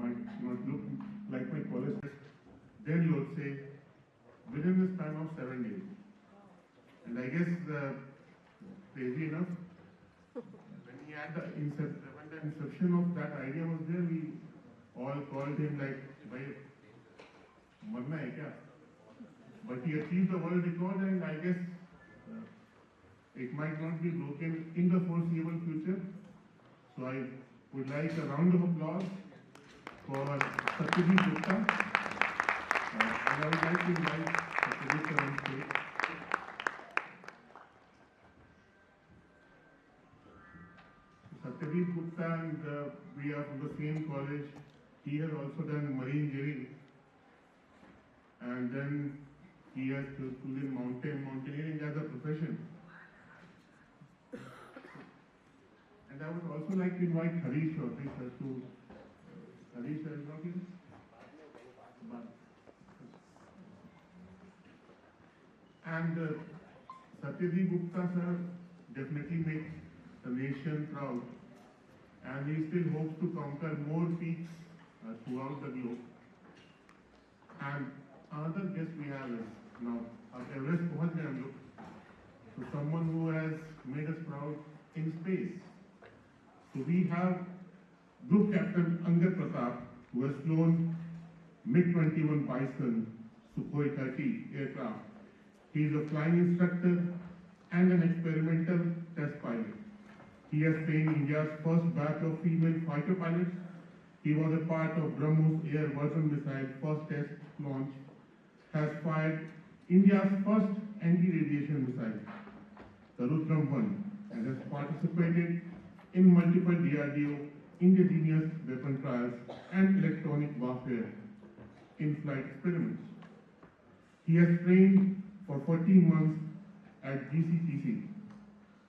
might not look like my college. Then Lord say, within the span of 7 days. And I guess crazy enough, when he had when the inception of that idea was there, we all called him like, "Bhai, marna hai kya?" But he achieved the world record, and I guess it might not be broken in the foreseeable future. So I would like a round of applause for Satyajit Gupta. And I would like to invite Satyajit sir on stage. Satyajit Gupta, and we are from the same college. He has also done marine engineering, and then he has chosen mountaineering as a profession. And I would also like to invite Harish sir to. Harish sir is not here? And Satyajit Gupta sir definitely makes the nation proud, and he still hopes to conquer more peaks throughout the globe. And another guest we have is now Everest पहुंच गए हम लोग. So someone who has made us proud in space. So we have Group Captain Angad Pratap, who has flown MiG-21 Bison Sukhoi 30 aircraft. He is a flying instructor and an experimental test pilot. He has trained India's first batch of female fighter pilots. He was a part of BrahMos air version missile first test launch. Has fired India's first anti-radiation missile, the Rudram-1, and has participated in multiple DRDO indigenous weapon trials and electronic warfare in-flight experiments. He has trained for 14 months at GCTC,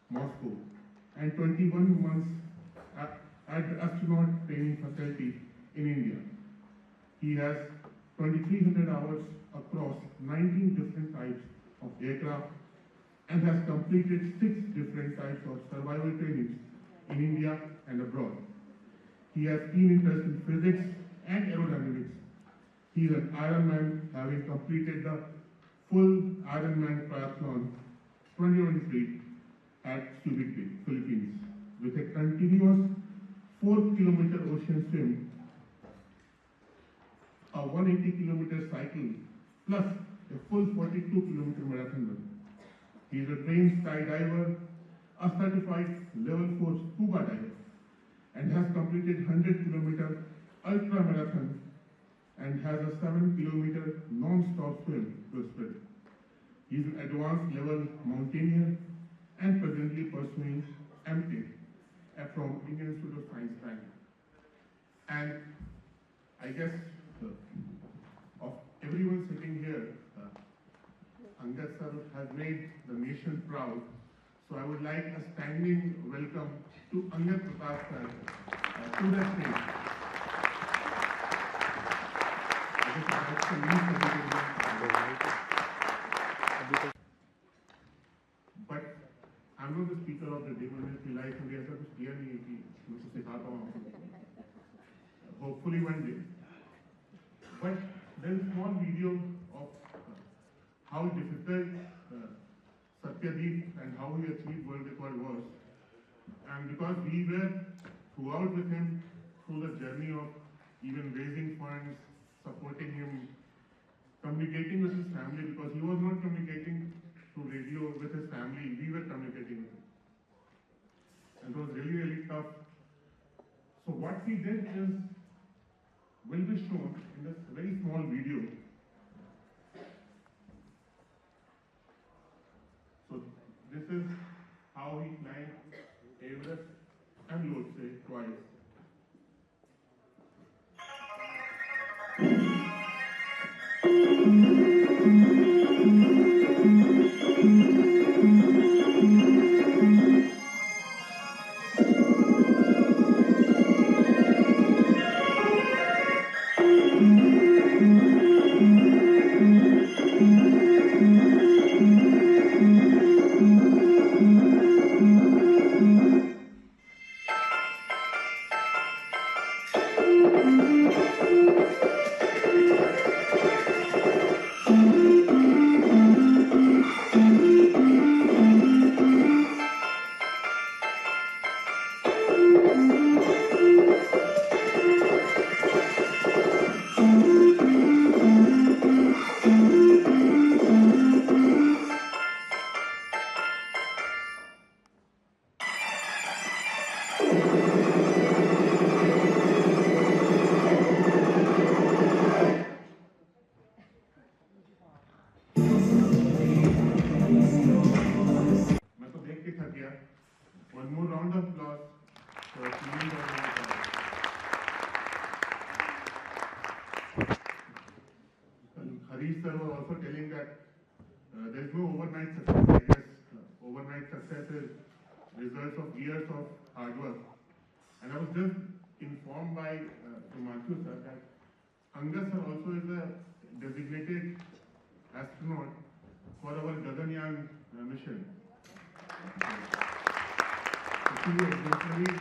Moscow, and 21 months at the astronaut training facility in India. He has 2,300 hours across 19 different types of aircraft and has completed 6 different types of survival trainings in India and abroad. He has keen interest in physics and aerodynamics. He is an Ironman, having completed the full Ironman triathlon 2023 at Subic Bay, Philippines, with a continuous 4-kilometer ocean swim, a 180-kilometer cycle, plus a full 42-kilometer marathon run. He is a trained skydiver, a certified level 4 scuba diver, and has completed 100-kilometer ultra marathon and has a 7-kilometer non-stop swim to his credit. He is an advanced level mountaineer and presently pursuing MTech from Indian Institute of Science, Bangalore. And I guess of everyone sitting here, Angad sir has made the nation proud. So I would like a standing welcome to Angad Pratap sir to the stage. But I'm not the speaker of the day. मैंने फिलहाल मुझे ऐसा कुछ किया नहीं है कि मैं कुछ सिखाता हूँ. Hopefully one day. But there is a small video of how difficult Satyajit and how he achieved world record was. And because we were throughout with him through the journey of even raising funds, supporting him, communicating with his family, because he was not communicating through radio with his family, we were communicating with him. And it was really, really tough. So what we did is, will be shown in this very small video. So this is how he climbed Everest and Lhotse twice. मैं तो देख के थक गया. One more round of applause for Sunil and Harish sir was also telling that there is no overnight success. I guess overnight success is results of years of hard work. And I was just informed by Himanshu sir that Angas sir also is a designated astronaut for our Gaganyaan mission. Two exemplary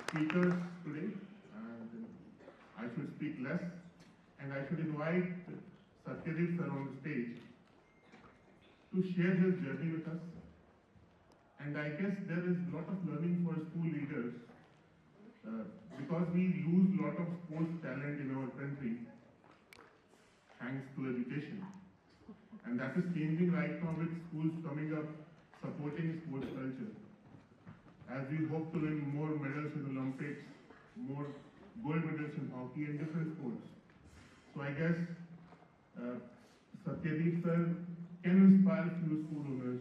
speakers today, and I should speak less, and I should invite Satyadeep sir on the stage to share his journey with us. And I guess there is a lot of learning for school leaders because we lose a lot of sports talent in our country thanks to education. And that is changing right now with schools coming up supporting sports culture. As we hope to win more medals in Olympics, more gold medals in hockey and different sports. So I guess Satyadeep sir can inspire few school owners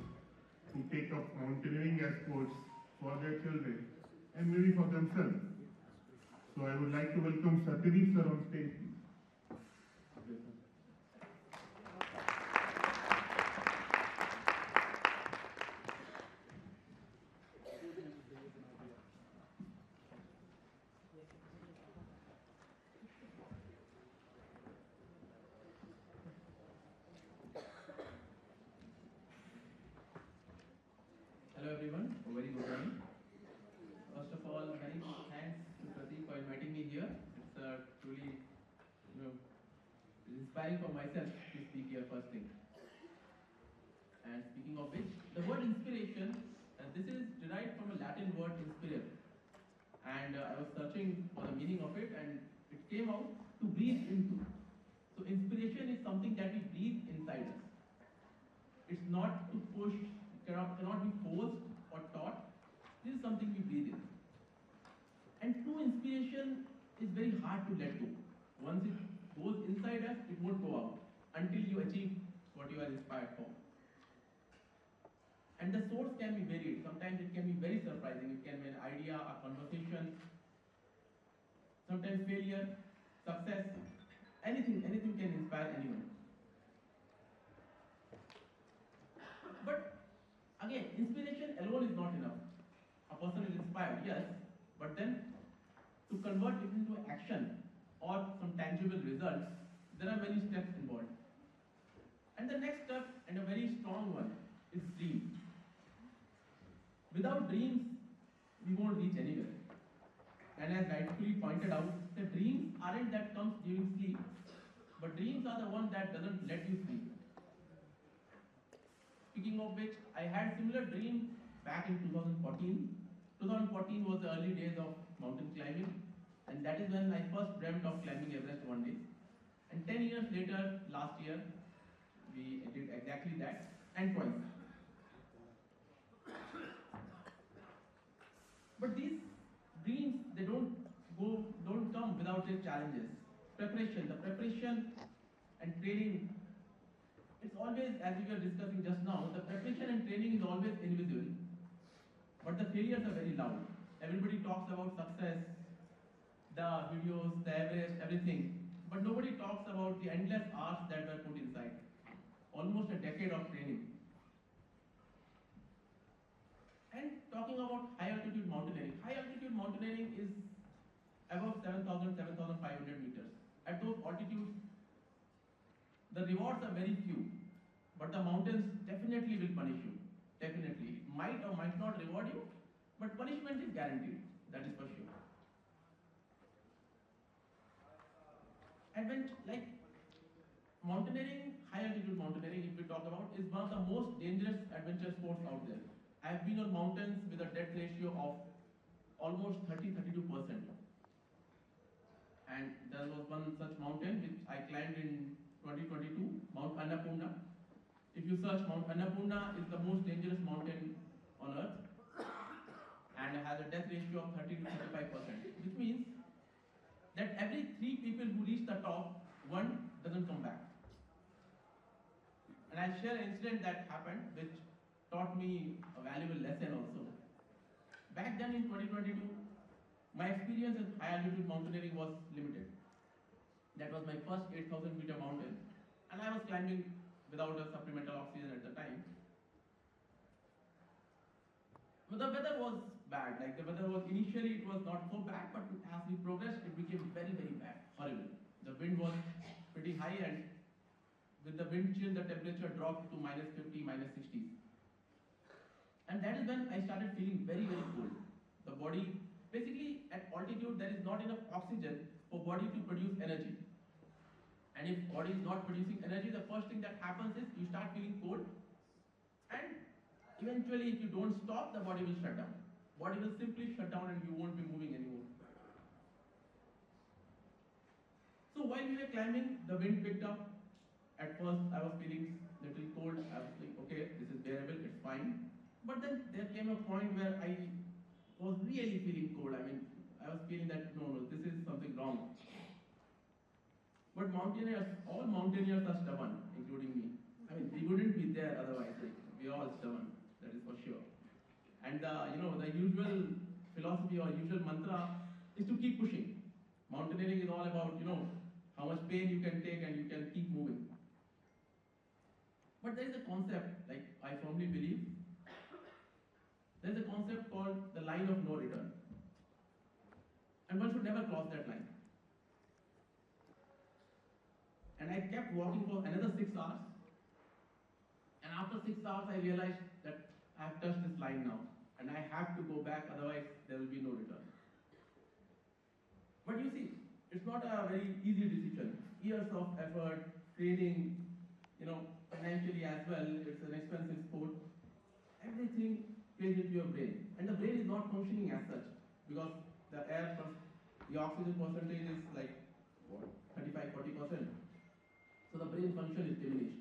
to take up mountaineering as sports for their children and maybe for themselves. So I would like to welcome Satyadeep sir on stage. Hello everyone, a very good morning. First of all, many thanks to Pratik for inviting me here. It's truly, inspiring for myself to speak here first thing. And speaking of which, the word inspiration, this is derived from a Latin word inspire. And I was searching for the meaning of it, and it came out to breathe into. So inspiration is something that we breathe inside us. It's not to push, cannot be forced or taught. This is something we breathe in. And true inspiration is very hard to let go. Once it goes inside us, it won't go out until you achieve what you are inspired for. And the source can be varied. Sometimes it can be very surprising. It can be an idea, a conversation, sometimes failure, success, anything can inspire anyone. But again, inspiration alone is not enough. A person is inspired, yes, but then to convert it into action or some tangible results, there are many steps involved. And the next step, and a very strong one, is dream. Without dreams, we won't reach anywhere. And as rightfully pointed out, the dreams aren't that comes during sleep, but dreams are the one that doesn't let you sleep. Speaking of which, I had similar dream back in 2014. 2014 was the early days of mountain climbing, and that is when I first dreamt of climbing Everest one day. And 10 years later, last year, we did exactly that, and twice. But these dreams, they don't come without their challenges. The preparation and training. It's always, as we were discussing just now, the preparation and training is always invisible, but the failures are very loud. Everybody talks about success, the videos, the Everest, everything, but nobody talks about the endless hours that were put inside. Almost a decade of training. And talking about high altitude mountaineering. High altitude mountaineering is above 7,000, 7,500 meters. At those altitudes, the rewards are very few, but the mountains definitely will punish you. Definitely. It might or might not reward you, but punishment is guaranteed. That is for sure. And when, like, mountaineering, high altitude mountaineering, if we talk about, is one of the most dangerous adventure sports out there. I've been on mountains with a death ratio of almost 30-32%. And there was one such mountain which I climbed in 2022, Mount Annapurna. If you search, Mount Annapurna is the most dangerous mountain on earth and has a death ratio of 30-35%, which means that every 3 people who reach the top, 1 doesn't come back. And I'll share an incident that happened which taught me a valuable lesson also. Back then in 2022, my experience in high altitude mountaineering was limited. That was my first 8,000 meter mountain, and I was climbing without a supplemental oxygen at the time. But the weather was bad. Like, the weather was, initially it was not so bad, but as we progressed, it became very, very bad, horrible. The wind was pretty high, and with the wind chill, the temperature dropped to -50, -60s. And that is when I started feeling very, very cold. The body, basically at altitude, there is not enough oxygen for body to produce energy. And if body is not producing energy, the first thing that happens is you start feeling cold, and eventually if you don't stop, the body will shut down. Body will simply shut down and you won't be moving anymore. So while we were climbing, the wind picked up. At first I was feeling little cold. I was like, okay, this is bearable, it's fine. But then there came a point where I was really feeling cold. I mean, I was feeling that no, this is something wrong. But mountaineers, all mountaineers are stubborn, including me. I mean, we wouldn't be there otherwise. Like, we are all stubborn, that is for sure. And the usual philosophy or usual mantra is to keep pushing. Mountaineering is all about, how much pain you can take and you can keep moving. But there is a concept, like I firmly believe, there is a concept called the line of no return. And one should never cross that line. And I kept walking for another 6 hours. And after 6 hours, I realized that I have touched this line now. And I have to go back, otherwise there will be no return. But you see, it's not a very easy decision. Years of effort, training, financially as well, it's an expensive sport. Everything plays into your brain. And the brain is not functioning as such, because the oxygen percentage is like, 35-40%. So the brain function is diminished.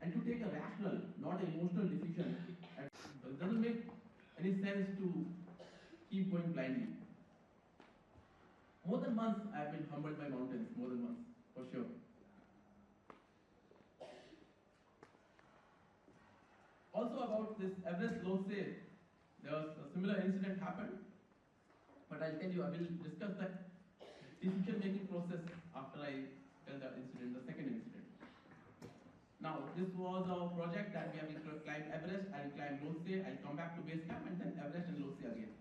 And to take a rational, not an emotional decision, it doesn't make any sense to keep going blindly. More than once I have been humbled by mountains, more than once, for sure. Also about this Everest Lhotse, there was a similar incident happened, but I'll tell you, I will discuss that decision-making process after I tell the incident, the second incident. Now, this was a project that we have to climb Everest, I'll climb Lhotse, I'll come back to base camp, and then Everest and Lhotse again.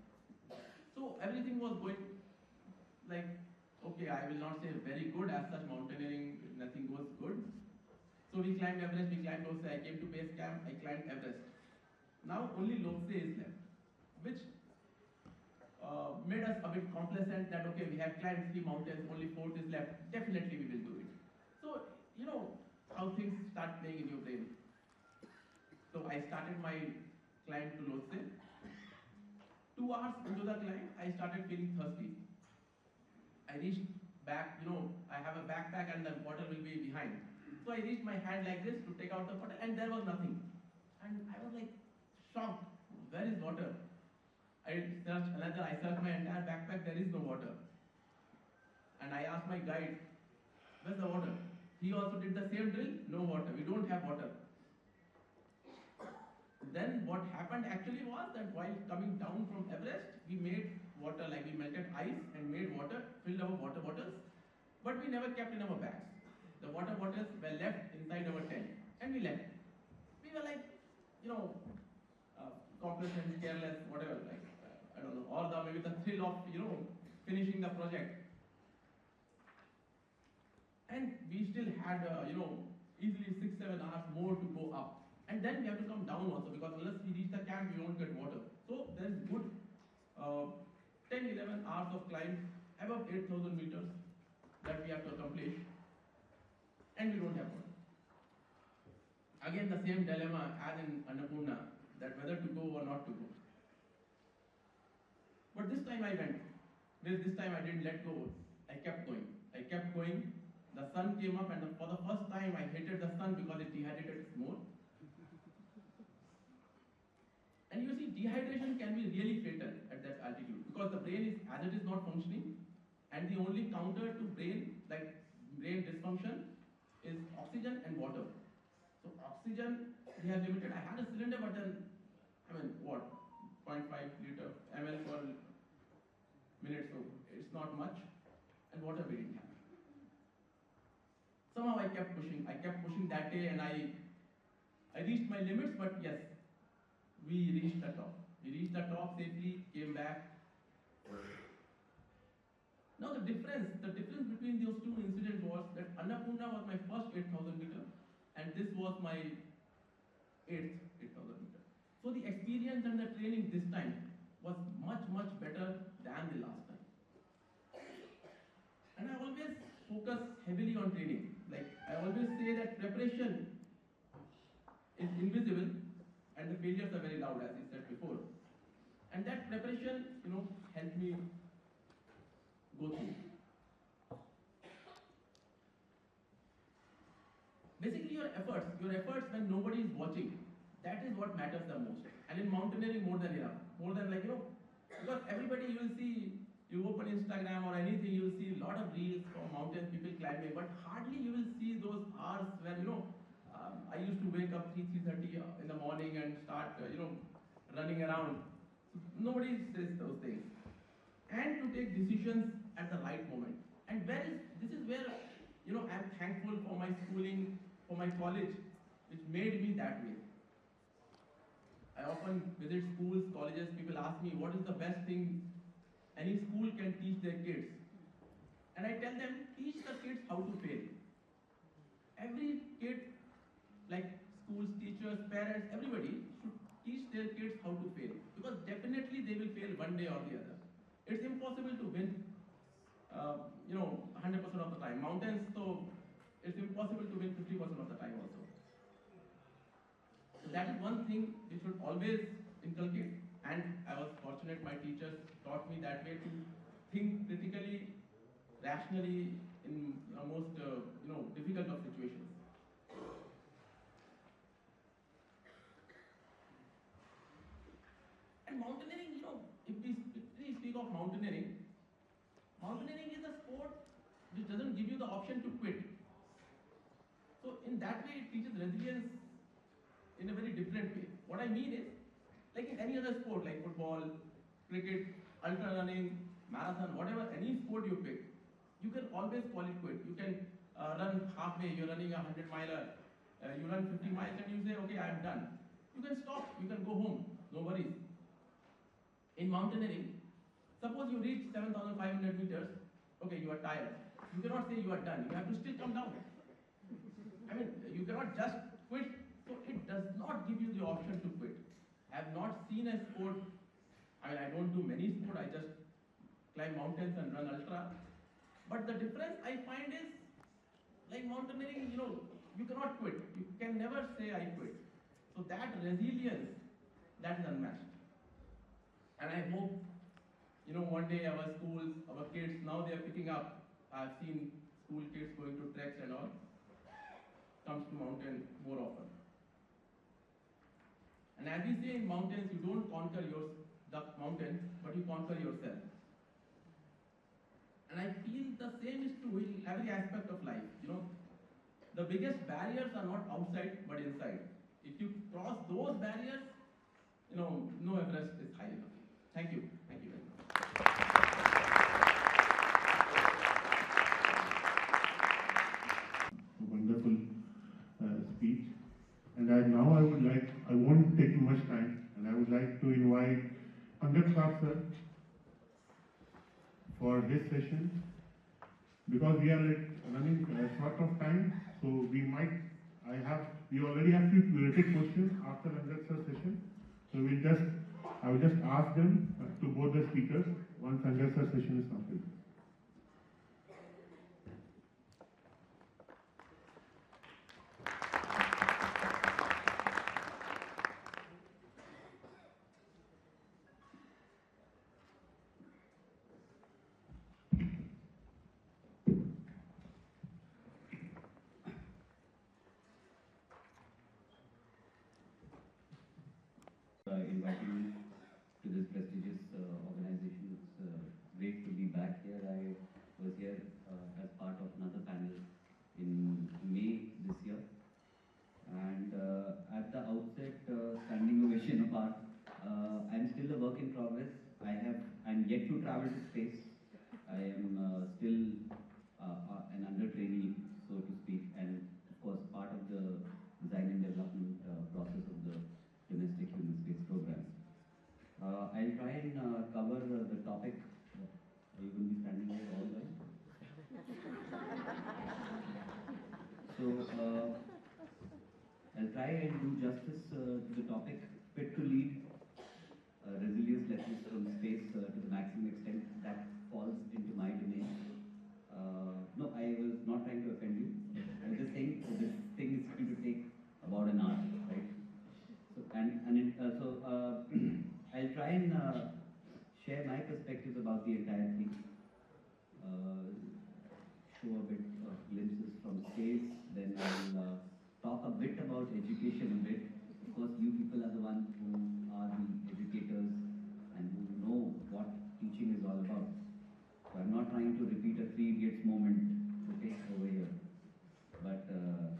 So everything was going like, okay, I will not say very good, as such mountaineering, nothing goes good. So we climbed Everest, we climbed Lhotse, I came to base camp, I climbed Everest. Now only Lhotse is left, which made us a bit complacent that, okay, we have climbed 3 mountains, only 4th is left, definitely we will do it. So, how things start playing in your brain. So I started my climb to Lhotse. 2 hours into the climb, I started feeling thirsty. I reached back, I have a backpack and the water will be behind. So I reached my hand like this to take out the bottle, and there was nothing. And I was like shocked, where is water? I searched my entire backpack, there is no water. And I asked my guide, where's the water? He also did the same drill, no water, we don't have water. Then what happened actually was that while coming down from Everest, we made water, like we melted ice and made water, filled our water bottles, but we never kept in our bags. The water bottles were left inside our tent, and we left. We were like, complacent, careless, whatever, like, I don't know, or maybe the thrill of, finishing the project. And we still had, easily 6-7 hours more to go up. And then we have to come down also, because unless we reach the camp, we won't get water. So there is good 10-11 hours of climb above 8,000 meters. that we have to accomplish, and we don't have one. Again, the same dilemma as in Annapurna, that whether to go or not to go. But this time I went. This time I didn't let go. I kept going. I kept going. The sun came up, and for the first time I hated the sun because it dehydrated us more. And you see, dehydration can be really fatal at that altitude because the brain is, as it is, not functioning, and the only counter to brain, like brain dysfunction, is oxygen and water. So oxygen, we have limited. I had a cylinder, but then, I mean, what, 0.5 ml per minute, so it's not much, and water we didn't have. Somehow I kept pushing that day, and I reached my limits, but yes, we reached the top. We reached the top safely, came back. Now the difference between those two incidents was that Annapurna was my first 8,000 meter, and this was my 8,000 meter. So the experience and the training this time was much, much better than the last time. And I always focus heavily on training. Like I always say that preparation is invisible and the failures are very loud, as I said before. And that preparation, helped me go through. Basically your efforts when nobody is watching, that is what matters the most. And in mountaineering, more than enough. More than because everybody, you will see, you open Instagram or anything, you will see a lot of reels from mountains, people climbing, but hardly you will see those hours where, I used to wake up 3:30 in the morning and start, running around. So nobody says those things. And to take decisions at the right moment. And this is where, I'm thankful for my schooling, for my college, which made me that way. I often visit schools, colleges, people ask me, what is the best thing any school can teach their kids? And I tell them, teach the kids how to fail. Every kid, like schools, teachers, parents, everybody should teach their kids how to fail. Because definitely they will fail one day or the other. It's impossible to win, 100% of the time. Mountains, so it's impossible to win 50% of the time also. So that is one thing we should always inculcate. And I was fortunate, my teachers taught me that way to think critically, rationally in most difficult of situations. And mountaineering, if we speak of mountaineering is a sport which doesn't give you the option to quit. So in that way, it teaches resilience in a very different way. What I mean is, like in any other sport, like football, cricket, ultra running, marathon, whatever, any sport you pick, you can always call it quit. You can run halfway, you're running a 100-miler, you run 50 miles and you say, okay, I'm done. You can stop, you can go home, no worries. In mountaineering, suppose you reach 7,500 meters, okay, you are tired. You cannot say you are done, you have to still come down. I mean, you cannot just quit, so it does not give you the option to quit. I have not seen a sport, I don't do many sports, I just climb mountains and run ultra. But the difference I find is, like mountaineering, you cannot quit. You can never say I quit. So that resilience, that is unmatched. And I hope, one day our schools, our kids, now they are picking up. I've seen school kids going to treks and all, comes to mountain more often. And as we say in mountains, you don't conquer the mountain, but you conquer yourself. And I feel the same is true in every aspect of life. The biggest barriers are not outside, but inside. If you cross those barriers, no Everest is high enough. Thank you. Thank you very much. Wonderful speech. And now I won't take much time, and I would like to invite Pankaj sir for his session. Because we are running short of time, so we already have few curated questions after Pankaj sir's session. So I will just ask them to both the speakers once Pankaj sir's session is complete. So I'll try and do justice to the topic. Fit to lead, resilience lessons from space to the maximum extent that falls into my domain. No, I was not trying to offend you. I was just saying that this thing is going to take about an hour, right? So I'll try and share my perspectives about the entire thing. Show a bit of glimpses from space, then I'll talk a bit about education a bit. Of course, you people are the ones who are the educators and who know what teaching is all about. So I'm not trying to repeat a Three Idiots moment, okay, over here. But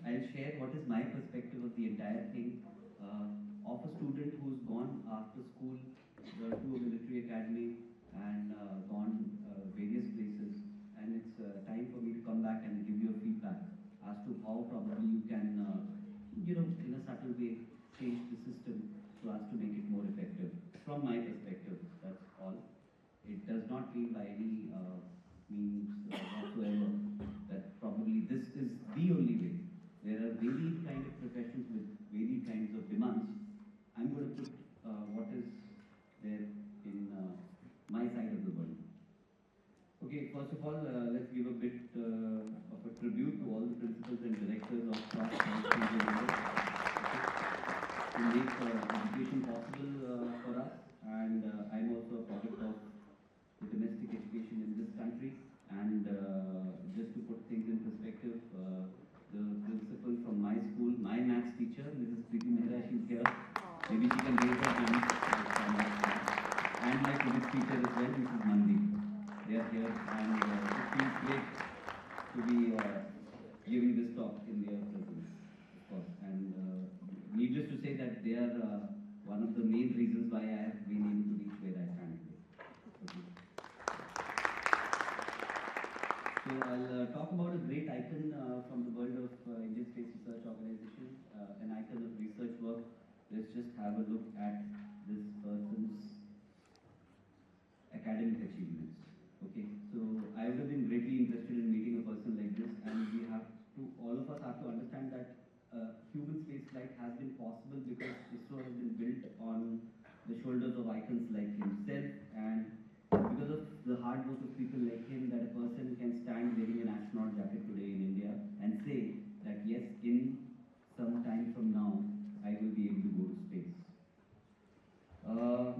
I'll share what is my perspective of the entire thing, of a student who's gone after school to a military academy and gone various places. And it's time for me to come back and give you a feedback as to how probably you can, in a subtle way, change the system so as to make it more effective. From my perspective, that's all. It does not mean by any means whatsoever that probably this is the only way. There are varied kind of professions with varied kinds of demands. I'm going to put what is there in my side of the world. Okay, first of all, let's give a bit of a tribute to all the principals and directors of Cross High Schools in India to make education possible for us. And I'm also a product of the domestic education in this country. And just to put things in perspective, the principal from my school, my maths teacher, Mrs. Preeti Mehra, she's here. Maybe she can raise her hand. And my physics teacher as well, Mrs. Mandi. They are here, and it feels great to be giving this talk in their presence, of course. And needless to say that they are one of the main reasons why I have been able to reach where I stand today. Okay. So I'll talk about a great icon from the world of Indian Space Research Organization, an icon of research work. Let's just have a look at this person's academic achievements. Okay, so I would have been greatly interested in meeting a person like this, and all of us have to understand that human spaceflight has been possible because ISRO has been built on the shoulders of icons like himself, and because of the hard work of people like him, that a person can stand wearing an astronaut jacket today in India and say that yes, in some time from now, I will be able to go to space.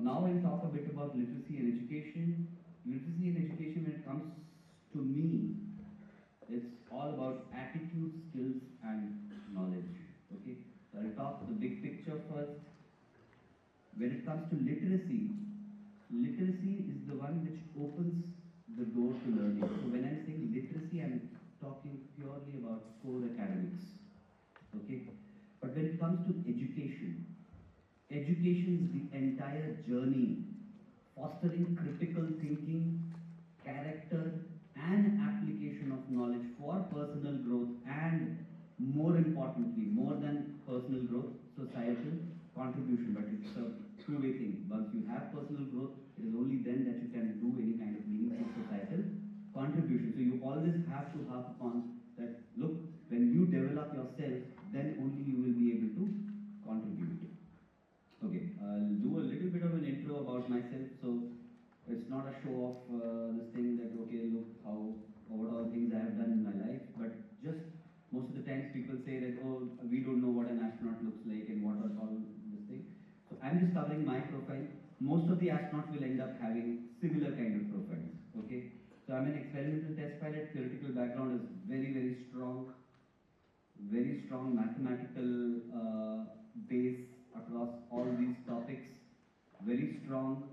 Now I'll talk a bit about literacy and education. Literacy and education, when it comes to me, it's all about attitude, skills, and knowledge. Okay, so I'll talk the big picture first. When it comes to literacy, literacy is the one which opens the door to learning. So when I'm saying literacy, I'm talking purely about core academics. Okay, but when it comes to education, education is the entire journey fostering critical thinking, character, and application of knowledge for personal growth, and more importantly, more than personal growth, societal contribution. But it's a two-way thing. Once you have personal growth, it is only then that you can do any kind of meaningful societal contribution. So you always have to harp upon that, look, when you develop yourself, then only you will be able to contribute. Okay, I'll do a little bit of an intro about myself. So it's not a show of this thing that, okay, look what all things I have done in my life, but just most of the times people say that, oh, we don't know what an astronaut looks like and what are all this thing. So I'm just covering my profile. Most of the astronauts will end up having similar kind of profiles, okay? So I'm an experimental test pilot. Theoretical background is very, very strong mathematical base across all these topics, very strong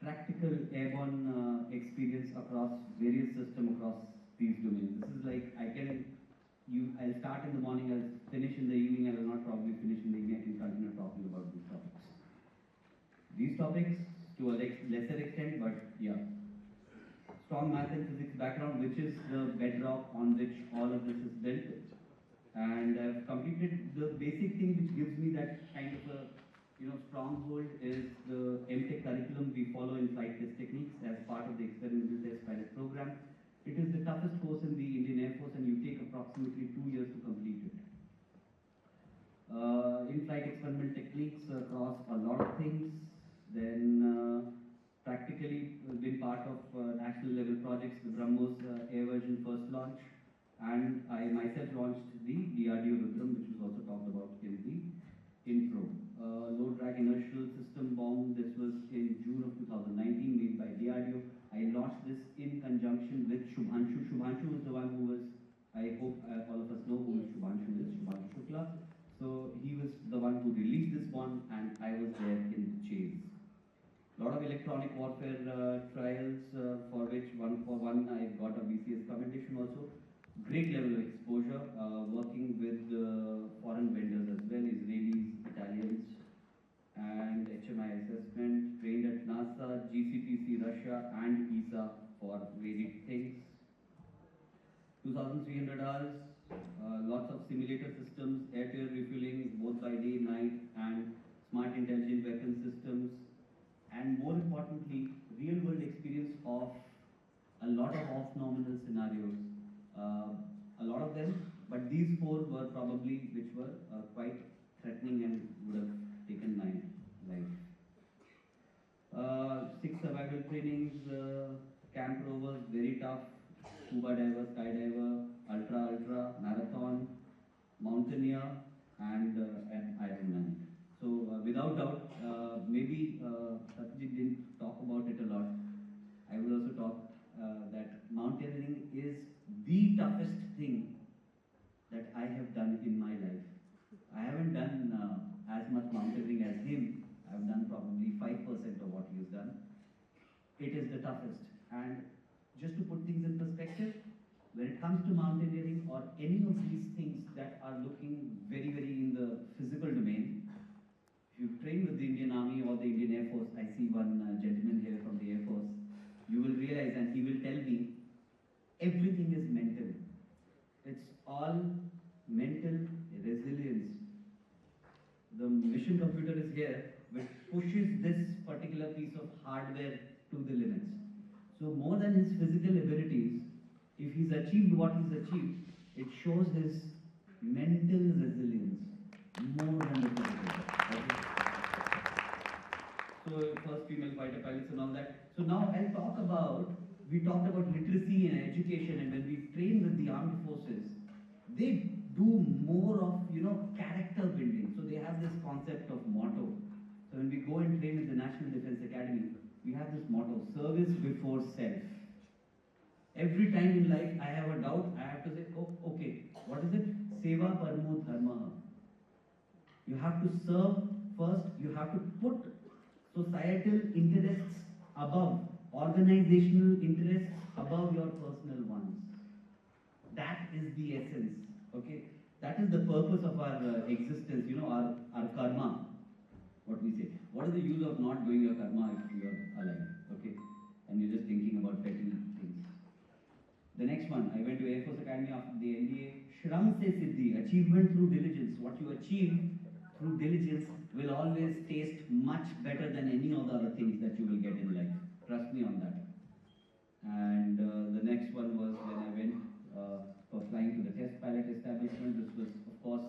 practical airborne experience across various systems across these domains. This is like I'll start in the morning, I'll finish in the evening, I will not probably finish in the evening, I can continue talking about these topics. These topics to a lesser extent, but yeah. Strong math and physics background, which is the bedrock on which all of this is built. And I've completed the basic thing which gives me that kind of a stronghold is the MTech curriculum we follow in flight test techniques as part of the experimental test pilot program. It is the toughest course in the Indian Air Force, and you take approximately 2 years to complete it. In-flight experiment techniques across a lot of things. Then practically been part of national level projects, the BrahMos air version first launch, and I myself launched the DRDO Vikram, which was also talked about in the intro. Low drag inertial system bomb, this was in June of 2019, made by DRDO. I launched this in conjunction with Shubhanshu. Shubhanshu is the one who was, I hope all of us know who Shubhanshu is, Shubhanshu Shukla. So he was the one who released this one, and I was there in the chase. A lot of electronic warfare trials, for which one I got a BCS commendation also. Great level of exposure, working with foreign vendors as well, Israelis, Italians, and HMI assessment, trained at NASA, GCTC Russia, and ESA for varied things. 2,300 hours, lots of simulator systems, air-to-air refueling, both by day, night, and smart intelligent weapon systems, and more importantly, real-world experience of a lot of off-nominal scenarios. A lot of them, but these 4 were probably which were quite threatening and would have taken my life. 6 survival trainings, camp rovers, very tough, scuba diver, skydiver, ultra, marathon, mountaineer, and Ironman. So without doubt, maybe Satyajit didn't talk about it a lot. I will also talk that mountaineering is the toughest thing that I have done in my life. I haven't done as much mountaineering as him. I've done probably 5% of what he has done. It is the toughest. And just to put things in perspective, when it comes to mountaineering or any of these things that are looking very, very in the physical domain, if you train with the Indian Army or the Indian Air Force, I see one gentleman here from the Air Force, you will realize, and he will tell me, everything is mental. It's all mental resilience. The mission computer is here, which pushes this particular piece of hardware to the limits. So more than his physical abilities, if he's achieved what he's achieved, it shows his mental resilience more than the physical. Okay? So first female fighter pilots and all that. So now I'll talk about, we talked about literacy and education, and when we train with the armed forces, they do more of, character building. So they have this concept of motto. So when we go and train at the National Defense Academy, we have this motto, service before self. Every time in life I have a doubt, I have to say, oh, okay, what is it? Seva paramo dharma. You have to serve first, you have to put societal interests above, organizational interests above your personal ones. That is the essence, okay? That is the purpose of our existence, our karma, what we say. What is the use of not doing your karma if you are alive, okay? And you're just thinking about petty things. The next one, I went to Air Force Academy after the NDA. Shram se siddhi, achievement through diligence. What you achieve through diligence will always taste much better than any of the other things that you will get in life. Trust me on that. And the next one was when I went for flying to the test pilot establishment. This was, of course,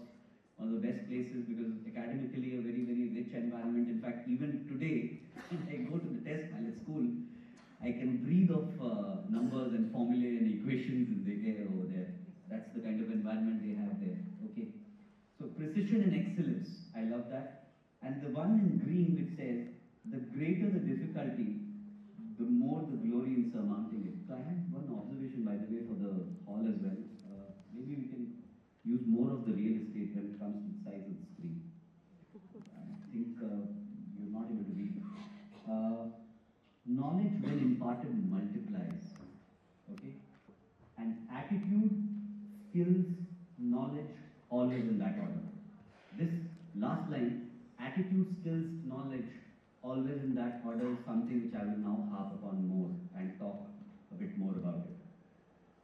one of the best places because academically a very, very rich environment. In fact, even today, when I go to the test pilot school, I can breathe of numbers and formulae and equations in the air over there. That's the kind of environment they have there. Okay. So precision and excellence, I love that. And the one in green which says, the greater the difficulty, the more the glory in surmounting it. So I had one observation, by the way, for the hall as well. Maybe we can use more of the real estate when it comes to the size of the screen. I think you're not able to read. Knowledge when imparted multiplies. Okay? And attitude, skills, knowledge, always in that order. This last line, attitude, skills, knowledge, always in that order is something which I will now harp upon more and talk a bit more about it.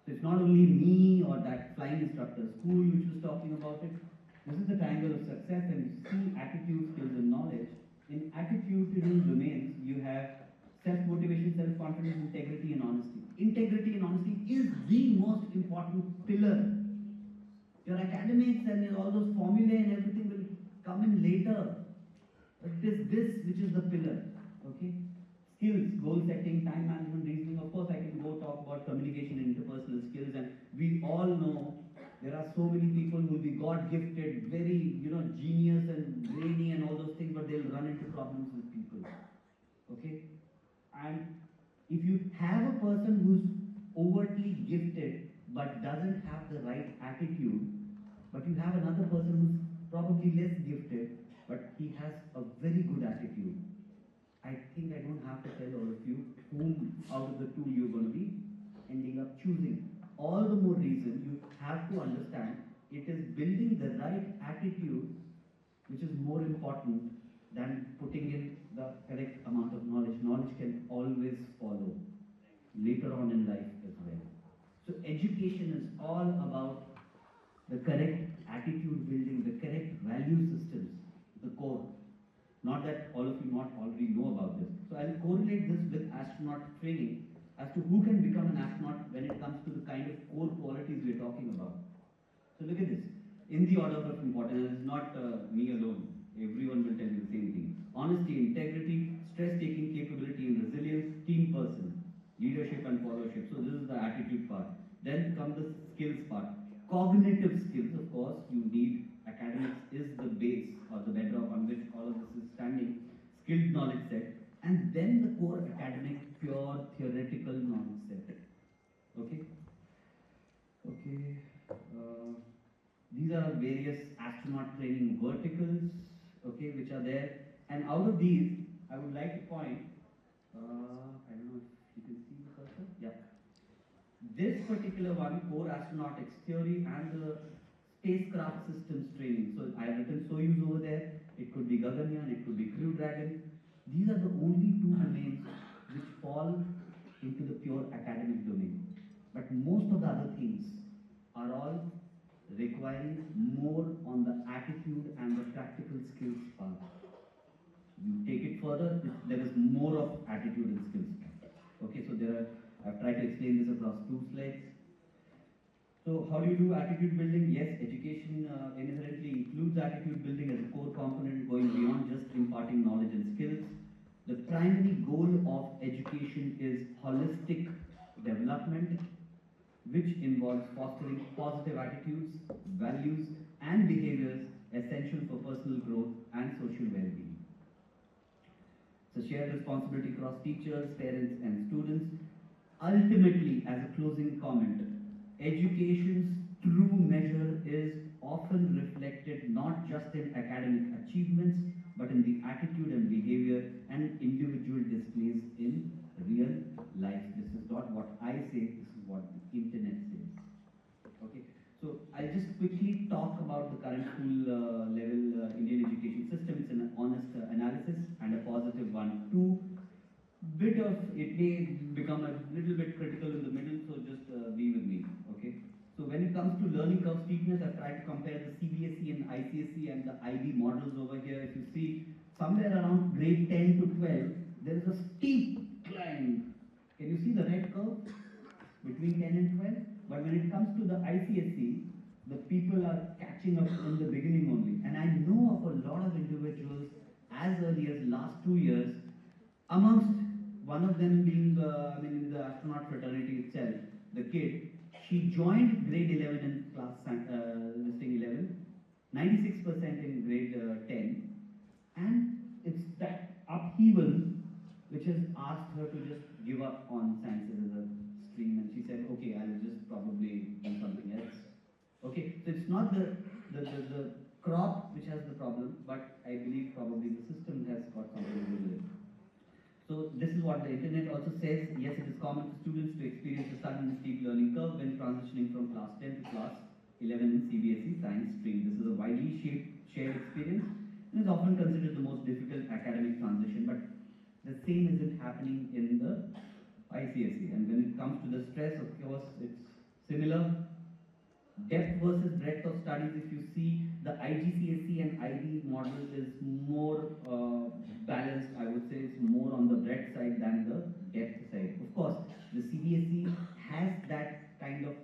So it's not only me or that flying instructor school which was talking about it. This is the triangle of success, and you see attitude, skills, and knowledge. In attitudinal domains, you have self-motivation, self-confidence, integrity and honesty. Integrity and honesty is the most important pillar. Your academics and all those formulae and everything will come in later. But it is this which is the pillar. Okay? Skills, goal setting, time management, reasoning. Of course, I can go talk about communication and interpersonal skills, and we all know there are so many people who will be God gifted, very genius and brainy and all those things, but they'll run into problems with people. Okay? And if you have a person who's overtly gifted but doesn't have the right attitude, but you have another person who's probably less gifted but he has a very good attitude, I think I don't have to tell all of you whom out of the two you're going to be ending up choosing. All the more reason you have to understand it is building the right attitude which is more important than putting in the correct amount of knowledge. Knowledge can always follow later on in life as well. So education is all about the correct attitude building, the correct value systems, the core. Not that all of you not already know about this. So I'll correlate this with astronaut training as to who can become an astronaut when it comes to the kind of core qualities we're talking about. So look at this. In the order of importance, and it's not me alone. Everyone will tell you the same thing. Honesty, integrity, stress-taking capability and resilience, team person, leadership and followership. So this is the attitude part. Then comes the skills part. Cognitive skills, of course, you need. Academics is the base or the bedrock on which all of this is standing. Skilled knowledge set. And then the core academic, pure theoretical knowledge set. Okay? Okay. These are various astronaut training verticals, okay, which are there. And out of these, I would like to point, I don't know if you can see the cursor. Yeah. This particular one, core astronautics theory and the spacecraft systems training. So I have written Soyuz over there. It could be Gaganyaan, it could be Crew Dragon. These are the only two domains which fall into the pure academic domain. But most of the other things are all requiring more on the attitude and the practical skills part. You take it further, there is more of attitude and skills. Okay, so I've tried to explain this across 2 slides. So how do you do attitude building? Yes, education inherently includes attitude building as a core component, going beyond just imparting knowledge and skills. The primary goal of education is holistic development, which involves fostering positive attitudes, values, and behaviors essential for personal growth and social well-being. It's a shared responsibility across teachers, parents, and students. Ultimately, as a closing comment, education's true measure is often reflected not just in academic achievements, but in the attitude and behavior and individual displays in real life. This is not what I say, this is what the internet says. Okay, so I'll just quickly talk about the current school level Indian education system. It's an honest analysis and a positive one too. Bit of it may become a little bit critical in the middle, so just be with me. Okay. So when it comes to learning curve steepness, I've tried to compare the CBSE and ICSE and the IB models over here. If you see somewhere around grade 10 to 12, there is a steep climb. Can you see the red curve between 10 and 12? But when it comes to the ICSE, the people are catching up in the beginning only. And I know of a lot of individuals as early as last 2 years, amongst one of them being, in the astronaut fraternity itself, the kid, she joined grade 11 in class listing 11, 96% in grade 10, and it's that upheaval which has asked her to just give up on sciences as a stream, and she said, okay, I'll just probably do something else. Okay, so it's not the crop which has the problem, but I believe probably the system has got something to do with it. So this is what the internet also says. Yes, it is common for students to experience a sudden steep learning curve when transitioning from class 10 to class 11 in CBSE science stream. This is a widely shared experience and is often considered the most difficult academic transition, but the same isn't happening in the ICSE. And when it comes to the stress, of course, it's similar. Depth versus breadth of studies, if you see, the IGCSE and IB model is more balanced. I would say it's more on the breadth side than the depth side. Of course, the CBSE has that kind of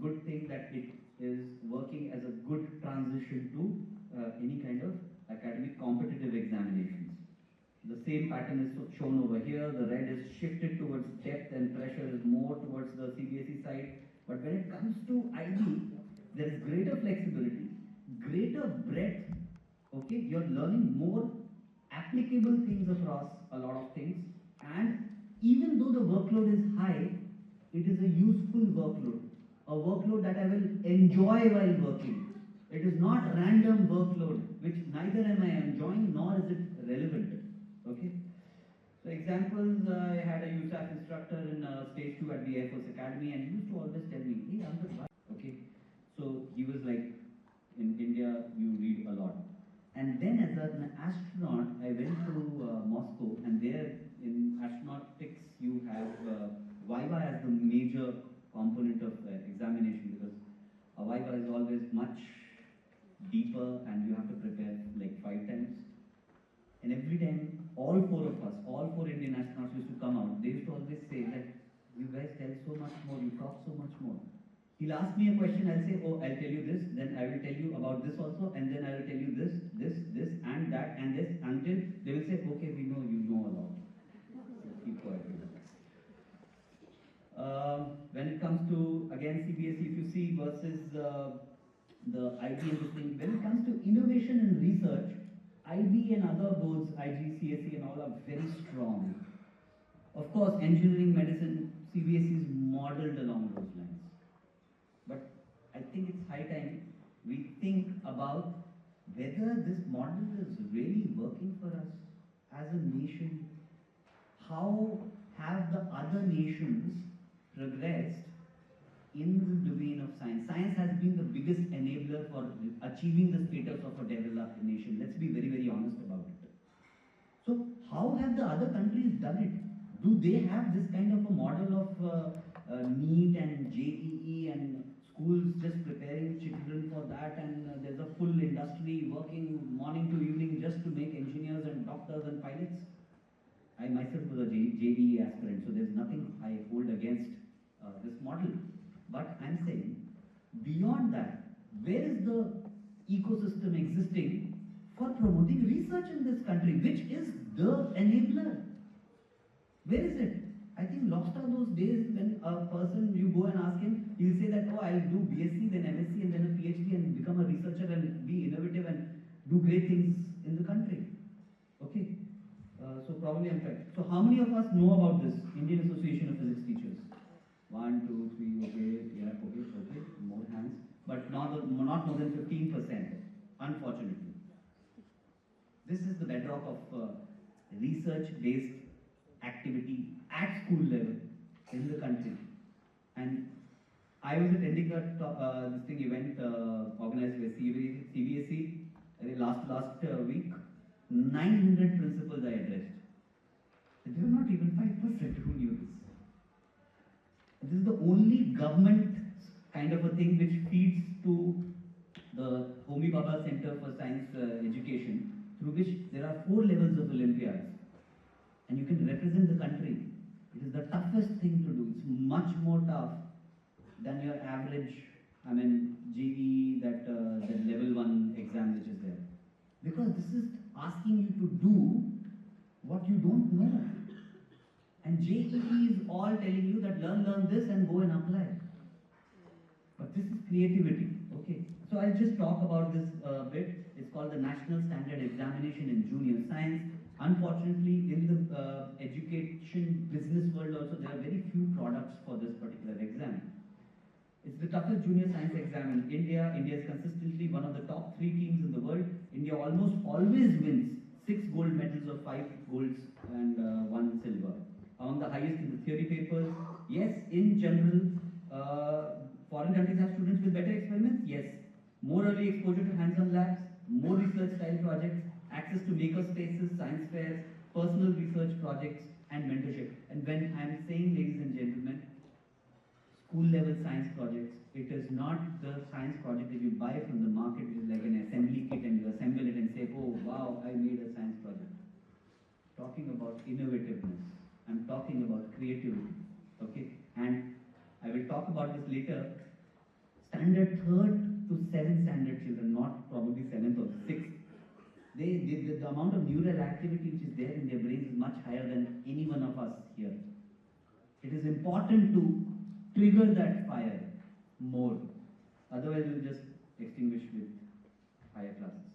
good thing that it is working as a good transition to any kind of academic competitive examinations. The same pattern is shown over here. The red is shifted towards depth and pressure is more towards the CBSE side. But when it comes to IB, there is greater flexibility, greater breadth. Okay, you're learning more applicable things across a lot of things. And even though the workload is high, it is a useful workload. A workload that I will enjoy while working. It is not random workload, which neither am I enjoying nor is it relevant. Okay. So examples, I had a USAF instructor in stage 2 at the Air Force Academy, and he used to always tell me, hey, I'm the okay. So he was like, in India, you read a lot. And then as an astronaut, I went to Moscow, and there in astronautics, you have Viva as the major component of examination, because a Viva is always much deeper and you have to prepare like 5 times. And every time, all 4 of us, all 4 Indian astronauts used to come out, they used to always say that you guys tell so much more, you talk so much more. He'll ask me a question, I'll say, oh, I'll tell you this, then I will tell you about this also, and then I will tell you this, and that, and this, until they will say, okay, we know, you know a lot. So keep quiet. When it comes to, again, CBSE, if you see, versus the IB and this thing, when it comes to innovation and research, IB and other boards, IGCSE and all, are very strong. Of course, engineering, medicine, CBSE is modeled along those lines. But I think it's high time we think about whether this model is really working for us as a nation. How have the other nations progressed in the domain of science? Science has been the biggest enabler for achieving the status of a developed nation. Let's be very, very honest about it. So how have the other countries done it? Do they have this kind of a model of NEET and JEE and schools just preparing children for that, and there's a full industry working morning to evening just to make engineers and doctors and pilots? I myself was a JEE aspirant, so there's nothing I hold against this model. But I'm saying, beyond that, where is the ecosystem existing for promoting research in this country, which is the enabler? Where is it? I think lost are those days when a person, you go and ask him, he'll say that, oh, I'll do BSc, then MSc, and then a PhD, and become a researcher and be innovative and do great things in the country. Okay? So probably I'm correct. So how many of us know about this Indian Association of Physics Teachers? 1, 2, 3, okay, yeah, okay, more hands. But not more than 15%, unfortunately. This is the bedrock of research-based activity at school level in the country. And I was attending this thing event organized by CBSE last week. 900 principals I addressed. There were not even 5% who knew this. This is the only government kind of a thing which feeds to the Homi Bhabha Center for Science Education, through which there are 4 levels of Olympiads. And you can represent the country. It is the toughest thing to do. It's much more tough than your average, GE, that level 1 exam which is there. Because this is asking you to do what you don't know. And JEE is all telling you that learn this and go and apply. But this is creativity. Okay. So I'll just talk about this bit. It's called the National Standard Examination in Junior Science. Unfortunately, in the education business world also, there are very few products for this particular exam. It's the toughest junior science exam in India. India is consistently one of the top 3 teams in the world. India almost always wins 6 gold medals of 5 golds and 1 silver. Among the highest in the theory papers. Yes, in general, foreign countries have students with better experiments. Yes. More early exposure to hands-on labs, more research-style projects, access to maker spaces, science fairs, personal research projects, and mentorship. And when I'm saying, ladies and gentlemen, school level science projects. It is not the science project that you buy from the market, which is like an assembly kit and you assemble it and say, oh wow, I made a science project. Talking about innovativeness, I'm talking about creativity, okay? And I will talk about this later. Standard 3rd to 7th standard children, not probably 7th or 6th, the amount of neural activity which is there in their brains is much higher than any one of us here. It is important to trigger that fire more. Otherwise, we will just extinguish with higher classes.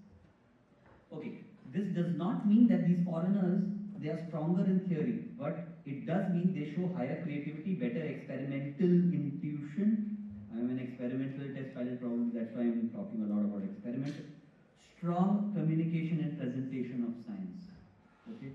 Okay, this does not mean that these foreigners, they are stronger in theory, but it does mean they show higher creativity, better experimental intuition. I am an experimental test pilot, probably that's why I am talking a lot about experiment. Strong communication and presentation of science. Okay.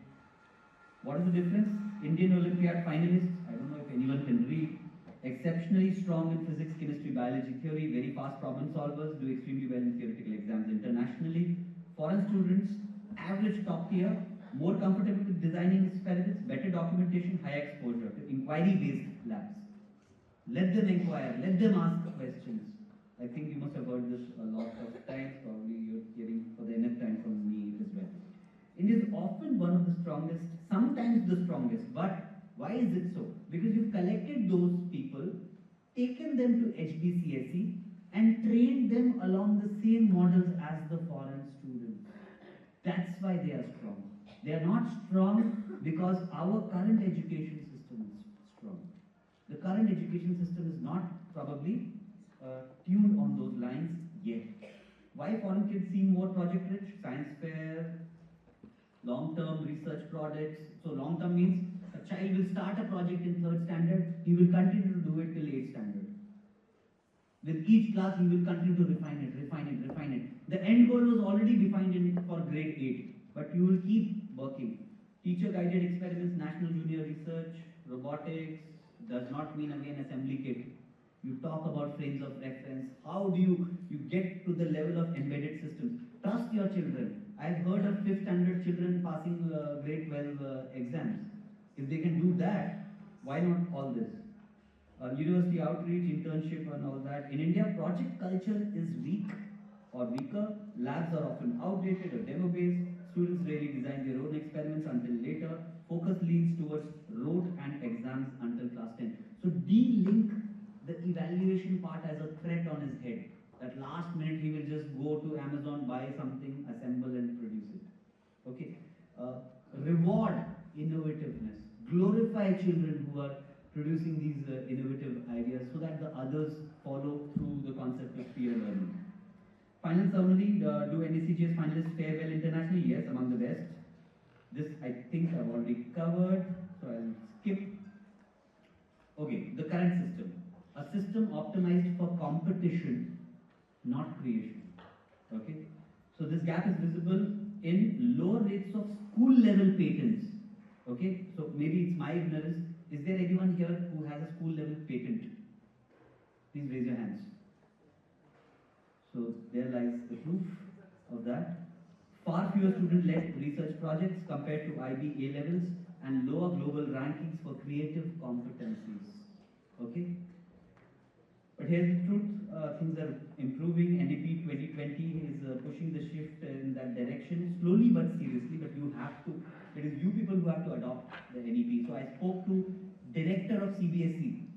What is the difference? Indian Olympiad finalists, I don't know if anyone can read, exceptionally strong in physics, chemistry, biology, theory, very fast problem solvers, do extremely well in theoretical exams internationally. Foreign students, average top tier, more comfortable with designing experiments, better documentation, high exposure to inquiry-based labs. Let them inquire, let them ask questions. I think you must have heard this a lot of times, probably you're hearing for the enough time from me as well. India is often one of the strongest, sometimes the strongest, but why is it so? Because you've collected those people, taken them to HBCSE and trained them along the same models as the foreign students. That's why they are strong. They are not strong because our current education system is strong. The current education system is not probably tuned on those lines yet. Why foreign kids seem more project rich? Science fair, long-term research projects. So long-term means a child will start a project in 3rd standard, he will continue to do it till 8th standard. With each class, he will continue to refine it, refine it, refine it. The end goal was already defined for grade 8, but you will keep working. Teacher-guided experiments, national junior research, robotics, does not mean again assembly kit. You talk about frames of reference. How do you get to the level of embedded systems? Trust your children. I've heard of 5th standard children passing grade 12 exams. If they can do that, why not all this? University outreach, internship and all that. In India, project culture is weak or weaker. Labs are often outdated or demo-based. Students rarely design their own experiments until later. Focus leans towards rote and exams until class 10. So de-link the evaluation part as a threat on his head. That last minute he will just go to Amazon, buy something, assemble and produce it. Okay. Reward innovativeness. Glorify children who are producing these innovative ideas so that the others follow through the concept of peer learning. Final summary, do NACGS finalists fare well internationally? Yes, among the best. This I think I've already covered, so I'll skip. Okay, the current system. A system optimized for competition, not creation. Okay, so this gap is visible in lower rates of school level patents. Okay, so maybe it's my ignorance. Is there anyone here who has a school level patent? Please raise your hands. So there lies the proof of that. Far fewer student-led research projects compared to IB A levels and lower global rankings for creative competencies. Okay? But here's the truth, things are improving. NEP 2020 is pushing the shift in that direction, slowly but seriously, but you have to, it is you people who have to adopt the NEP. So I spoke to director of CBSE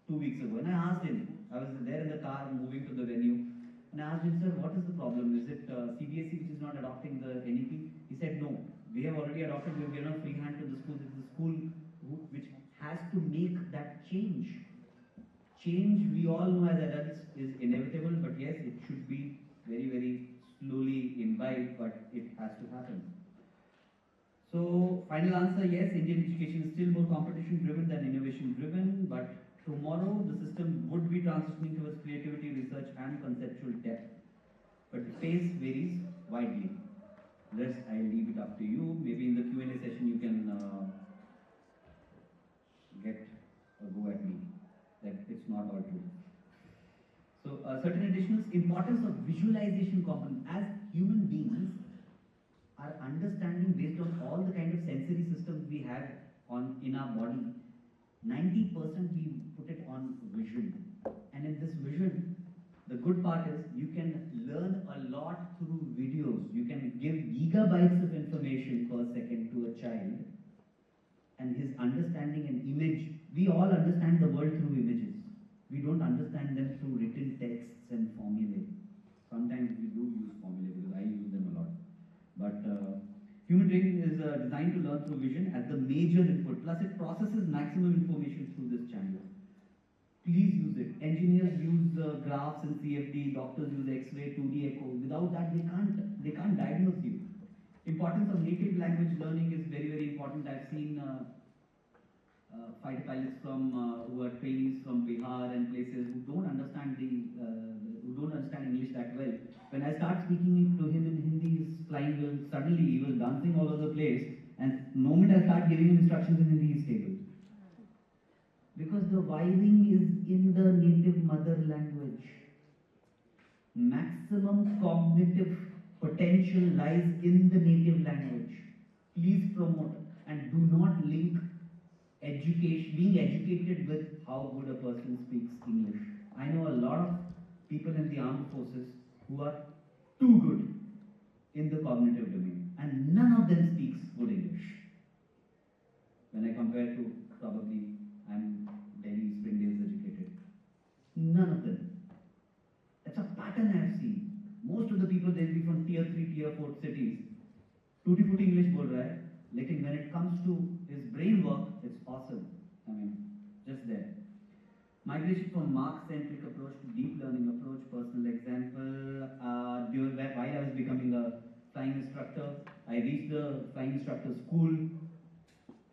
2 weeks ago and I asked him, I was there in the car moving to the venue, and I asked him, sir, what is the problem? Is it CBSE which is not adopting the NEP? He said, no, we have already adopted, we have given a free hand to the schools. It's the school which has to make that change. Change, we all know as adults, is inevitable, but yes, it should be very, very slowly imbibed, but it has to happen. So, final answer, yes, Indian education is still more competition driven than innovation driven, but tomorrow the system would be transitioning towards creativity, research and conceptual depth. But the pace varies widely. Rest, I leave it up to you. Maybe in the Q&A session you can get a go at me. That it's not all true. So certain additionals, importance of visualization component. As human beings, our understanding based on all the kind of sensory systems we have in our body, 90% we put it on vision. And in this vision, the good part is you can learn a lot through videos. You can give gigabytes of information per second to a child, and his understanding an image. We all understand the world through images. We don't understand them through written texts and formulae. Sometimes we do use formulae because I use them a lot. But human brain is designed to learn through vision as the major input. Plus it processes maximum information through this channel. Please use it. Engineers use graphs and CFD, doctors use X-ray, 2D echo. Without that, they can't diagnose you. Importance of native language learning is very, very important. I've seen fighter pilots from who are trainees from Bihar and places who don't understand English that well. When I start speaking to him in Hindi, he's flying well. Suddenly, he was dancing all over the place, and the moment I start giving him instructions in Hindi, he's stable. Because the wiring is in the native mother language. Maximum cognitive potential lies in the native language. Please promote and do not link being educated with how good a person speaks English. I know a lot of people in the armed forces who are too good in the cognitive domain, and none of them speaks good English. When I compare to probably I'm Delhi Springdale's educated, none of them. That's a pattern I've seen. Most of the people they'll be from tier 3, tier 4 cities. Tutti frutti English bol raha hai, lekin when it comes to his brain work, it's awesome. I mean, just there. Migration from mark-centric approach to deep learning approach. Personal example, while I was becoming a flying instructor, I reached the flying instructor school.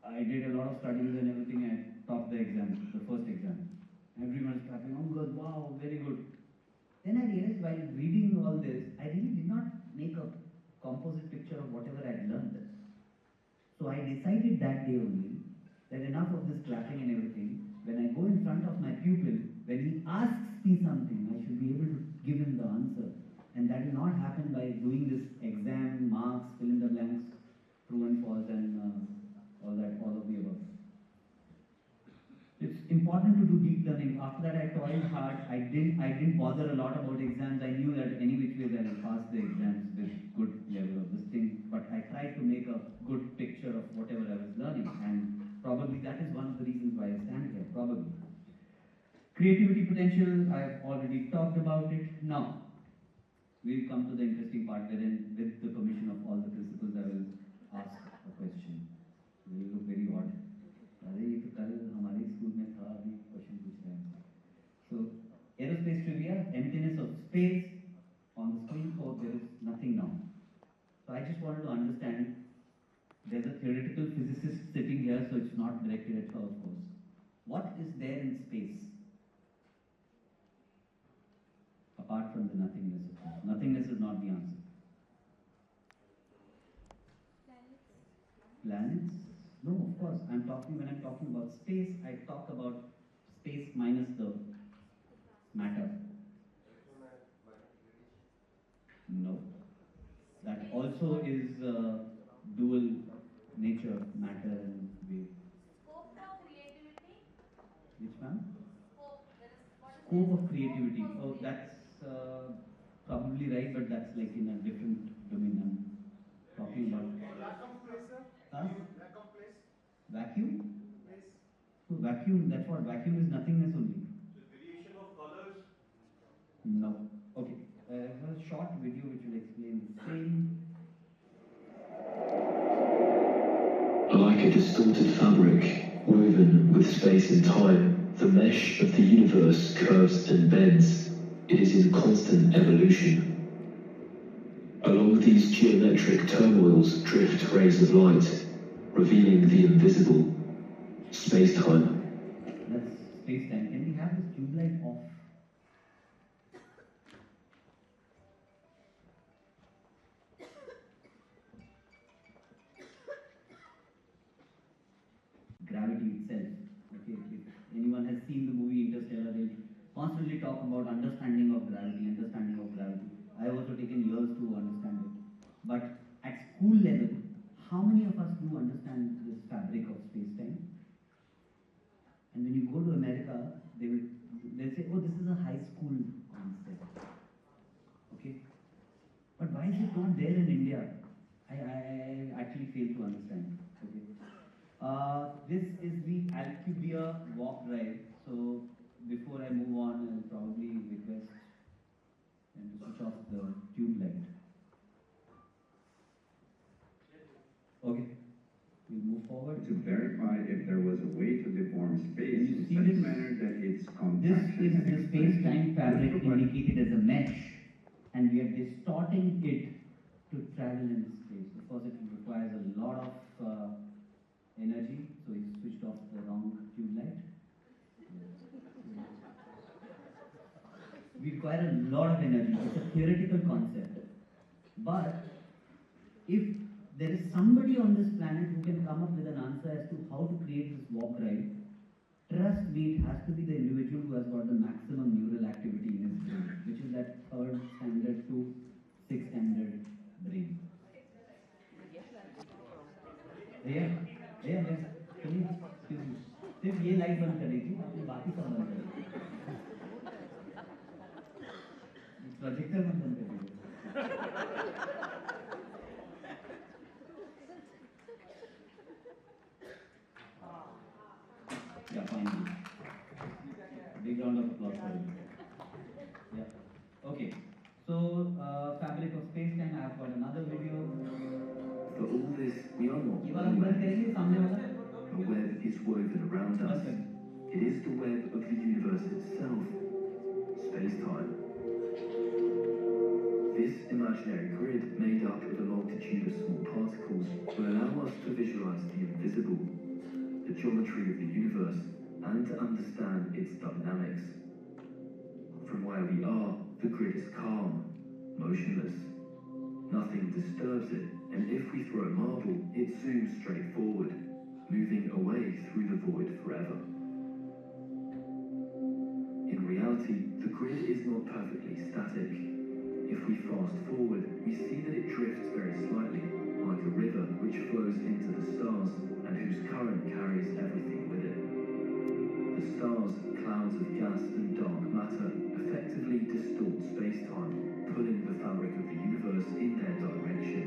I did a lot of studies and everything. I topped the exam, the first exam. Everyone's clapping, oh good, wow, very good. Then I realized while reading all this, I really did not make a composite picture of whatever I had learned. So I decided that day only that enough of this clapping and everything. When I go in front of my pupil, when he asks me something, I should be able to give him the answer. And that will not happen by doing this exam, marks, fill in the blanks, true and false, and all of the above. It's important to do deep learning. After that, I toiled hard. I didn't bother a lot about exams. I knew that any which ways I will pass the exams with good level of this thing. But I tried to make a good picture of whatever I was learning, and probably that is one of the reasons why I stand here. Probably. Creativity potential. I've already talked about it. Now, we'll come to the interesting part wherein, with the permission of all the principals, I will ask a question. It will look very odd. ये तो कल हमारे school में था, अभी question पूछ रहे हैं. So, aerospace trivia, emptiness of space on the screen. Oh, there is nothing now. So I just wanted to understand. There's a theoretical physicist sitting here, so it's not directed at her, of course. What is there in space? Apart from the nothingness, of course. Nothingness is not the answer. Planets? No, of course. When I'm talking about space, I talk about space minus the matter. No. That also is dual nature, matter and wave. Scope of creativity? Which one? Scope. Scope of creativity. Oh, that's probably right, but that's like in a different domain. I'm talking about. Lack of place, sir. Huh? Lack of place. Vacuum? Place. So vacuum, that's what? Vacuum is nothingness only. The variation of colors. No. Okay. I have a short video which will explain the same. Like a distorted fabric, woven with space and time, the mesh of the universe curves and bends. It is in constant evolution. Along these geometric turmoils drift rays of light, revealing the invisible, space-time. That's space-time. Can we have this tube light off? Gravity itself. Okay, if anyone has seen the movie Interstellar, they'll constantly talk about understanding of gravity. I have also taken years to understand it. But at school level, how many of us do understand this fabric of space-time? And when you go to America, they'll say, oh, this is a high school concept. Okay? But why is it not there in India? I actually fail to understand. Okay? This is the Alcubia walk ride. So before I move on, I'll probably request them to switch off the tube light. Okay, we'll move forward. To verify if there was a way to deform space in See such a this? manner that its This contraction is and the space-time expansion fabric would provide indicated as a mesh, and we are distorting it to travel in space. Of course, it requires a lot of energy, so we switched off the wrong tube light. We require a lot of energy. It's a theoretical concept. But if there is somebody on this planet who can come up with an answer as to how to create this walk ride, trust me, it has to be the individual who has got the maximum neural activity in his brain, which is that third standard to sixth standard brain. चलिए excuse me, सिर्फ ये light बंद करेगी, बाकी सब बंद करेगी, projector बंद करेगी. Yeah, finally. Big round of applause for you. Yeah. Okay. So, fabric of space-time. I've got another video. For all this, we are not ये वाला बंद करेंगे, सामने वाला. a web is woven around us. It is the web of the universe itself, space-time. This imaginary grid, made up of a multitude of small particles, will allow us to visualize the invisible, the geometry of the universe, and to understand its dynamics. From where we are, the grid is calm, motionless. Nothing disturbs it, and if we throw a marble, it zooms straight forward, moving away through the void forever. In reality, the grid is not perfectly static. If we fast forward, we see that it drifts very slightly, like a river which flows into the stars and whose current carries everything with it. The stars, clouds of gas and dark matter, effectively distort space-time, pulling the fabric of the universe in their direction.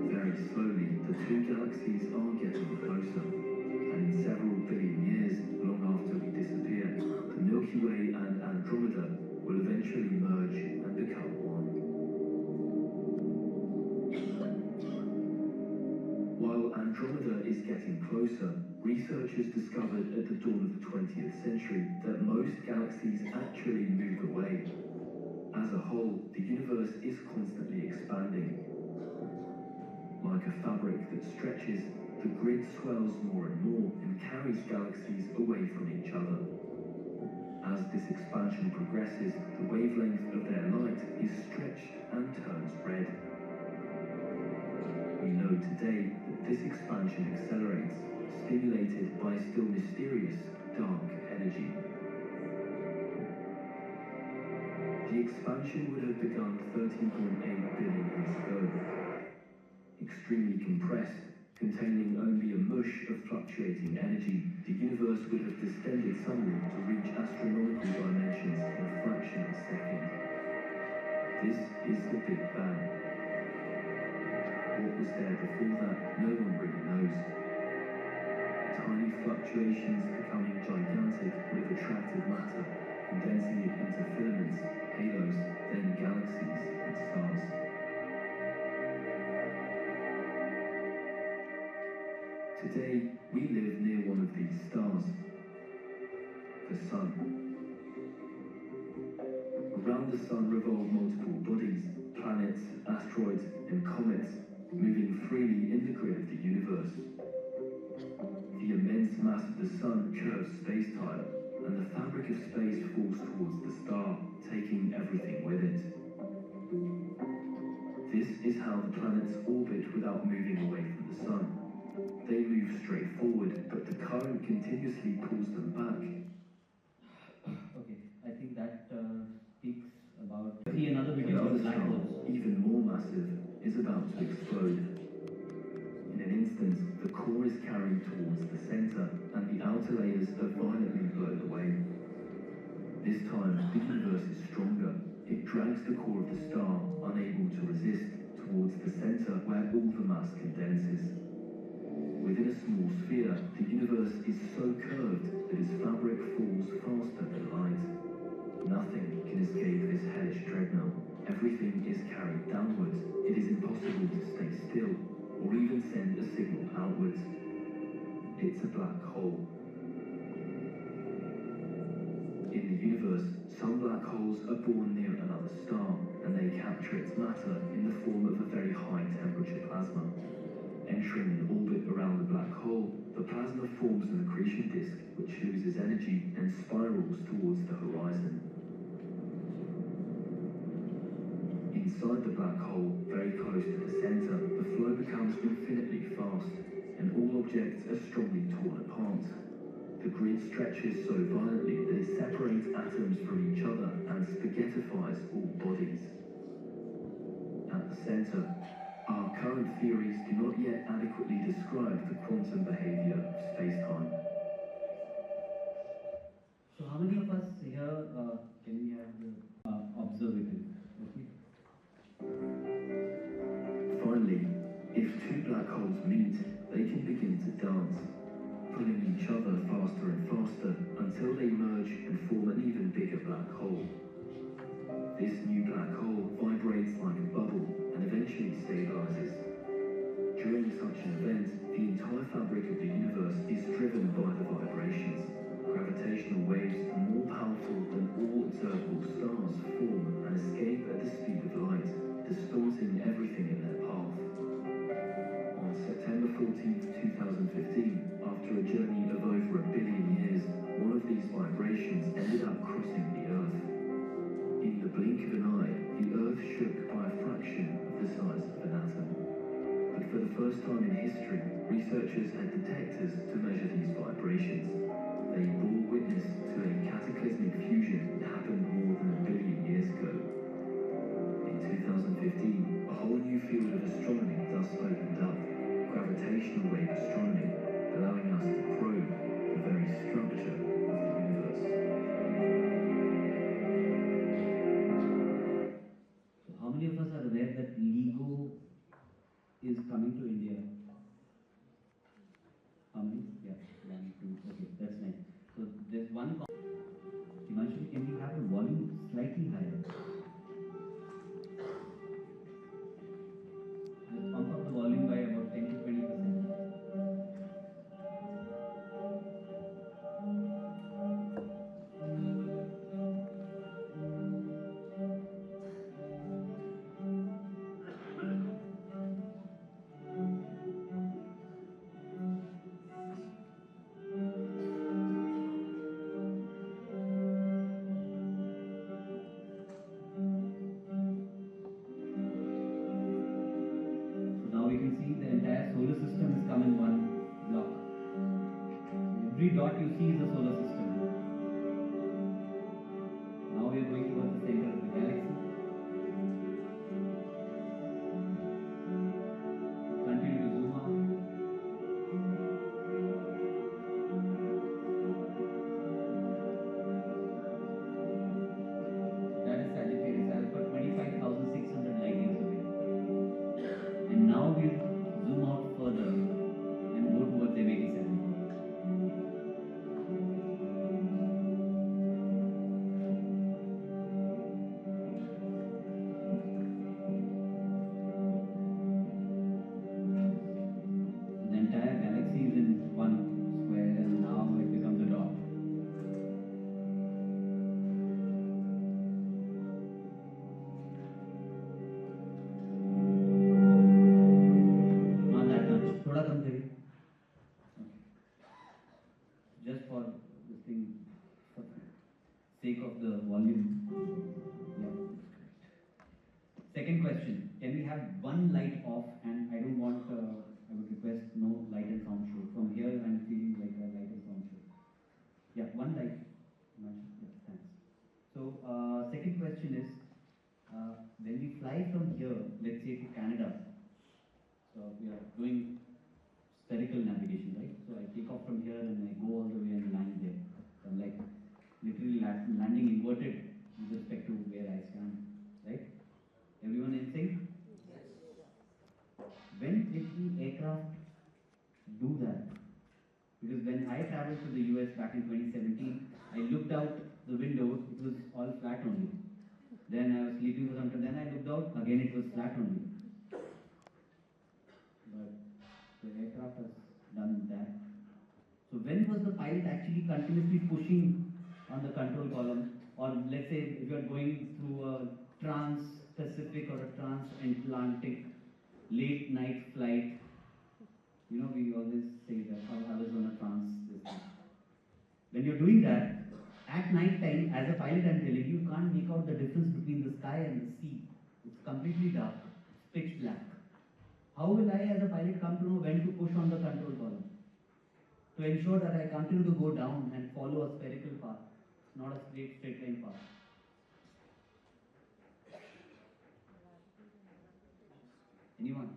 Very slowly, the two galaxies are getting closer, and in several billion years, long after we disappear, the Milky Way and Andromeda will eventually merge and become one. While Andromeda is getting closer, researchers discovered at the dawn of the 20th century that most galaxies actually move away. As a whole, the universe is constantly expanding. Like a fabric that stretches, the grid swells more and more and carries galaxies away from each other. As this expansion progresses, the wavelength of their light is stretched and turns red. We know today that this expansion accelerates, stimulated by still mysterious dark energy. The expansion would have begun 13.8 billion years ago. Extremely compressed, containing only a mush of fluctuating energy, the universe would have distended suddenly to reach astronomical dimensions in a fraction of a second. This is the Big Bang. What was there before that, no one really knows. Tiny fluctuations becoming gigantic would have attracted matter, condensing it into filaments, halos, then galaxies and stars. Today, we live near one of these stars, the Sun. Around the Sun revolve multiple bodies, planets, asteroids, and comets, moving freely in the grid of the universe. The immense mass of the Sun curves space-time, and the fabric of space falls towards the star, taking everything with it. This is how the planets orbit without moving away from the Sun. They move straight forward, but the current continuously pulls them back. Okay, I think that speaks about. See another The video other of black star, holes. even more massive, is about to explode. In an instant, instant, the core is carried towards the center, and the outer layers are violently blown away. This time, the universe is stronger. It drags the core of the star, unable to resist, towards the center where all the mass condenses. Within a small sphere, the universe is so curved that its fabric falls faster than light. Nothing can escape this hellish treadmill. Everything is carried downwards. It is impossible to stay still, or even send a signal outwards. It's a black hole. In the universe, some black holes are born near another star, and they capture its matter in the form of a very high temperature plasma. Entering an orbit around the black hole, the plasma forms an accretion disk which loses energy and spirals towards the horizon. Inside the black hole, very close to the center, the flow becomes infinitely fast, and all objects are strongly torn apart. The grid stretches so violently that it separates atoms from each other and spaghettifies all bodies. At the center, our current theories do not yet adequately describe the quantum behavior of space-time. So how many of us here can we have the observatory? Okay. Finally, if two black holes meet, they can begin to dance, pulling each other faster and faster until they merge and form an even bigger black hole. This new black hole vibrates like a bubble and eventually stabilizes. During such an event, the entire fabric of the universe is driven by the vibrations. Gravitational waves are more powerful than all observable stars form and escape at the speed of light, distorting everything in their path. On September 14, 2015, after a journey of over 1 billion years, one of these vibrations ended up crossing the Earth. In the blink of an eye, the Earth shook by a fraction of the size of an atom. But for the first time in history, researchers had detectors to measure these vibrations. They bore witness to a cataclysmic fusion that happened more than 1 billion years ago. In 2015, a whole new field of astronomy thus opened up, gravitational wave astronomy, allowing us to probe the very structure of the universe. So how many of us are aware that LEGO is coming to India? How many? Yeah, 1, 2. Okay, that's nice. So there's one. Himanshu, can we have the volume slightly higher? Just pump up the volume by about 10 to 20%. So now we can see the entire solar system has come in one block. Every dot you see is a solar system. Now we are going towards the center of the galaxy. Continue to zoom out. That is Sagittarius Alpha, 25,600 light years away. And now we'll zoom out further and go towards M87. The entire galaxy is in one square and now it becomes a dot. Not that much. थोड़ा कम करिए. Okay. Just for this thing, for the sake of the volume. Yeah. Second question. Can we have one light off? And I don't want, I would request no light and sound show. From here I'm feeling like a light and sound show. Yeah, one light. Yeah, thanks. So, second question is, when we fly from here, let's say to Canada, so we are doing spherical navigation, right? So I take off from here and I go all the way and land there. So I'm like literally landing inverted with respect to where I stand, right? Everyone in sync? When did the aircraft do that? Because when I traveled to the US back in 2017, I looked out the window, it was all flat only. Then I was sleeping for some time, then I looked out, again it was flat only. But the aircraft has done that. So when was the pilot actually continuously pushing on the control column? Or let's say if you are going through a trans-Pacific or a trans-Atlantic late night flight, you know, we always say that I was on a trans this thing. When you're doing that, at night time, as a pilot I'm telling you, you can't make out the difference between the sky and the sea. It's completely dark, it's pitch black. How will I as a pilot come to know when to push on the control column? To ensure that I continue to go down and follow a spherical path, not a straight line path. Anyone?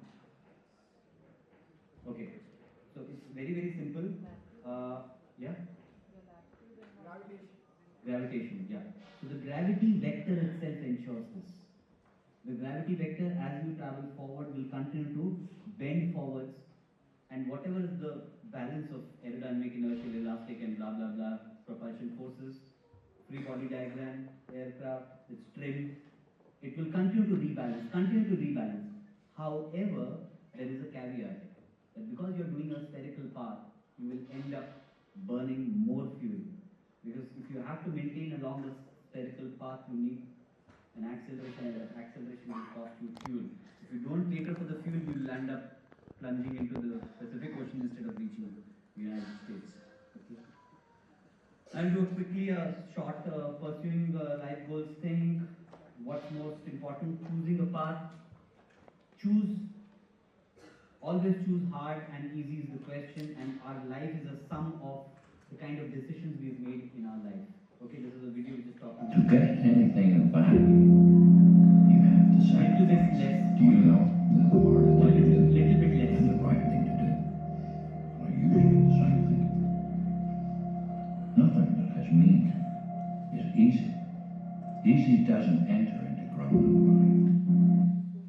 Okay, so it's very simple. Yeah? Gravitation, yeah. So the gravity vector itself ensures this. The gravity vector, as you travel forward, will continue to bend forwards, and whatever is the balance of aerodynamic, inertial, elastic, and blah blah blah propulsion forces, free body diagram, aircraft, its trim, it will continue to rebalance. However, there is a caveat that because you're doing a spherical path, you will end up burning more fuel. Because if you have to maintain along the spherical path, you need an acceleration, and that acceleration will cost you fuel. If you don't cater for the fuel, you will end up plunging into the Pacific Ocean instead of reaching the United States. Okay. I'll do quickly a short pursuing life goals thing. What's most important? Choosing a path. Always choose hard and easy is the question, and our life is a sum of the kind of decisions we've made in our life. Okay, this is a video which is talking To get anything of value, you have to little bit sacrifice. less. Do you know that the hardest thing to do Little bit less. and the right thing to do are usually the same thing? Nothing that has meaning is easy. Easy doesn't enter into grown-up life.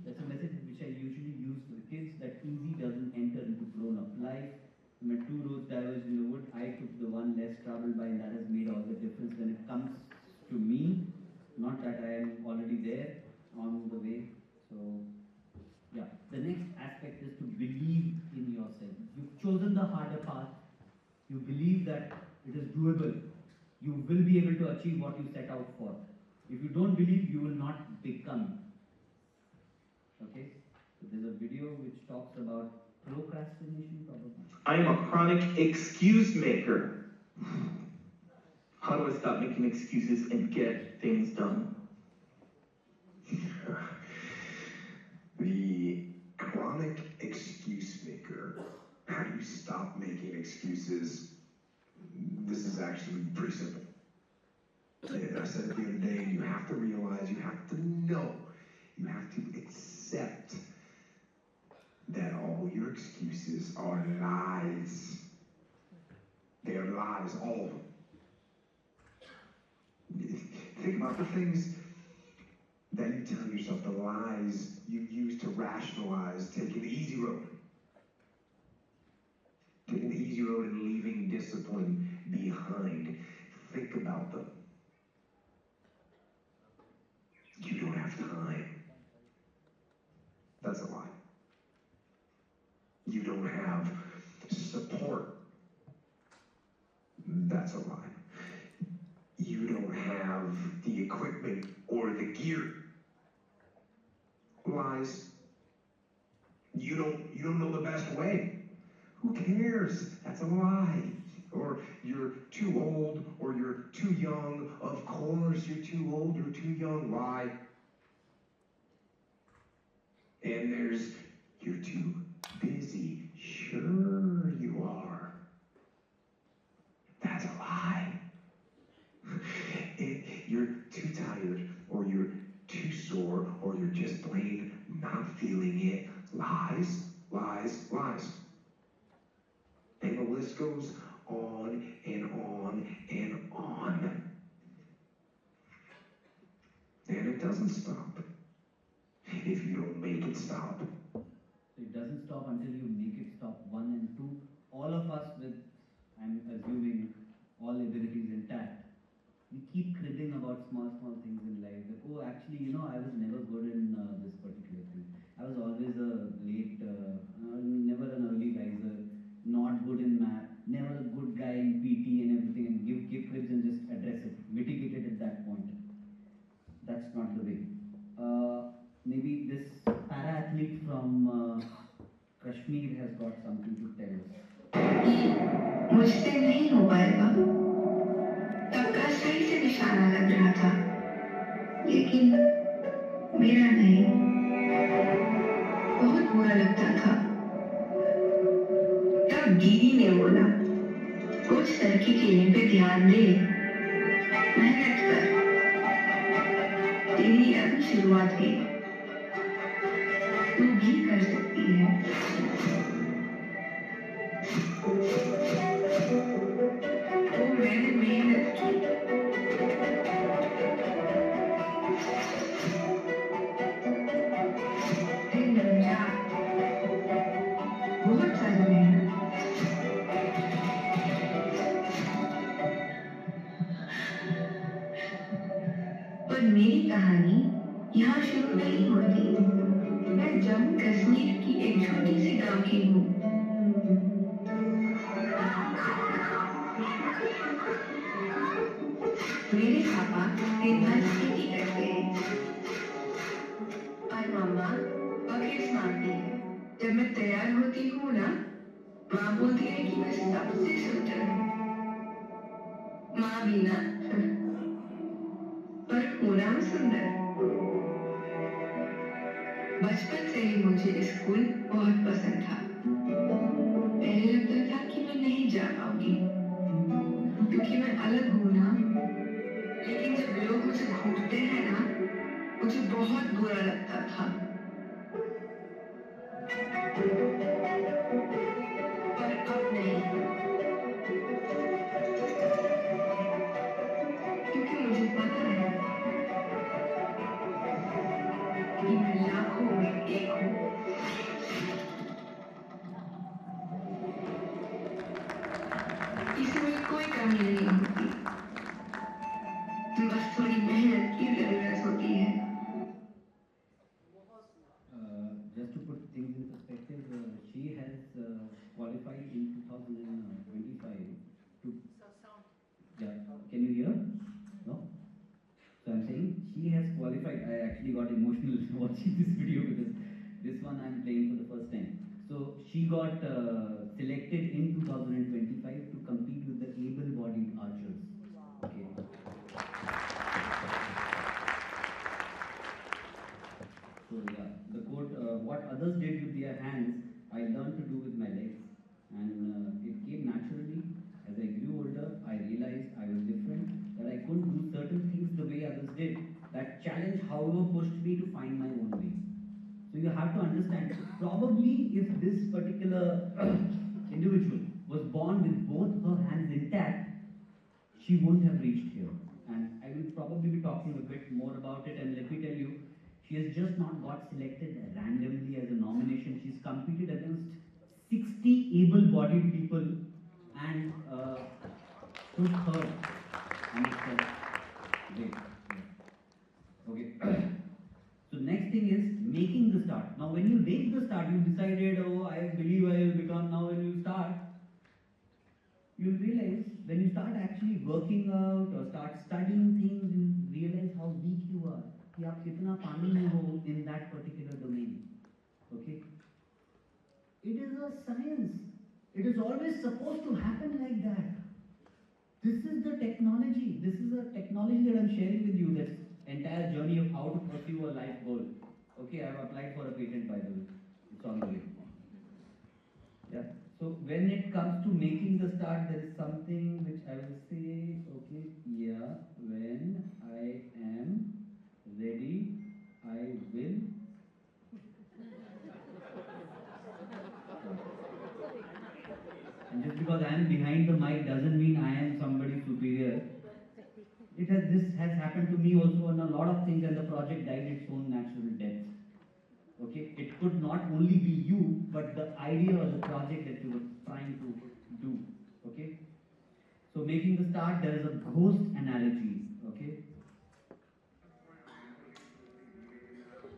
That's a message which I usually use to the kids, that easy doesn't enter into grown-up life. When two roads diverged in the wood, I took the one less traveled by, and that has made all the difference when it comes to me. Not that I am already there on the way. So, yeah. The next aspect is to believe in yourself. You've chosen the harder path. You believe that it is doable. You will be able to achieve what you set out for. If you don't believe, you will not become. Okay? So there's a video which talks about procrastination, probably. I am a chronic excuse maker. How do I stop making excuses and get things done? The chronic excuse maker. How do you stop making excuses? This is actually pretty simple. And I said it the other day, you have to realize, you have to know, you have to accept that all your excuses are lies. They are lies, all of them. Think about the things that you tell yourself, the lies you use to rationalize taking the easy road. Taking the easy road and leaving discipline behind. Think about them. You don't have time. That's a lie. You don't have support. That's a lie. You don't have the equipment or the gear. Lies. You don't know the best way. Who cares? That's a lie. Or you're too old, or you're too young. Of course you're too old or too young. Lie. And there's, you're too busy. Sure you are. That's a lie. You're too tired, or you're too sore, or you're just plain not feeling it. Lies, lies, lies. just goes on and on and on. And it doesn't stop if you don't make it stop. So it doesn't stop until you make it stop. One and two, all of us with, I'm assuming, all abilities intact, we keep cribbing about small things in life. Like, oh, actually, you know, I was never good in this particular thing. I was always a late, never an early riser, not good in math, never a good guy in PT and everything, and give cribs and just address it, mitigate it at that point. That's not the way. Maybe this para-athlete from Kashmir has got something to tell us. मुझसे नहीं हो पाएगा। तबका सही से निशाना लग रहा था, लेकिन मेरा नहीं। बहुत बुरा लगता था। तब दीदी ने बोला, कुछ सर की खेलने पे ध्यान दे, मेहनत कर। तेरी अभी शुरुआत है, तू भी कर सकती है। वो मैंने मेहनत की। दिन रात, बहुत सारी मेहनत। पर मेरी कहानी यहाँ शुरू नहीं होती। मैं जम्मू कश्मीर की एक छोटी सी गांव की हूँ। मेरे पापा दिन भर खेती करते हैं और मम्मा बकेट्स मारती है। जब मैं तैयार होती हूँ ना, माँ बोलती है कि मैं सबसे सुंदर हूँ। माँ भी ना, पर हूँ ना मैं सुंदर। बचपन से ही मुझे स्कूल बहुत पसंद था। पहले लगता था कि मैं नहीं जा पाऊंगी, क्योंकि मैं अलग हूँ ना। लेकिन जब लोग मुझे घूरते हैं ना, मुझे बहुत बुरा लगता था। पर अब नहीं, क्योंकि मुझे पता है कि मैं लाखों में एक हूँ। इसमें कोई कमी नहीं होती, बस थोड़ी मेहनत की जरूरत होती है। Just to put things in perspective, she has qualified in 2025 to. Yeah, can you hear? No? So I'm saying she has qualified. I actually got emotional watching this video because this one I'm playing for the first time. So she got selected in 2025 to compete with the able-bodied archers. Okay. So yeah, the quote, what others did with their hands, I learned to do with my legs. And it came naturally. As I grew older, I realized I was different, that I couldn't do certain things the way others did. That challenge, however, pushed me to find my own way. So you have to understand, probably if this particular individual was born with both her hands intact, she wouldn't have reached here. And I will probably be talking a bit more about it, and let me tell you, she has just not got selected randomly as a nomination. She's competed against 60 able-bodied people and stood third. And it's great. Okay. So next thing is making the start. Now when you make the start, you decided, oh, I believe I will become. Now when you start, you'll realize when you start actually working out or start studying things, you realize how weak you are. कि आप कितना पानी में हो in that particular domain. Okay? It is a science. It is always supposed to happen like that. This is the technology. This is a technology that I'm sharing with you. This entire journey of how to pursue a life goal. Okay, I have applied for a patent, by the way. It's on the way. Yeah. So when it comes to making the start, there is something which I will say. Okay, yeah. When I am ready, I will. And just because I am This has happened to me also on a lot of things, and the project died its own natural death. Okay, it could not only be you, but the idea or the project that you were trying to do. Okay, so making the start, there is a ghost analogy. Okay,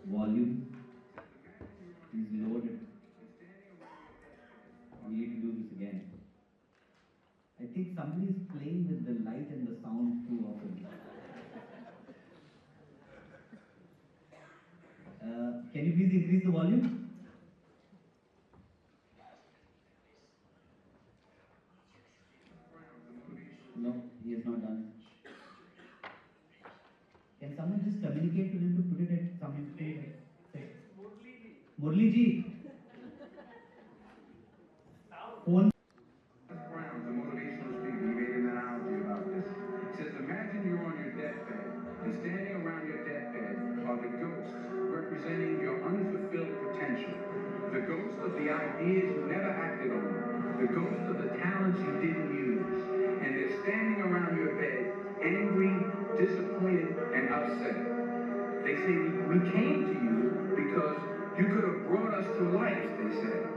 volume is loaded. We need to do this again. I think somebody is playing with the light and the sound too often. Can you please increase the volume? No, he has not done. Can someone just communicate to him to put it at some point? Murli ji. Phone. Brown, the motivational speaker, he made an analogy about this. He says, imagine you're on your deathbed, and standing around your deathbed are the ghosts representing your unfulfilled potential. The ghost of the ideas you never acted on. The ghost of the talents you didn't use. And they're standing around your bed, angry, disappointed, and upset. They say, we came to you because you could have brought us to life, they say.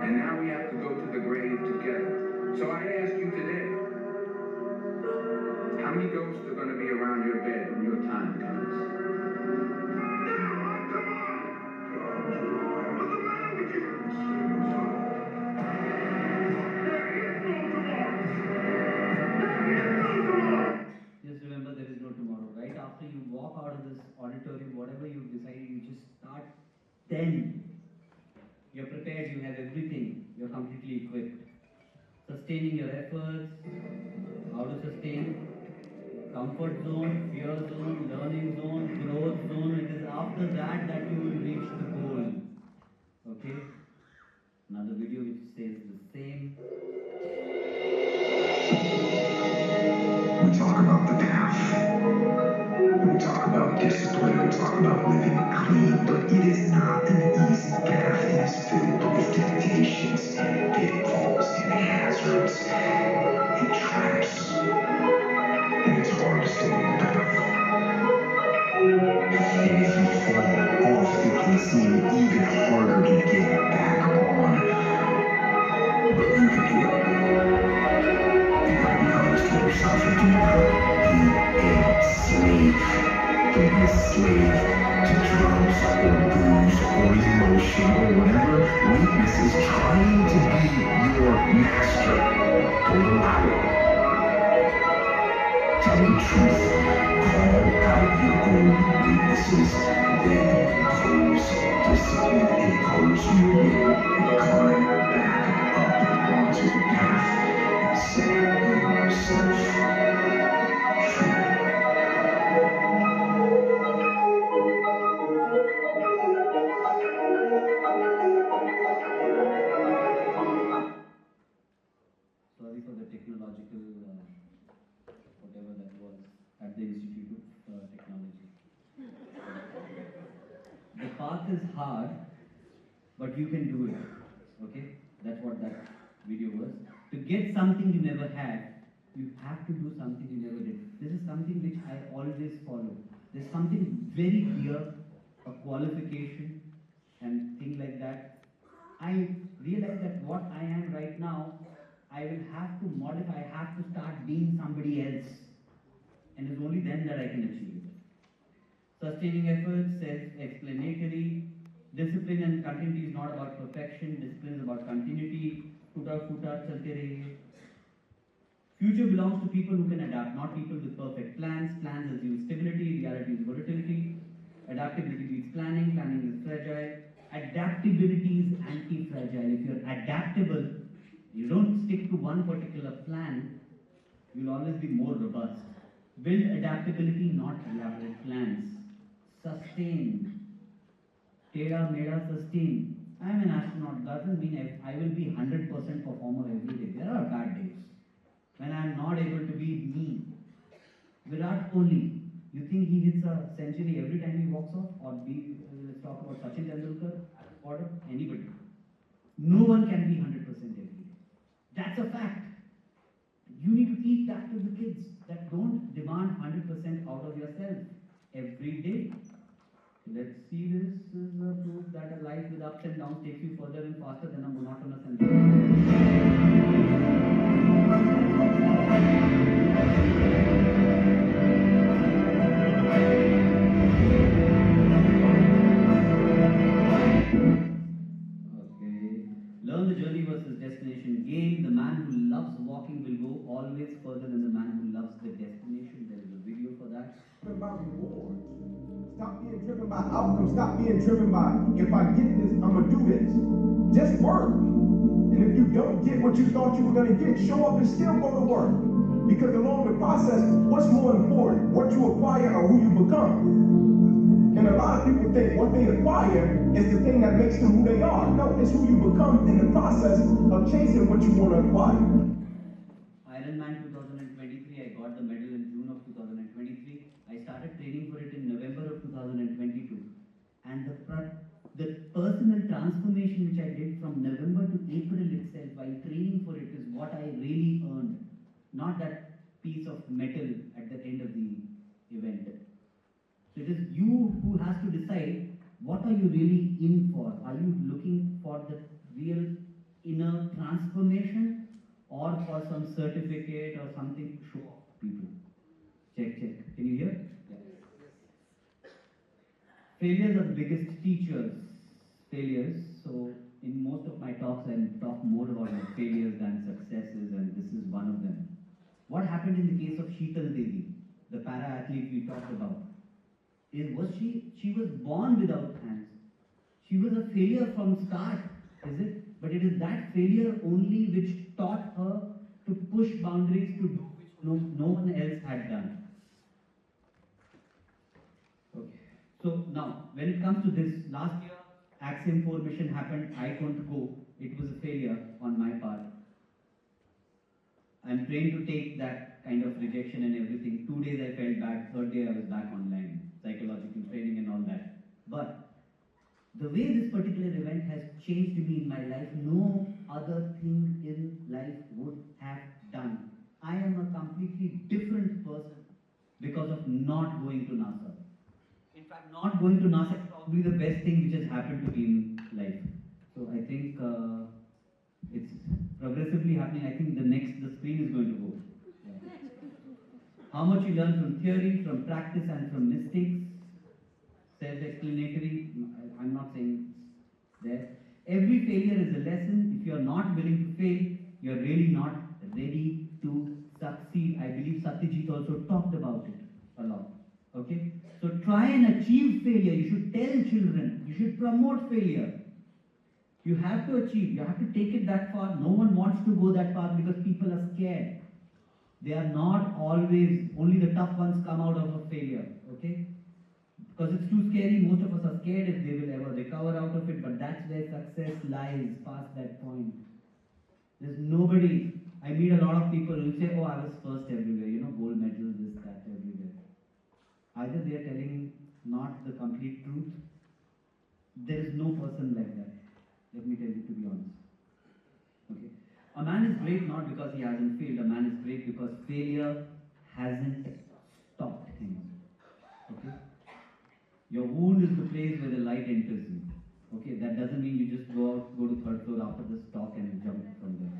And now we have to go to the grave together. So I ask you today, how many ghosts are going to be around your bed when your time comes? What's the matter with you? Just remember, there is no tomorrow. Right after you walk out of this auditorium, whatever you've decided, you just start then. You're prepared, you have everything, you're completely equipped. Sustaining your efforts, how to sustain, comfort zone, fear zone, learning zone, growth zone. It is after that that you will reach the goal. Okay? Another video which says the same. We talk about the path. We talk about discipline. We talk about living clean, but it is not an easy path. It is filled with temptations and pitfalls and hazards and traps. And it's hard to stay on the path. And if you fall off, it can seem even harder to get back on. But you can do it. You gotta be honest with yourself and do not be a slave. Don't be a slave to drugs or booze or emotion or whatever weakness is trying to be your master. Don't allow it. Tell the truth. Call out your own weaknesses. Then pose discipline and pose your will and climb back up onto the path and set yourself free. Sorry for the technological, whatever that was, at the Institute of Technology. The path is hard, but you can do it. Okay? That's what that video was. To get something you never had, you have to do something you never did. This is something which I always follow. There's something very dear, a qualification and things like that. I realize that what I am right now, I will have to modify, I have to start being somebody else. And it's only then that I can achieve it. Sustaining efforts, self-explanatory. Discipline and continuity is not about perfection. Discipline is about continuity. Futa, chalte rahiye. Future belongs to people who can adapt, not people with perfect plans. Plans assume stability, reality is volatility. Adaptability beats planning, planning is fragile. Adaptability is anti-fragile. If you're adaptable, you don't stick to one particular plan, you'll always be more robust. Build adaptability, not elaborate plans. Sustain. Teda meda sustain. I'm an astronaut, doesn't mean I will be 100% performer every day. There are bad days when I'm not able to be me. Virat Kohli, you think he hits a century every time he walks off? Or let's talk about Sachin Tendulkar or anybody. No one can be 100% every day. That's a fact. You need to teach that to the kids, that don't demand 100% out of yourself every day. Let's see, this is a proof that a life with ups and downs takes you further and faster than a monotonous and okay. Learn the journey versus destination game. The man who loves walking will go always further than the man who loves the destination. There is a video for that. About reward. Stop being driven by outcome. Stop being driven by, if I get this, I'm gonna do this. Just work. And if you don't get what you thought you were gonna get, show up and still go to work. Because along the process, what's more important? What you acquire or who you become? And a lot of people think what they acquire is the thing that makes them who they are. No, it's who you become in the process of chasing what you want to acquire. Ironman 2023, I got the medal in June of 2023. I started training for it in November of 2022. And the personal transformation which I did from November to April itself while training for it is what I really earned. Not that piece of metal at the end of the event. So it is you who has to decide what are you really in for. Are you looking for the real inner transformation or for some certificate or something to show off people? Check. Can you hear? Yeah. Failures are the biggest teachers. Failures. So in most of my talks, I talk more about failures than successes, and this is one of them. What happened in the case of Sheetal Devi, the para-athlete we talked about? She was born without hands. She was a failure from start, is it? But it is that failure only which taught her to push boundaries to do which no one else had done. Okay. So now, when it comes to this, last year, Axiom 4 mission happened, I couldn't go. It was a failure on my part. I'm trained to take that kind of rejection and everything. 2 days I felt bad, third day I was back online, psychological training and all that. But the way this particular event has changed me in my life, no other thing in life would have done. I am a completely different person because of not going to NASA. In fact, not going to NASA is probably the best thing which has happened to me in life. So I think it's progressively happening. I think the screen is going to go. Yeah. How much you learn from theory, from practice and from mistakes. Self-explanatory, I'm not saying there. Every failure is a lesson. If you are not willing to fail, you are really not ready to succeed. I believe Satyajit also talked about it a lot. Okay? So try and achieve failure. You should tell children. You should promote failure. You have to achieve. You have to take it that far. No one wants to go that far because people are scared. They are not always, only the tough ones come out of a failure. Okay? Because it's too scary. Most of us are scared if they will ever recover out of it. But that's where success lies, past that point. There's nobody. I meet a lot of people who say, oh, I was first everywhere. You know, gold medal, this, that, everywhere. Either they are telling not the complete truth. There is no person like that. Let me tell you, to be honest. Okay. A man is great not because he hasn't failed. A man is great because failure hasn't stopped him. Okay. Your wound is the place where the light enters you. Okay. That doesn't mean you just go to third floor after the stock and jump from there.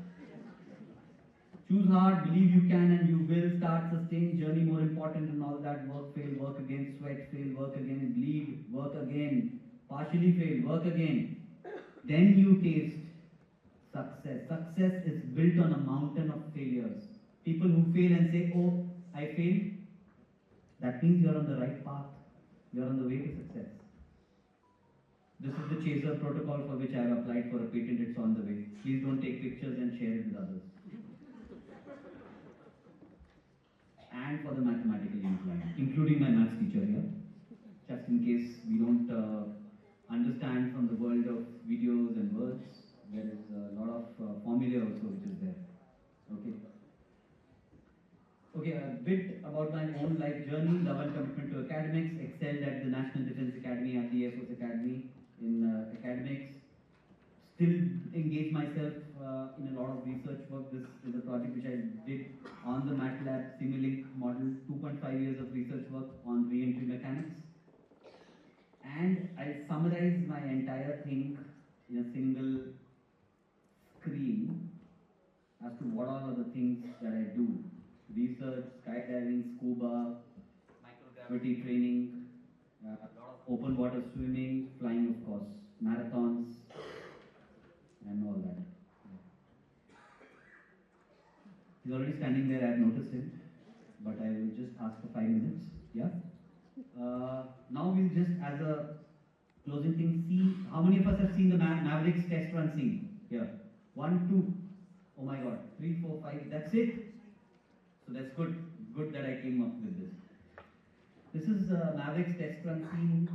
Choose hard, believe you can and you will. Start, sustain, journey more important and all that. Work, fail, work again, sweat, fail, work again, bleed, work again, partially fail, work again. Then you taste success. Success is built on a mountain of failures. People who fail and say, oh, I failed, that means you're on the right path. You're on the way to success. This is the chaser protocol for which I have applied for a patent. It's on the way. Please don't take pictures and share it with others. And for the mathematical inclined, including my maths teacher here, just in case we don't understand from the world of videos and words, there is a lot of formula also which is there. Okay. Okay, a bit about my own life journey. Love and commitment to academics. Excelled at the National Defence Academy, at the Air Force Academy in academics. Still engage myself in a lot of research work. This is a project which I did on the MATLAB Simulink model, 2.5 years of research work on re-entry mechanics. And I summarized my entire thing in a single screen as to what all are the things that I do. Research, skydiving, scuba, microgravity training, a lot of open water swimming, flying of course, marathons, and all that. He's already standing there, I have noticed him, but I will just ask for 5 minutes. Yeah? Now we'll just, as a closing thing, see how many of us have seen the Mavericks test run scene here. 1, 2, oh my god, 3, 4, 5, that's it. So that's good that I came up with this. This is Mavericks test run scene,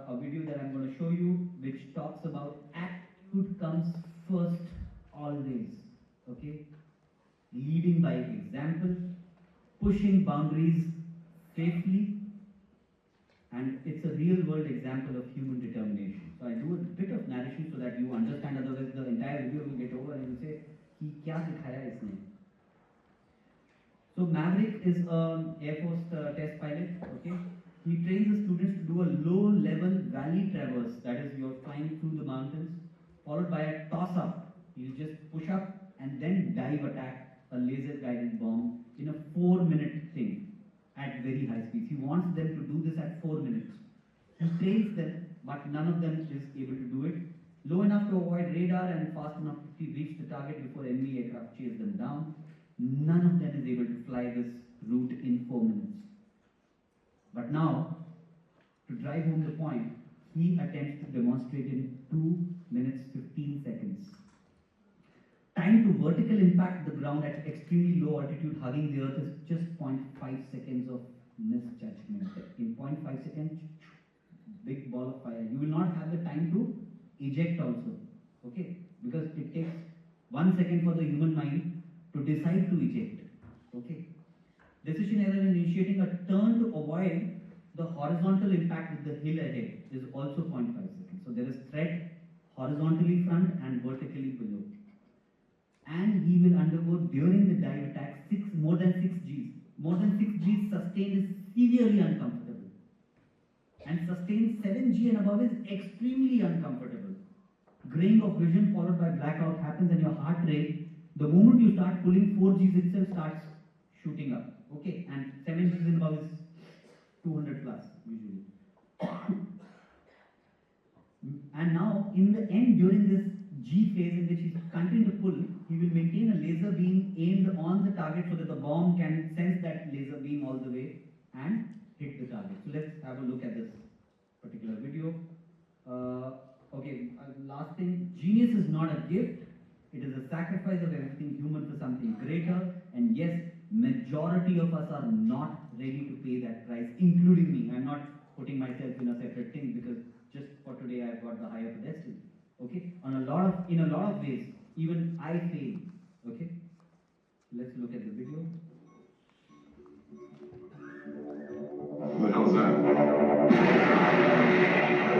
a video that I'm going to show you, which talks about attitude comes first always, okay? Leading by example, pushing boundaries safely, and it's a real world example of human determination. So I do a bit of narration so that you understand, otherwise the entire video will get over and you will say, "Ki kya dikhaya isne?" So Maverick is an Air Force test pilot, okay? He trains the students to do a low-level valley traverse, that is, you're flying through the mountains, followed by a toss-up. You just push up and then dive attack a laser-guided bomb in a 4-minute thing at very high speeds. He wants them to do this at 4 minutes. He trains them, but none of them is able to do it. Low enough to avoid radar and fast enough to reach the target before enemy aircraft chase them down. None of them is able to fly this route in 4 minutes. But now, to drive home the point, he attempts to demonstrate in 2 minutes 15 seconds. Time to vertical impact the ground at extremely low altitude, hugging the earth, is just 0.5 seconds of misjudgment. In 0.5 seconds, big ball of fire. You will not have the time to eject also, okay? Because it takes 1 second for the human mind to decide to eject, okay? Decision error in initiating a turn to avoid the horizontal impact with the hill ahead is also 0.5 seconds. So there is threat horizontally front and vertically below. And he will undergo during the dive attack more than 6 Gs. More than 6 Gs sustained is severely uncomfortable. And sustained 7 G and above is extremely uncomfortable. Graying of vision followed by blackout happens, and your heart rate, the moment you start pulling, 4 Gs itself starts shooting up. Okay, and 7 Gs and above is 200 plus usually. And now, in the end, during this G phase in which he's continuing to pull, he will maintain a laser beam aimed on the target so that the bomb can sense that laser beam all the way and hit the target. So let's have a look at this particular video. Last thing, genius is not a gift. It is a sacrifice of everything human for something greater. And yes, majority of us are not ready to pay that price, including me. I'm not putting myself in a separate thing because just for today I've got the higher pedestal. Okay, in a lot of ways, even I fail. Okay, let's look at the video. What the hell's that?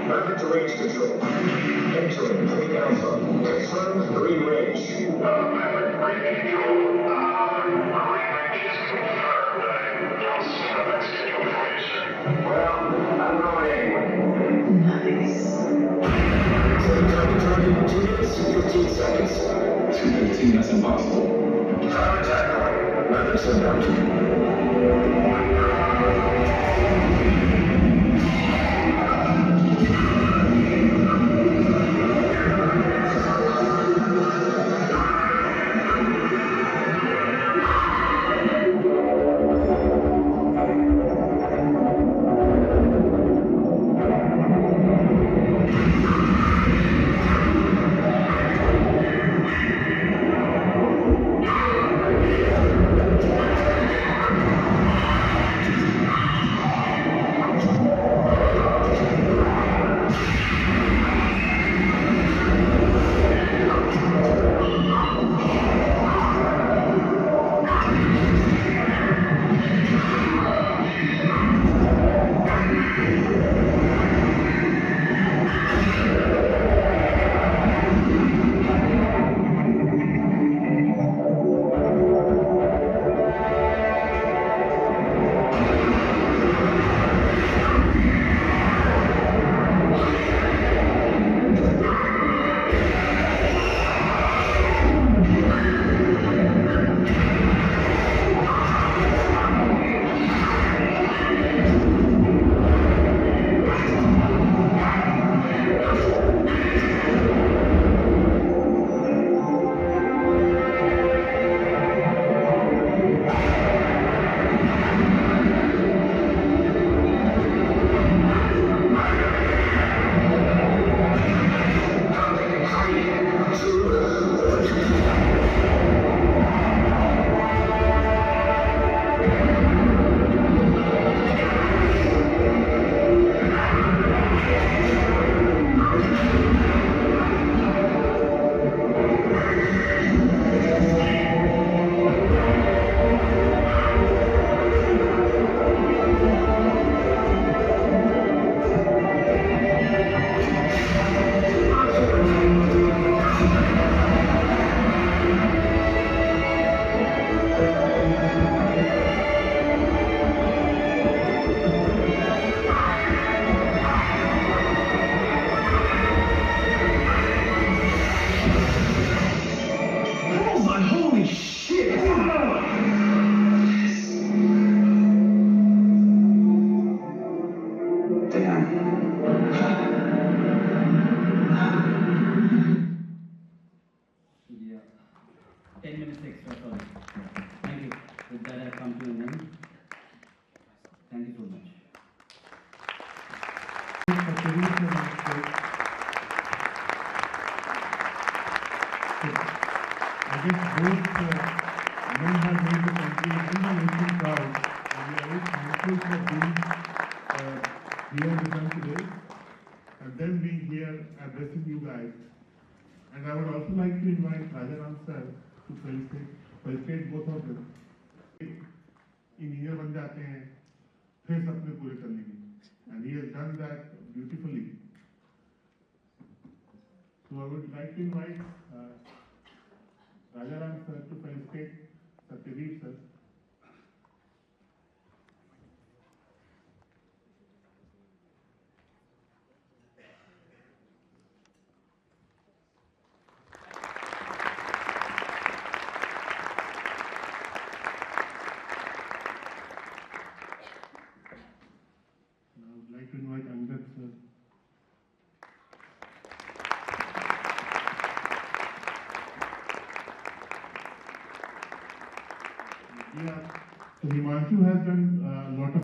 Rapid range control. Entering green alpha. Confirm green range. Rapid range control. Green range is confirmed. I don't see the next information. Well, I'm going anyway. Nice. Target 2 minutes, 15 seconds. 2:15, that's impossible. Time attack going. Rapid sundown. from our state. So, I guess both men have made the country and the nation proud, and we are very thankful for being here with them today, and them being here addressing you guys. And I would also like to invite Rajaram sir to felicitate both of them. Engineer बन जाते हैं, फिर सपने पूरे कर लेंगे, and he has done that beautifully. So I would like to invite Rajaram sir to felicitate Satyadeep sir. I would like to invite Angad sir. Yeah, so Himanshu has done a lot of.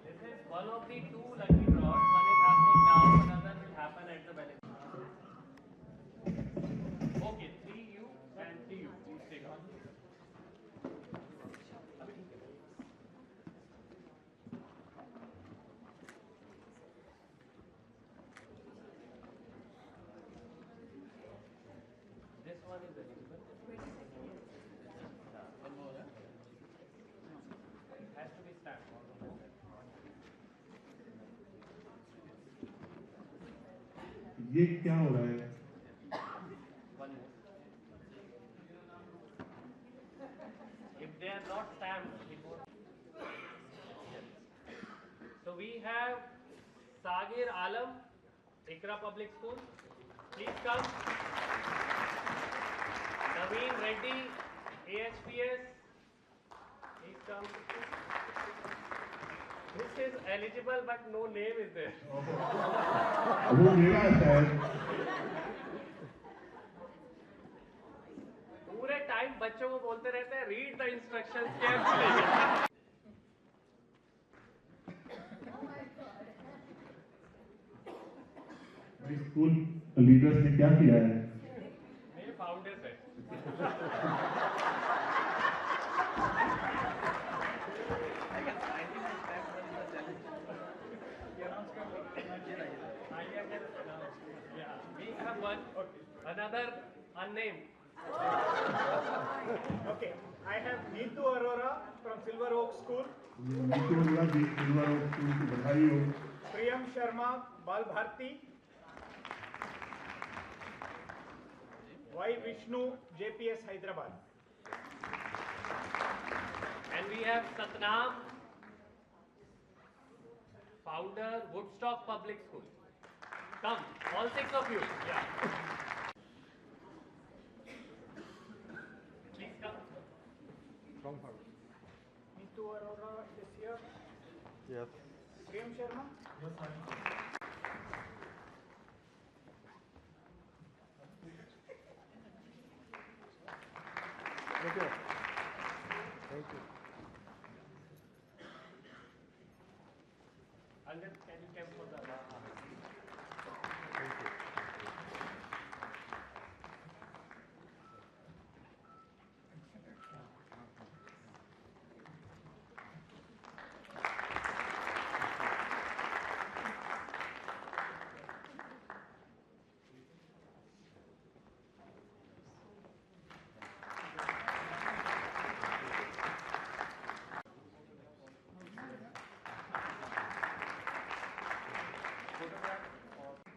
This is one of the two lucky draws. One is happening now, another will happen at the balance. Okay, 3U and 3U. Please take on. This one is eligible. One more. It has to be stacked. ये क्या हो रहा है? One more. If they are not stamped, it won't. So we have Sagir Alam, Ikra Public School. Please come. Naveen Reddy, AHPS. Please come. This is eligible but no name is there. वो मेरा है। पूरे time बच्चों को बोलते रहते हैं read the instructions carefully. School leaders ने क्या किया है? मेरे फाउंडर्स है. We have one. Another unnamed. Okay, I have Neetu Arora from Silver Oak School. Neetu Arora भी सिल्वर ओक स्कूल की बधाई हो। Priyam Sharma, Bal Bharti. Y Vishnu, JPS Hyderabad. And we have Satnam, founder Woodstock Public School. Come, all 6 of you. Yeah. Please come. From her. Neetu Arora is here. Yes. Priyam Sharma. Yes, sir. Okay. Thank you. Angad, can you come for the Thank you.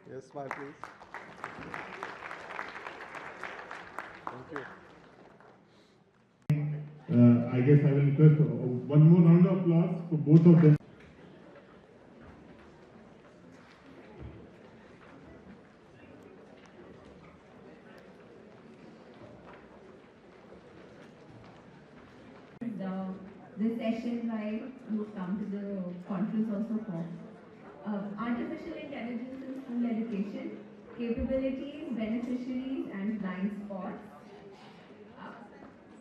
Yes, smile please. Thank you. I guess I will request one more round of applause for both of them. This session why you come to the conference also for artificial intelligence in school education. capabilities, beneficiaries, and blind spots.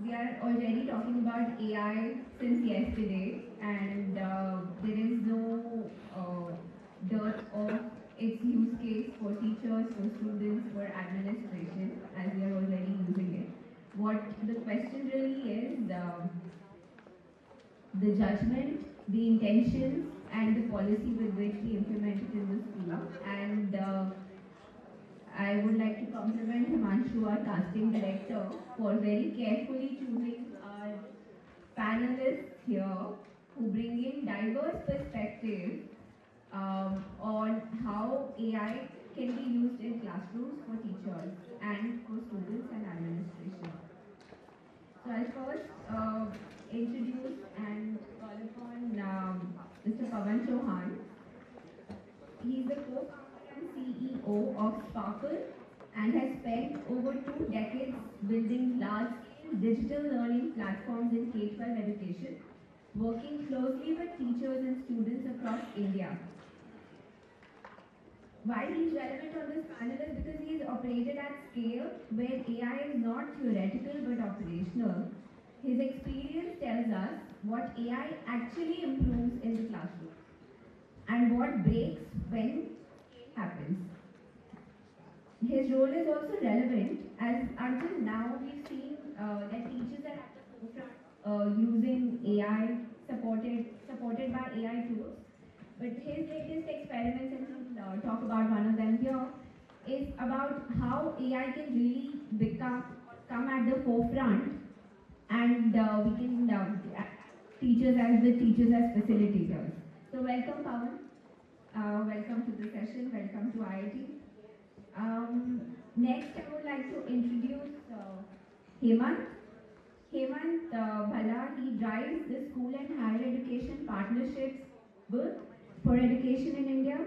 We are already talking about AI since yesterday, and there is no dearth of its use case for teachers, for students, for administration, as we are already using it. What the question really is, the judgment, the intentions, and the policy with which we implement it in the school. And I would like to compliment Himanshu, our casting director, for very carefully choosing our panelists here who bring in diverse perspectives on how AI can be used in classrooms for teachers and for students and administration. So I'll first introduce and call upon Mr. Pavan Chauhan. He's the co-founder and CEO of Sparkle and has spent over 2 decades building large-scale digital learning platforms in K-12 education, working closely with teachers and students across India. Why he's relevant on this panel is because he's operated at scale where AI is not theoretical but operational. His experience tells us what AI actually improves in the classroom and what breaks when it happens. His role is also relevant as until now we've seen that teachers are at the forefront using AI, supported by AI tools. But his latest experiments, and we'll talk about one of them here, is about how AI can really come at the forefront, and we can teachers as facilitators. So welcome, Pawan. Welcome to the session. Welcome to IIT. Next, I would like to introduce Hemant. Hemant Bhala, he drives the school and higher education partnerships book for education in India.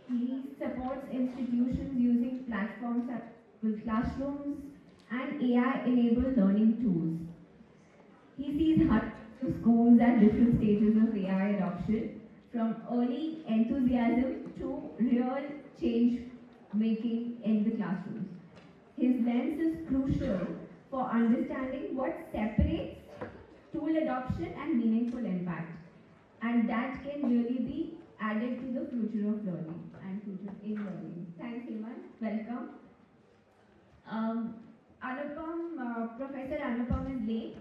He supports institutions using platforms with classrooms and AI-enabled learning tools. He sees hundreds of schools at different stages of AI adoption, from early enthusiasm to real change making in the classrooms. His lens is crucial for understanding what separates tool adoption and meaningful impact, and that can really be added to the future of learning and future in learning. Thanks, Hemant. Welcome. Professor Anupam is late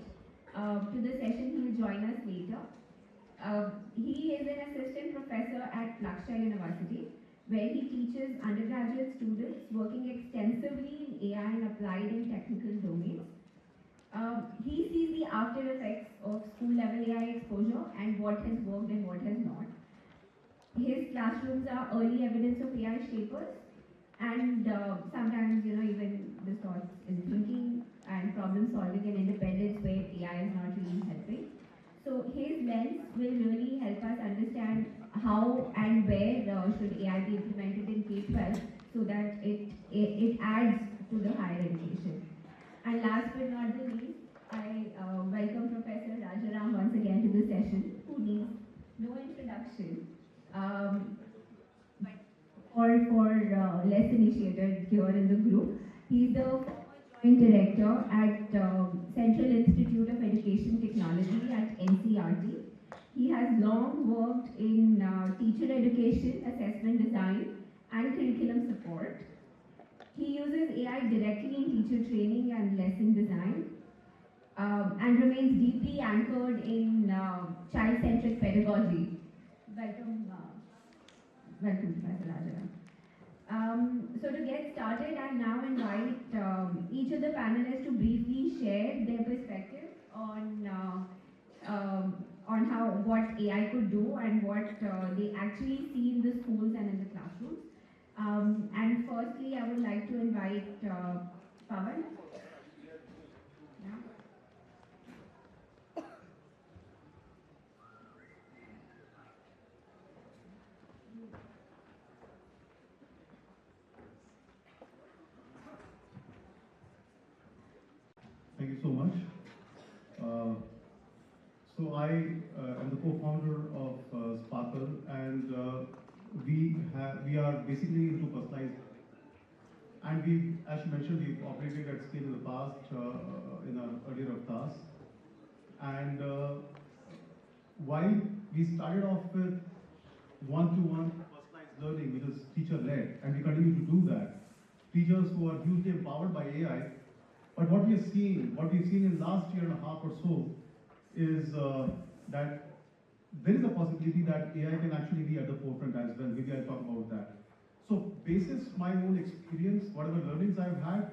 to the session. He will join us later. He is an assistant professor at Laksha University, where he teaches undergraduate students working extensively in AI and applied and technical domains. He sees the after effects of school-level AI exposure and what has worked and what has not. His classrooms are early evidence of AI shapers, and sometimes, even the thoughts in thinking and problem solving and independence where AI is not really helping. So his lens will really help us understand how and where should AI be implemented in K-12 so that it adds to the higher education. And last but not the least, I welcome Professor Rajaram once again to the session, who needs no introduction. But for less initiated here in the group, he's the former joint director at Central Institute of Education Technology at NCRT. He has long worked in teacher education, assessment design, and curriculum support. He uses AI directly in teacher training and lesson design, and remains deeply anchored in child-centric pedagogy. Welcome, Professor Rajaram. So to get started, I now invite each of the panelists to briefly share their perspective on what AI could do and what they actually see in the schools and in the classrooms. And firstly, I would like to invite Pavan. Yeah. Thank you so much. So I am the co-founder of Sparkle, and we are basically into personalized And we, as you mentioned, we've operated at scale in the past in our earlier tasks. And while we started off with one-to-one personalized learning, which is teacher-led, and we continue to do that, teachers who are hugely empowered by AI. But what we've seen in last year and a half or so is that there is a possibility that AI can actually be at the forefront as well. Maybe I'll talk about that. So, basis my own experience, whatever learnings I've had,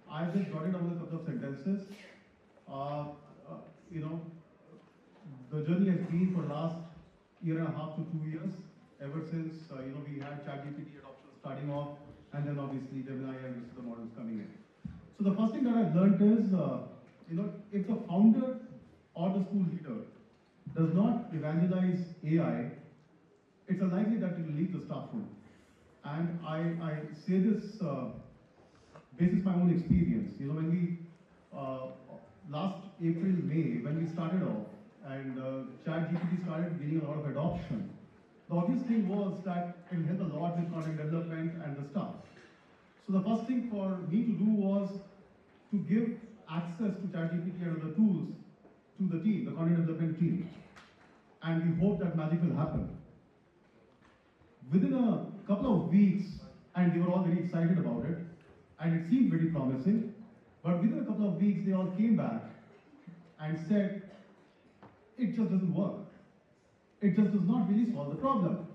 I've just jotted down a couple of sentences. You know, the journey has been for the last year and a half to 2 years, ever since you know, we had ChatGPT adoption starting off, and then obviously Gemini and the models coming in. So the first thing that I've learned is, you know, if the founder or the school leader does not evangelize AI, it's unlikely that it will leave the staff room. And I say this basis my own experience. You know, when we last April, May, when we started off, and ChatGPT started gaining a lot of adoption, the obvious thing was that it helped a lot with content development and the stuff. So the first thing for me to do was to give access to ChatGPT and other tools to the team, the content development team. And we hope that magic will happen. Within a couple of weeks, and they were all very excited about it, and it seemed very promising, but within a couple of weeks, they all came back and said, it just doesn't work. It just does not really solve the problem.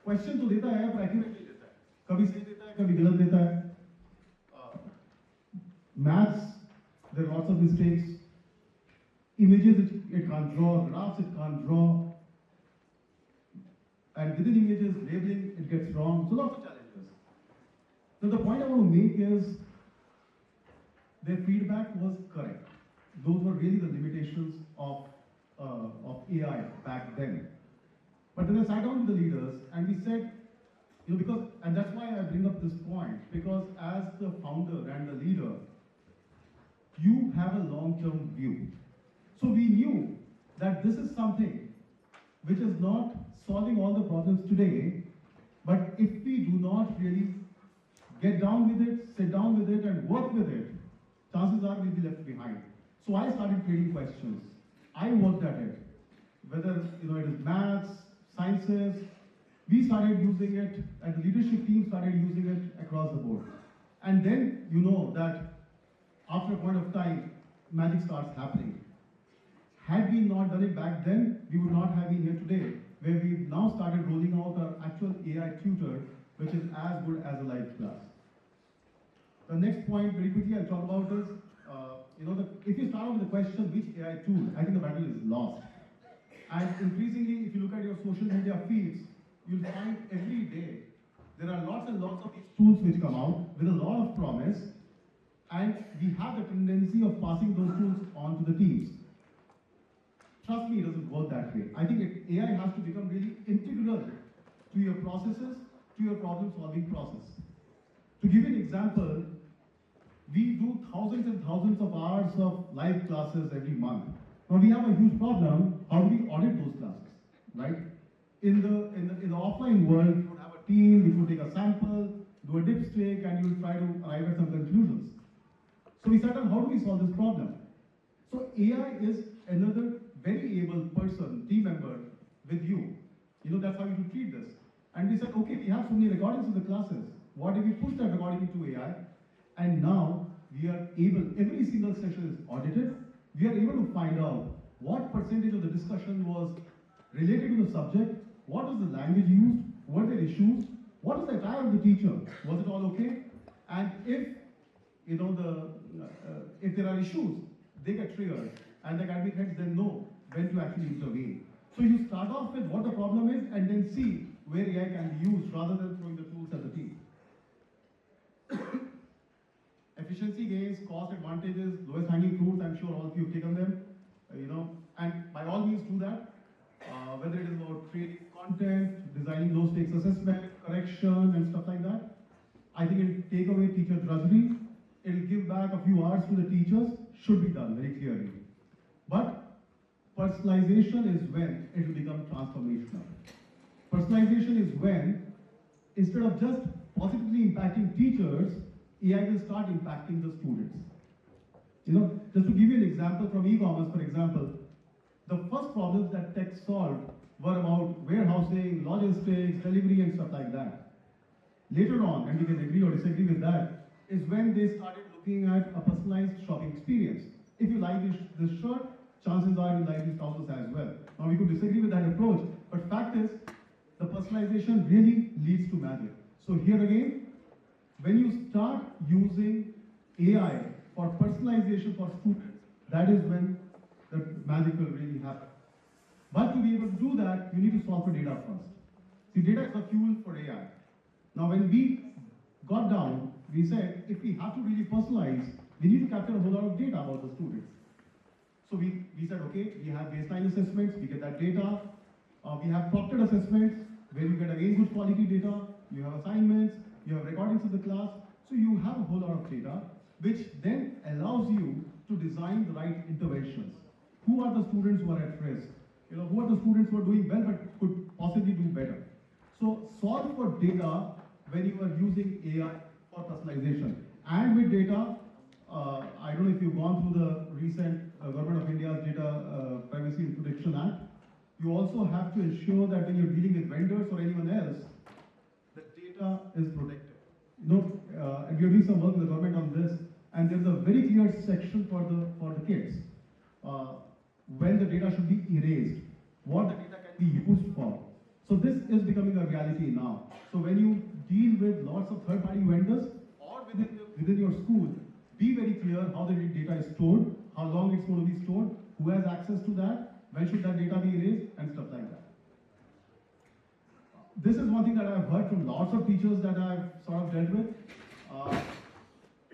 Question तो देता है, पर accurately देता है. कभी सही देता है, कभी गलत देता है. Maths, there are lots of mistakes. Images it can't draw, graphs it can't draw. And within images, labeling, it gets wrong. So lots of challenges. So the point I want to make is, their feedback was correct. Those were really the limitations of AI back then. But then I sat down with the leaders and we said, you know, because, and that's why I bring up this point, because as the founder and the leader, you have a long-term view. So we knew that this is something which is not solving all the problems today, but if we do not really get down with it, sit down with it and work with it, chances are we'll be left behind. So I started creating questions. I worked at it. Whether you know it is maths, sciences, we started using it, and the leadership team started using it across the board. And then you know that after a point of time, magic starts happening. Had we not done it back then, we would not have been here today, where we've now started rolling out our actual AI tutor, which is as good as a live class. The next point, very quickly, I'll talk about is, you know, if you start off with the question, which AI tool, I think the battle is lost. And increasingly, if you look at your social media feeds, you'll find every day there are lots and lots of these tools which come out with a lot of promise, and we have the tendency of passing those tools on to the teams. Trust me, it doesn't work that way. I think AI has to become really integral to your processes, to your problem-solving process. To give you an example, we do thousands and thousands of hours of live classes every month. Now we have a huge problem. How do we audit those classes, right? In the offline world, you would have a team, which would take a sample, do a dipstick, and you would try to arrive at some conclusions. So we said, how do we solve this problem? So AI is another very able person, team member with you. You know, that's how you should treat this. And we said, okay, we have so many recordings of the classes. What if we push that recording into AI? And now we are able, every single session is audited. We are able to find out what percentage of the discussion was related to the subject, what was the language used, what were the issues, what was the attire of the teacher, was it all okay? And if, you know, if there are issues, they get triggered, and the academic heads then know when to actually intervene. So you start off with what the problem is, and then see where AI can be used, rather than throwing the tools at the team. Efficiency gains, cost advantages, lowest hanging fruits, I'm sure all of you have taken them, you know, and by all means do that, whether it is about creating content, designing low stakes assessment, correction and stuff like that. I think it will take away teacher drudgery, it will give back a few hours to the teachers, should be done very clearly. But personalization is when it will become transformational. Personalization is when, instead of just positively impacting teachers, AI will start impacting the students. Just to give you an example from e-commerce, for example, the first problems that tech solved were about warehousing, logistics, delivery, and stuff like that. Later on, and we can agree or disagree with that, is when they started looking at a personalized shopping experience. If you like this shirt, chances are you like these trousers as well. Now we could disagree with that approach, but fact is, the personalization really leads to magic. So here again, when you start using AI for personalization for students, that is when the magic will really happen. But to be able to do that, you need to solve for data first. See, data is the fuel for AI. Now, when we got down, we said, if we have to really personalize, we need to capture a whole lot of data about the students. So we said, okay, we have baseline assessments, we get that data. We have proctored assessments, where you get again good quality data. You have assignments, you have recordings of the class. So you have a whole lot of data, which then allows you to design the right interventions. Who are the students who are at risk? Who are the students who are doing well but could possibly do better? So solve for data when you are using AI for personalization. And with data, I don't know if you've gone through the recent Government of India's Data Privacy and Protection Act. You also have to ensure that when you're dealing with vendors or anyone else, the data is protected. And we are doing some work with the government on this, and there's a very clear section for the kids. When the data should be erased, what the data can be used for. So this is becoming a reality now. So when you deal with lots of third-party vendors or within your school, be very clear how the data is stored, how long it's going to be stored, who has access to that, when should that data be erased, and stuff like that. This is one thing that I've heard from lots of teachers that I've sort of dealt with.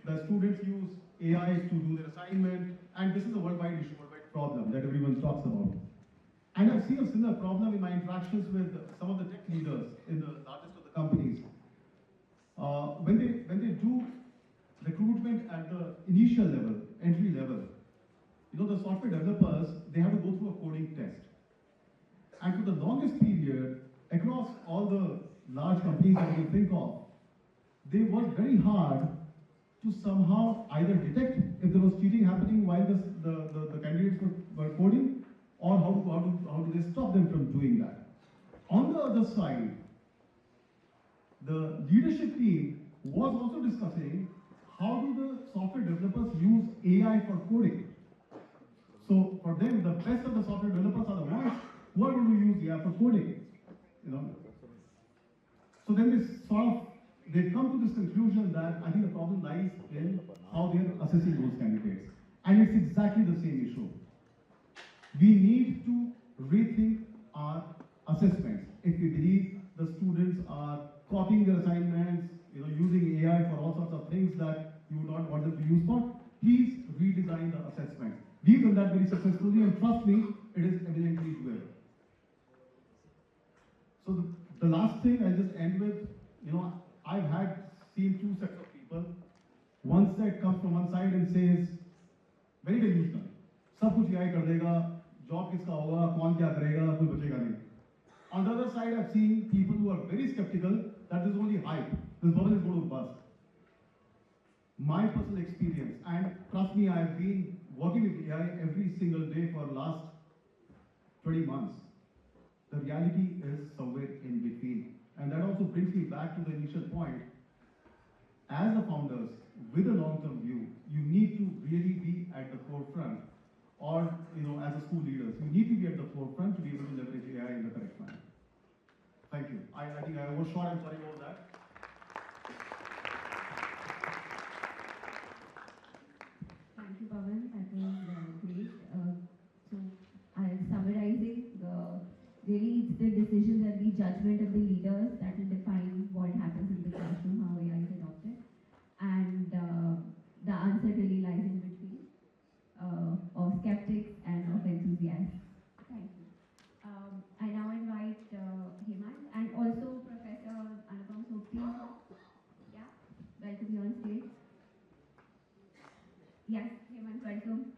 The students use AI to do their assignment, and this is a worldwide issue, worldwide problem that everyone talks about. And I've seen a similar problem in my interactions with some of the tech leaders in the largest of the companies. When they do recruitment at the initial level, entry level, the software developers, they have to go through a coding test. And for the longest period, across all the large companies that you can think of, they worked very hard to somehow either detect if there was cheating happening while the candidates were coding, or how do they stop them from doing that. On the other side, the leadership team was also discussing how do the software developers use AI for coding. So for them, the best of the software developers are the ones who are going to use AI for coding. So then they've come to this conclusion that I think the problem lies in how they're assessing those candidates. And it's exactly the same issue. We need to rethink our assessments. If we believe the students are copying their assignments, using AI for all sorts of things that you would not want them to use for, please redesign the assessment. We've done that very successfully, and trust me, it is evidently doable. So the last thing I'll just end with, I've seen two sets of people. One set comes from one side and says, very delusional. सब कुछ AI कर देगा, job किसका होगा, कौन क्या करेगा, कोई बचेगा नहीं. On the other side, I've seen people who are very skeptical that this is only hype. This bubble is going to bust. My personal experience, and trust me, I've been working with AI every single day for the last 20 months. The reality is somewhere in between. And that also brings me back to the initial point. As the founders, with a long-term view, you need to really be at the forefront. Or, as a school leaders, you need to be at the forefront to be able to leverage AI in the correct manner. Thank you. I think I was short. I'm sorry about that. Thank you, Pawan. That was great. So, summarizing, really it's the decisions and the judgment of the leaders that will define what happens in the classroom, how AI is adopted. And the answer really lies in between of skeptics and of enthusiasts. Thank you. I now invite Hemant and also Professor Anupam Sopti. Yeah, welcome you on stage. Yes, Hemant, welcome.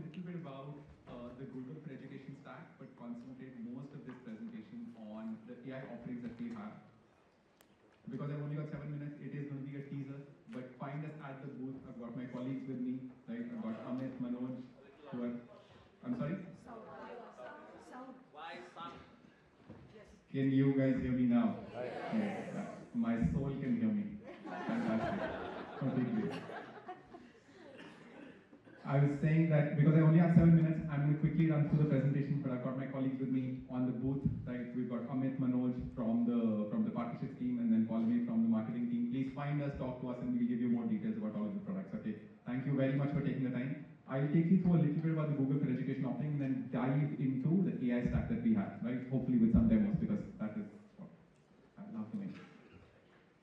little bit about the Google for Education stack, but concentrate most of this presentation on the AI offerings that we have. Because I've only got 7 minutes, it is going to be a teaser, but find us at the booth. I've got my colleagues with me, right? I've got Amit, Manoj, who are, I'm sorry? Can you guys hear me now? Yes. My soul can hear me. Fantastic. Completely. I was saying that because I only have 7 minutes, I'm going to quickly run through the presentation, but I've got my colleagues with me on the booth, right? We've got Amit, Manoj from the partnerships team, and then Palmi from the marketing team. Please find us, talk to us, and we'll give you more details about all of the products, okay? Thank you very much for taking the time. I'll take you through a little bit about the Google for Education offering and then dive into the AI stack that we have, right? Hopefully with some demos, because that is what I love doing.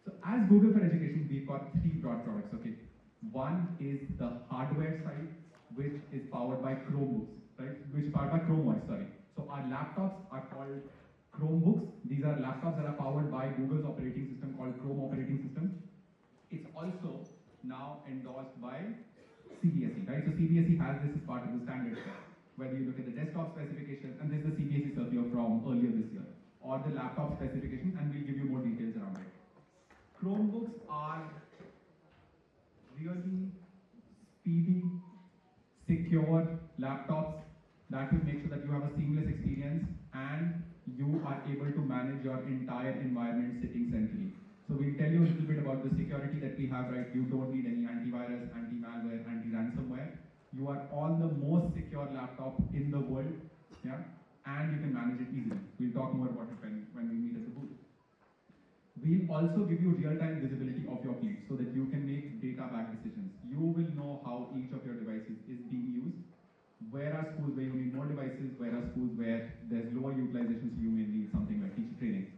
So as Google for Education, we've got 3 broad products, okay? One is the hardware side, which is powered by Chromebooks, right? Which is powered by Chrome OS, sorry. So our laptops are called Chromebooks. These are laptops that are powered by Google's operating system called Chrome operating system. It's also now endorsed by CBSE, right? So CBSE has this as part of the standard set. Whether you look at the desktop specification, and this is the CBSE circular from earlier this year, or the laptop specification, and we'll give you more details around it. Chromebooks are really speedy, secure laptops that will make sure that you have a seamless experience and you are able to manage your entire environment sitting centrally. So we'll tell you a little bit about the security that we have, right? You don't need any antivirus, anti-malware, anti-ransomware. You are on the most secure laptop in the world, yeah? And you can manage it easily. We'll talk more about it when we meet at the booth. We'll also give you real-time visibility of your fleet so that you can make data-backed decisions. You will know how each of your devices is being used. Where are schools where you need more devices? Where are schools where there's lower utilization, so you may need something like teacher training?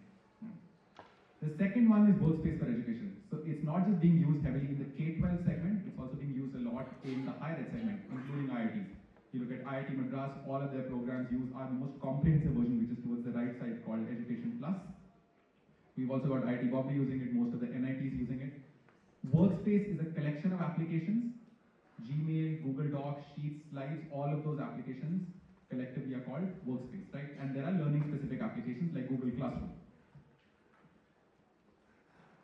The second one is workspace for education. So it's not just being used heavily in the K-12 segment, it's also being used a lot in the higher ed segment, including IITs. You look at IIT Madras, all of their programs use our most comprehensive version, which is towards the right side, called Education Plus. We've also got IIT Bombay using it, most of the NITs using it. Workspace is a collection of applications, Gmail, Google Docs, Sheets, Slides, all of those applications collectively are called Workspace, right? And there are learning specific applications like Google Classroom.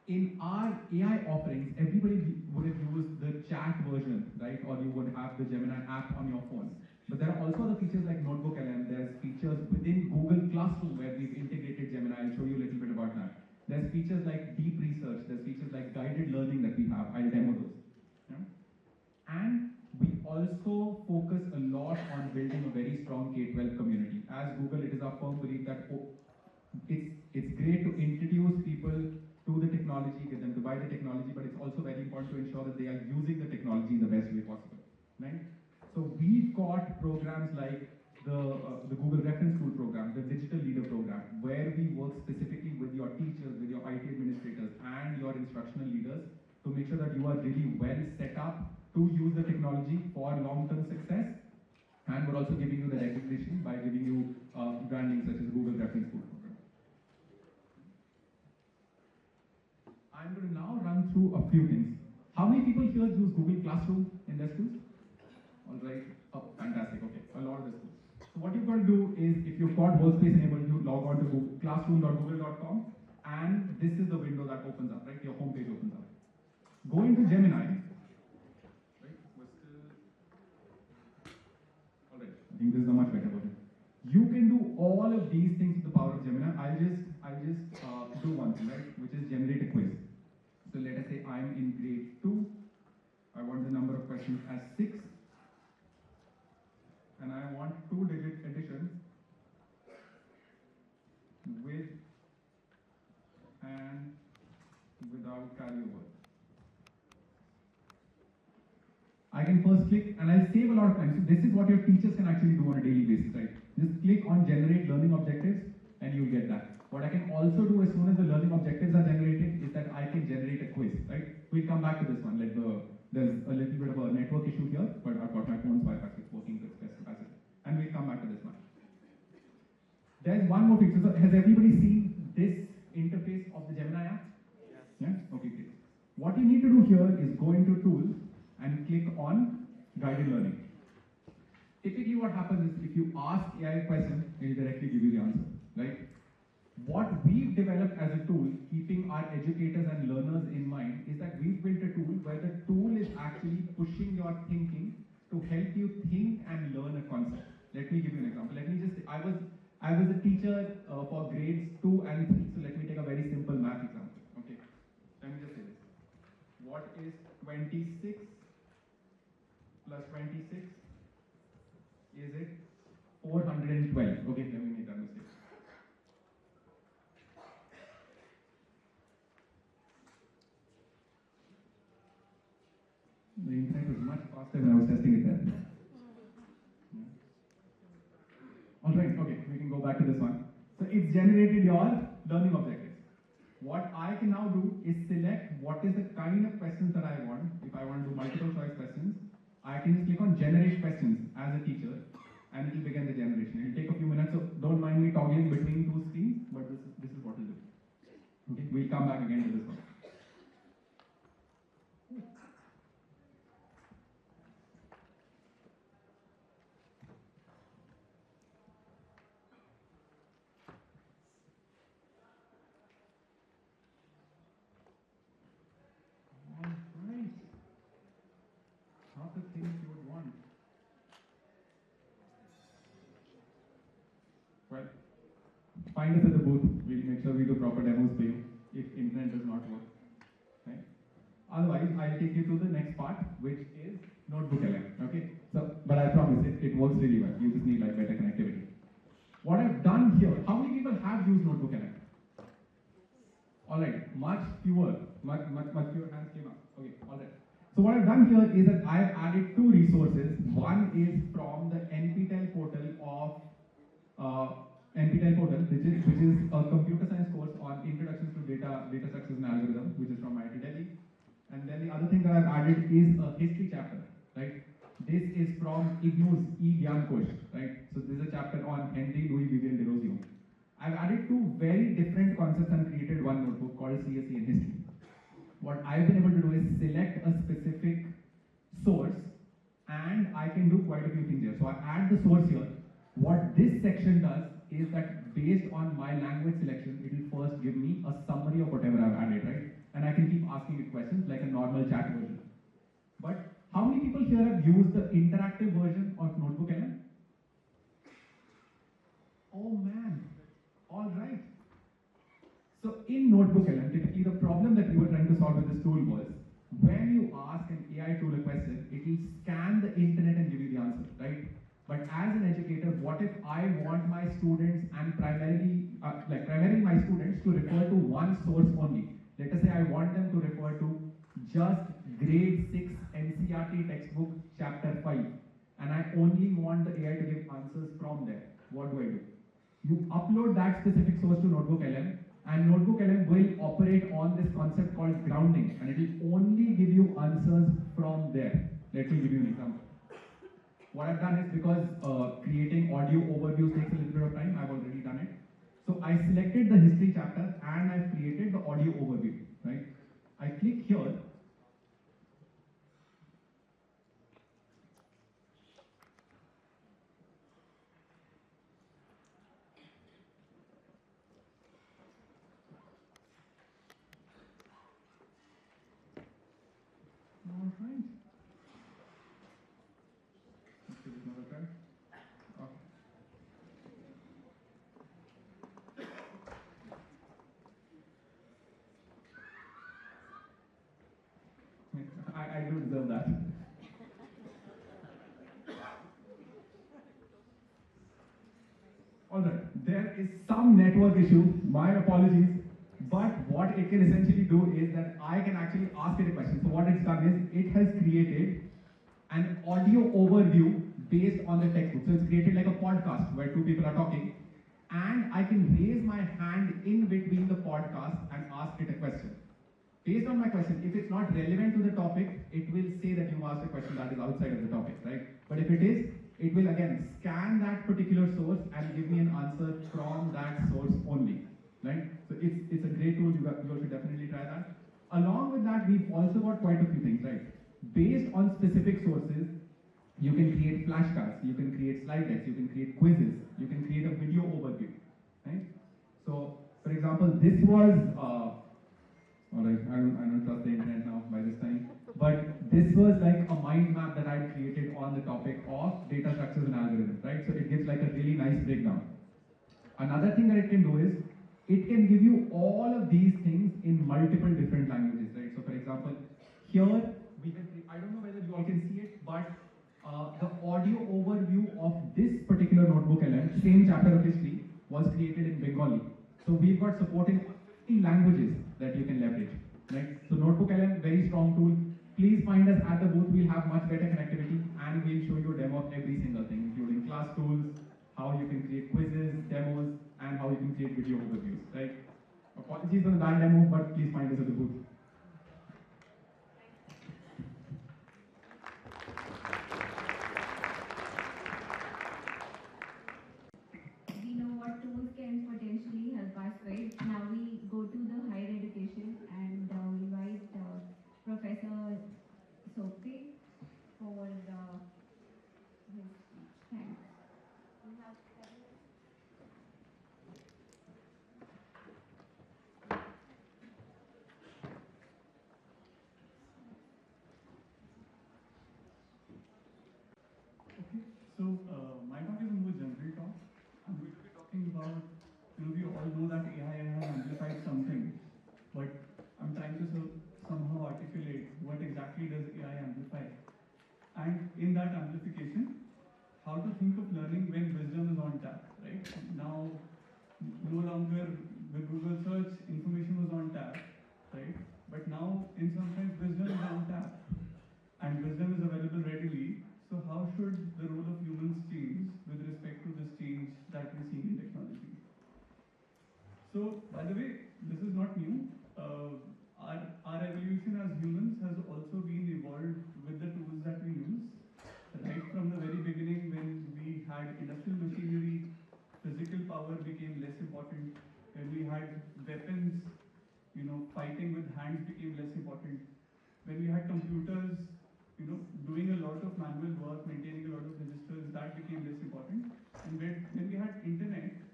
In our AI offerings, everybody would have used the chat version, right? Or you would have the Gemini app on your phone. But there are also other features like Notebook LM. There's features within Google Classroom where we've integrated Gemini. I'll show you a little bit about that. There's features like deep research. There's features like guided learning that we have. I'll demo those. Yeah? And we also focus a lot on building a very strong K-12 community. As Google, it is our firm belief that it's great to introduce people to the technology, get them to buy the technology, but it's also very important to ensure that they are using the technology in the best way possible, right? So we've got programs like the Google Reference Tool program, the Digital Leader program, where we work specifically with your teachers, with your IT administrators, and your instructional leaders to make sure that you are really well set up to use the technology for long-term success. And we're also giving you the recognition by giving you branding such as Google Reference Tool program. I'm going to now run through a few things. How many people here use Google Classroom in their schools? All right. Oh, fantastic. Okay. A lot of the schools. So what you've got to do is, if you've got Workspace enabled, you log on to classroom.google.com, and this is the window that opens up, right? Your homepage opens up. Go into Gemini. Right? We're still... All right. I think this is a much better version. You can do all of these things with the power of Gemini. I'll just do one thing, right? Which is generate a quiz. So let us say I'm in grade 2. I want the number of questions as 6. And I want 2-digit addition with and without carryover. I can first click, and I'll save a lot of time. So this is what your teachers can actually do on a daily basis, right? Just click on generate learning objectives, and you'll get that. What I can also do as soon as the learning objectives are generated is that I can generate a quiz, right? We'll come back to this one. There's a little bit of a network issue here, but I've got my phone's Wi-Fi, so it's working to its best capacity. And we'll come back to this one. There's one more feature. So has everybody seen this interface of the Gemini app? Yes. Yeah? Okay, great. What you need to do here is go into Tools and click on Guided Learning. typically what happens is if you ask AI a question, it will directly give you the answer, right? What we've developed as a tool, keeping our educators and learners in mind, is that we've built a tool where the tool is actually pushing your thinking to help you think and learn a concept. Let me give you an example. I was a teacher for grades 2 and 3, so let me take a very simple math example. Okay, let me just say this. What is 26 plus 26? Is it 412? Okay, let me make that mistake. The internet was much faster when I was testing it there. Yeah. Alright, okay, we can go back to this one. So it's generated your learning objectives. What I can now do is select what is the kind of questions that I want. If I want to do multiple choice questions, I can just click on generate questions as a teacher and it will begin the generation. It will take a few minutes, so don't mind me toggling between two screens, but this is what we'll do. Okay, we'll come back again to this one. Alright. Not the things you would want. Well, find us at the booth. We'll make sure we do proper demos for you if internet does not work. Right? Otherwise, I'll take you to the next part, which is Notebook LM. Okay? So, but I promise it works really well. You just need like better connectivity. What I've done here, how many people have used Notebook LM? Alright, much fewer hands came up. Okay, alright. So what I've done here is that I've added two resources. One is from the NPTEL portal of which is a computer science course on introductions to data structures and algorithm, which is from IIT Delhi. And then the other thing that I've added is a history chapter, right? This is from IGNOU's E-Gyan Kosh, right? So this is a chapter on Henry Louis Vivian Derozio. I've added two very different concepts and created one notebook called CSE in History. What I've been able to do is select a specific source and I can do quite a few things here. So I add the source here. What this section does is that based on my language selection, it will first give me a summary of whatever I've added, right? And I can keep asking it questions like a normal chat version. But how many people here have used the interactive version of Notebook LM? Oh man, all right. So in Notebook LM, typically the problem that we were trying to solve with this tool was, when you ask an AI tool a question, it will scan the internet and give you the answer, right? But as an educator, what if I want my students and primarily my students to refer to one source only? Let us say I want them to refer to just grade 6 NCERT textbook chapter 5 and I only want the AI to give answers from there. What do? You upload that specific source to Notebook LM and Notebook LM will operate on this concept called grounding and it will only give you answers from there. Let me give you an example. What I've done is, because creating audio overviews takes a little bit of time, I've already done it. So I selected the history chapter and I've created the audio overview, right? I click here. All right. Let's give it another try. Okay. I do deserve that. Alright, there is some network issue, my apologies, but what it can essentially do is that I can actually ask it a question. So what it's done is, it has created an audio overview based on the textbook. So it's created like a podcast where two people are talking, and I can raise my hand in between the podcast and ask it a question. Based on my question, if it's not relevant to the topic, it will say that you asked a question that is outside of the topic, right? But if it is, it will again scan that particular source and give me an answer from that source only, right? So it's a great tool, you all should definitely try that. Along with that, we've also got quite a few things, right? Based on specific sources, You can create flashcards, you can create slide decks, you can create quizzes, you can create a video overview, right? So, for example, this was, alright, I don't trust the internet now by this time, but this was like a mind map that I created on the topic of data structures and algorithms, right? So it gives like a really nice breakdown. Another thing that it can do is, it can give you all of these things in multiple different languages, right? So for example, here, we can, I don't know whether you all can see it, but the audio overview of this particular notebook LM, same chapter of history, was created in Bengali. So we've got support in 50 languages that you can leverage, right? So Notebook LM, very strong tool. Please find us at the booth. We'll have much better connectivity and we'll show you a demo of every single thing, including class tools, how you can create quizzes, demos, and how you can create video overviews, right? Apologies for the bad demo, but please find us at the booth. We know what tools can potentially help us with. Now we go to the higher education and we invite Professor Sopti for his speech. Thanks. We have 7 minutes. Okay, so my talk is a more general talk. I'm going to be talking about, we all know that AI has amplified something, but I'm trying to somehow articulate what exactly does AI amplify. And in that amplification, how to think of learning when wisdom is on tap, right? Now, no longer with Google search, information was on tap, right? But now, in some sense, wisdom is on tap, and wisdom is available readily. So how should the role of humans change with respect to this change that we see in technology? So, by the way, this is not new. Our evolution as humans has also been evolved with the tools that we use. Right from the very beginning, when we had industrial machinery, physical power became less important. When we had weapons, fighting with hands became less important. When we had computers, doing a lot of manual work, maintaining a lot of registers, that became less important. And when we had internet,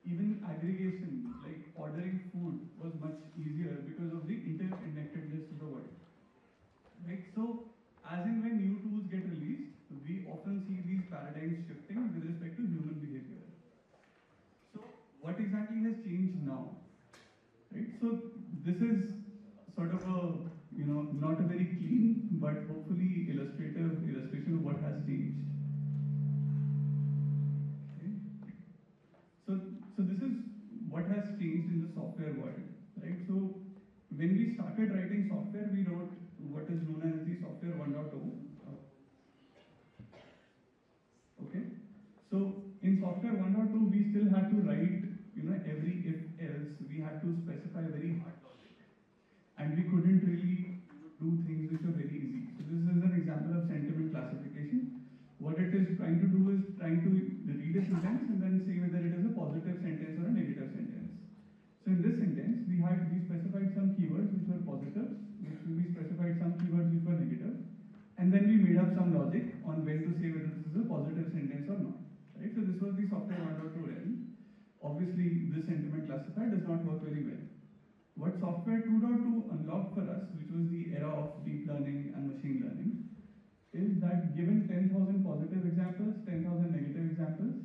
even aggregation, like ordering food, was much easier because of the interconnectedness of the world. Right? So, as and when new tools get released, we often see these paradigms shifting with respect to human behavior. So, what exactly has changed now? Right? So, this is sort of a, not a very clean, but hopefully illustrative illustration of what has changed. Okay. So this is what has changed in the software world, right? So when we started writing software, we wrote what is known as the software 1.0. Okay. So in software 1.2, we still had to write, every if else. We had to specify very hard logic, and we couldn't really do things which are very easy. So this is an example of sentiment classification. What it is trying to do is trying to read a sentence and then say whether it is a positive sentence or a negative sentence. So in this sentence, we specified some keywords which were positive, we specified some keywords which were negative, and then we made up some logic on when to say whether this is a positive sentence or not. Right? So this was the software 1.2 realm. Obviously, this sentiment classifier does not work very well. What software 2.2 unlocked for us, which was the era of deep learning and machine learning, is that given 10,000 positive examples, 10,000 negative examples,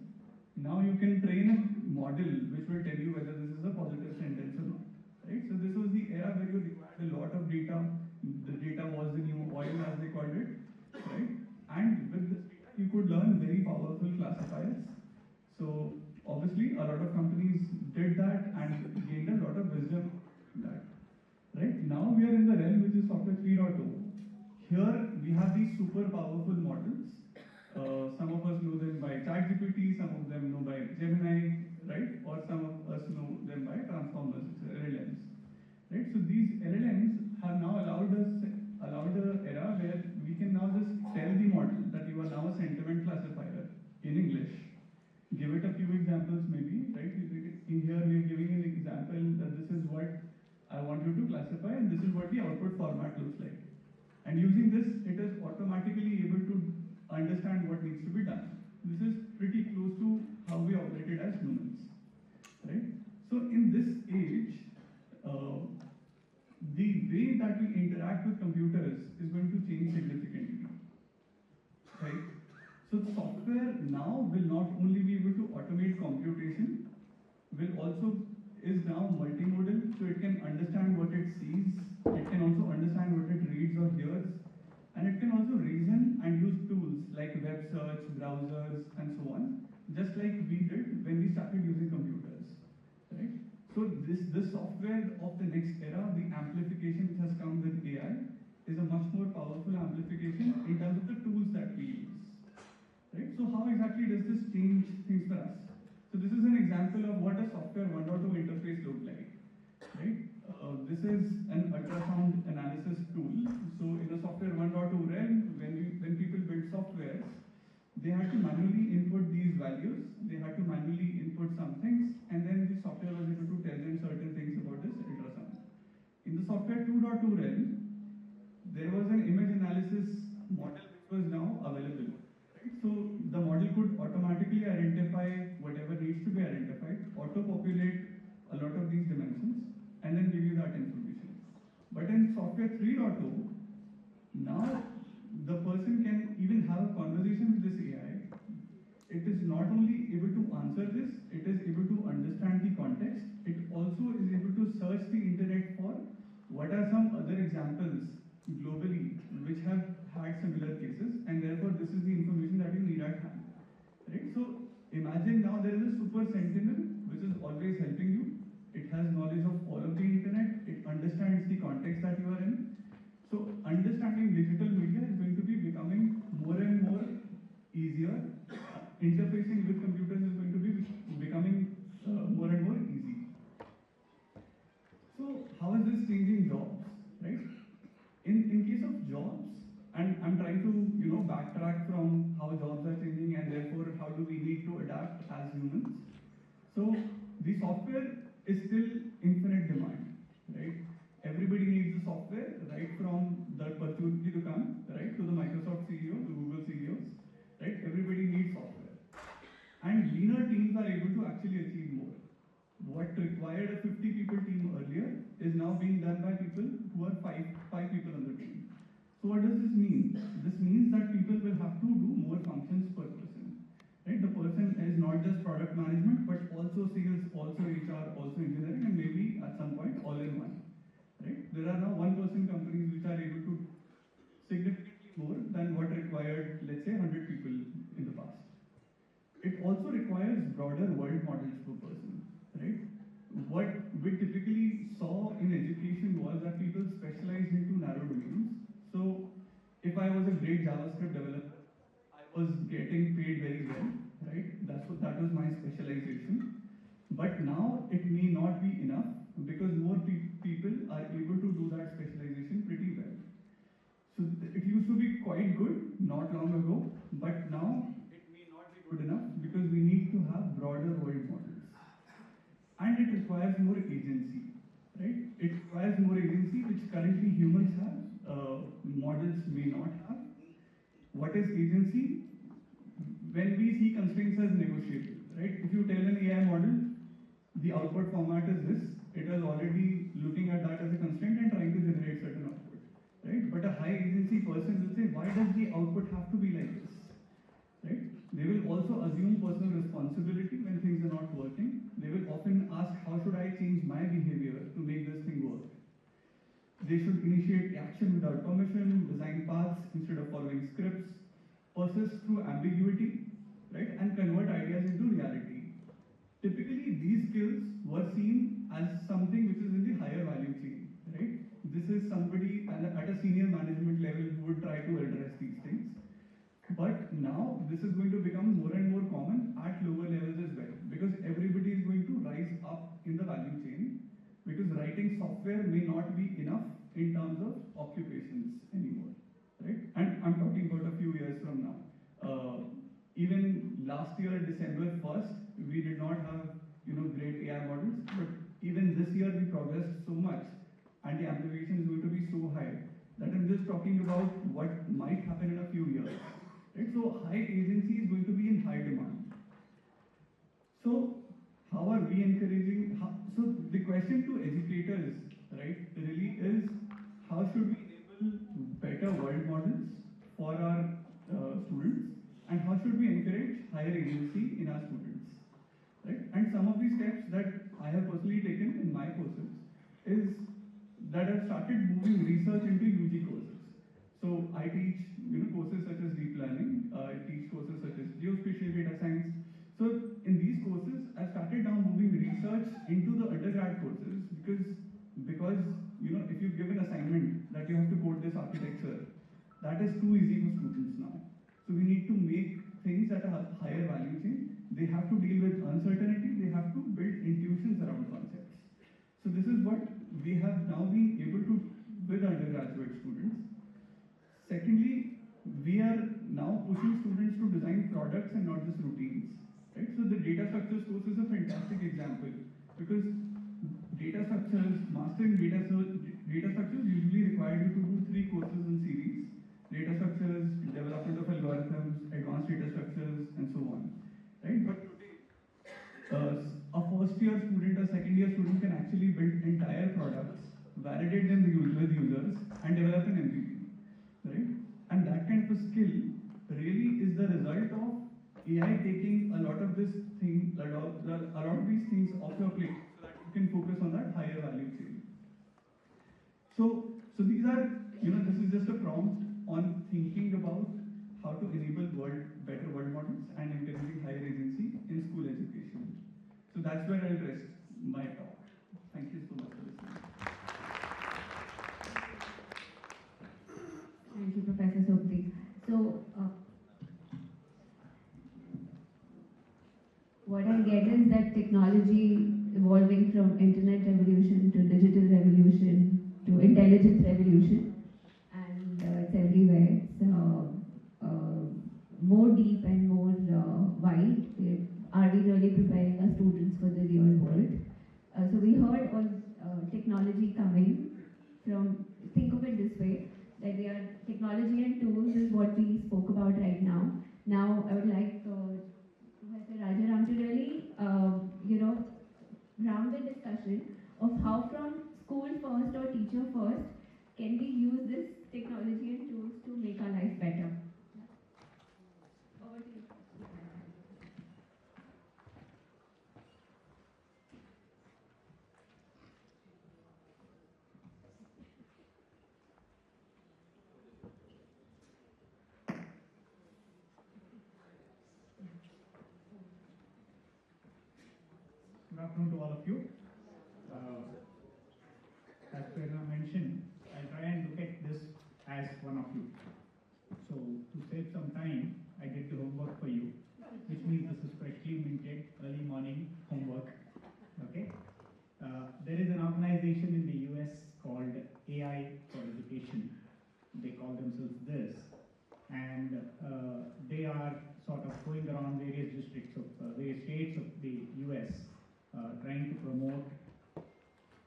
now you can train a model which will tell you whether this is a positive sentence or not. Right? So this was the era where you required a lot of data. The data was the new oil, as they called it. Right? And with this data, you could learn very powerful classifiers. So obviously, a lot of companies did that and gained a lot of wisdom in that. Right? Now we are in the realm which is software 3.0. Here we have these super powerful models. Some of us know them by ChatGPT, some of them know by Gemini, right? Or some of us know them by transformers, LLMs. Right? So these LLMs have now allowed an era where we can now just tell the model that you are now a sentiment classifier in English. Give it a few examples maybe, right? In here we are giving an example that this is what I want you to classify and this is what the output format looks like. And using this, it is automatically able to understand what needs to be done. This is pretty close to how we operated as humans, right? So in this age, the way that we interact with computers is going to change significantly, right? So software now will not only be able to automate computation, is now multimodal, so it can understand what it sees, it can also understand what it reads or hears, and it can also reason and use tools like web search, browsers, and so on, just like we did when we started using computers, right? So this software of the next era, the amplification which has come with AI, is a much more powerful amplification in terms of the tools that we use, right? So how exactly does this change things for us? So this is an example of what a software 1.2 interface look like, right? This is an ultrasound analysis tool. So in a software 1.2 realm, when people build software, they had to manually input these values, they had to manually input some things, and then the software was able to tell them certain things about this ultrasound. In the software 2.2 realm, there was an image analysis model which was now available. So the model could automatically identify whatever needs to be identified, auto-populate a lot of these dimensions, and then give you that information. But in software 3.0, now the person can even have a conversation with this AI. It is not only able to answer this, it is able to understand the context. It also is able to search the internet for what are some other examples globally which have had similar cases, and therefore this is the information that you need at hand, right? So imagine now there is a super sentinel which is always helping you. It has knowledge of all of the internet. It understands the context that you are in. So understanding digital media is going to be becoming more and more easier. Interfacing with computers is going to be becoming more and more easy. So how is this changing jobs, right? In case of jobs, and I'm trying to backtrack from how jobs are changing and therefore how do we need to adapt as humans. So the software is still infinite demand, right? Everybody needs the software, right from the Perpetuity to come, right, to the Microsoft CEO, the Google CEOs, right? Everybody needs software. And leaner teams are able to actually achieve more. What required a 50 people team earlier is now being done by people who are five people on the team. So what does this mean? This means that people will have to do more functions per person, right? The person is not just product management, but also sales, also HR, also engineering, and maybe at some point all in one, right? There are now one-person companies which are able to significantly more than what required, let's say, 100 people in the past. It also requires broader world models per person, right? What we typically saw in education was that people specialized into narrow domains. So if I was a great JavaScript developer, I was getting paid very well, right? That was my specialization. But now it may not be enough because more people are able to do that specialization pretty well. So it used to be quite good not long ago, but now it may not be good enough because we need to have broader world models. And it requires more agency, right? It requires more agency which currently humans have, models may not have. What is agency? When we see constraints as negotiable, right? If you tell an AI model, the output format is this, it is already looking at that as a constraint and trying to generate certain output, right? But a high agency person will say, why does the output have to be like this, right? They will also assume personal responsibility when things are not working. They will often ask, how should I change my behavior to make this thing work? They should initiate action without permission, design paths instead of following scripts, persist through ambiguity, right, and convert ideas into reality. Typically, these skills were seen as something which is in the higher value chain, right? This is somebody at a senior management level who would try to address these things. But now this is going to become more and more common at lower levels as well, because everybody is going to rise up in the value chain, because writing software may not be enough in terms of occupations anymore, right? And I'm talking about a few years from now. Even last year, December 1st, we did not have great AI models, but even this year we progressed so much, and the amplification is going to be so high that I'm just talking about what might happen in a few years. right? So high agency is going to be in high demand. So how are we encouraging? So the question to educators, right, really is how should we enable better world models for our students, and how should we encourage higher agency in our students, right? And some of the steps that I have personally taken in my courses is that I've started moving research into UG courses. So I teach courses such as deep learning, I teach courses such as geospatial data science. So in these courses, I started now moving research into the undergrad courses because if you give an assignment that you have to code this architecture, that is too easy for students now. So we need to make things at a higher value chain. They have to deal with uncertainty. They have to build intuitions around concepts. So this is what we have now been able to do with undergraduate students. Secondly, we are now pushing students to design products and not just routines. Right? So the data structures course is a fantastic example because data structures, mastering data structures usually require you to do 3 courses in series. Data structures, development of algorithms, advanced data structures, and so on. Right? But a first year student, a second year student can actually build entire products, validate them with users, and develop an MVP. Right? And that kind of a skill really is the result of AI taking a lot of these things off your plate so that you can focus on that higher value chain. So these are, this is just a prompt on thinking about how to enable better world models and encouraging higher agency in school education. So that's where I'll rest my talk. Thank you so much for listening. Thank you, Professor Sopti. So, what I get is that technology evolving from internet revolution to digital revolution to intelligence revolution, and it's everywhere. It's more deep and more wide. Are we really preparing our students for the real world? So we heard all technology coming from, think of it this way, that they are technology and tools is what we spoke about right now. Now I would like Professor Rajaram to really, round the discussion of how from school first or teacher first can we use this technology and tools to make our life better. Over to you. Good afternoon to all of you. As Prerna mentioned, I'll try and look at this as one of you. So to save some time, I did the homework for you, which means this is freshly minted early morning homework. Okay. There is an organization in the US called AI for Education. They call themselves this, and they are sort of going around various districts of various states of the US. Trying to promote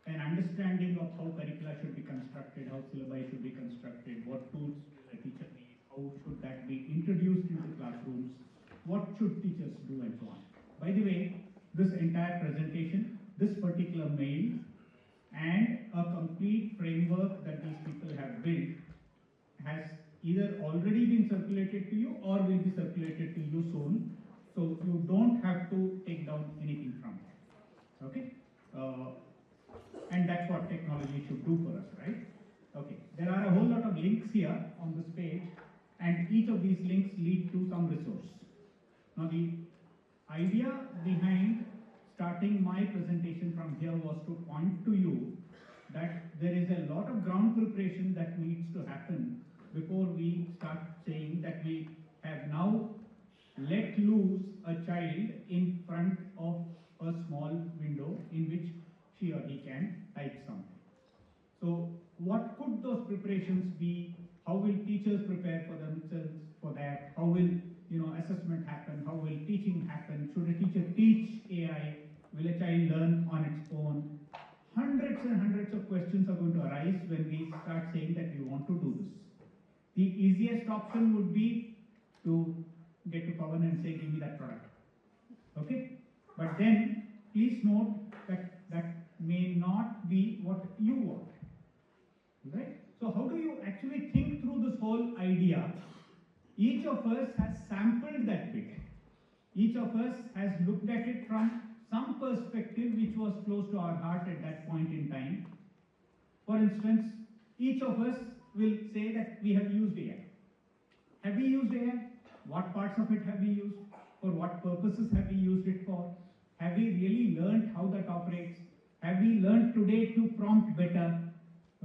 an understanding of how curricula should be constructed, how syllabi should be constructed, what tools a teacher needs, how should that be introduced into classrooms, what should teachers do, and so on. By the way, this entire presentation, this particular mail, and a complete framework that these people have built has either already been circulated to you or will be circulated to you soon, so you don't have to take down anything from it. Okay, and that's what technology should do for us, right? Okay, there are a whole lot of links here on this page, and each of these links lead to some resource. Now, the idea behind starting my presentation from here was to point to you that there is a lot of ground preparation that needs to happen before we start saying that we have now let loose a child in front of a small window in which she or he can type something. So what could those preparations be? How will teachers prepare for themselves for that? How will assessment happen? How will teaching happen? Should a teacher teach AI? Will a child learn on its own? Hundreds and hundreds of questions are going to arise when we start saying that we want to do this. The easiest option would be to get to Pawan and say, give me that product. Okay? But then, please note that that may not be what you want. Right? So how do you actually think through this whole idea? Each of us has sampled that bit. Each of us has looked at it from some perspective which was close to our heart at that point in time. For instance, each of us will say that we have used AI. Have we used AI? What parts of it have we used? For what purposes have we used it for? Have we really learned how that operates? Have we learned today to prompt better?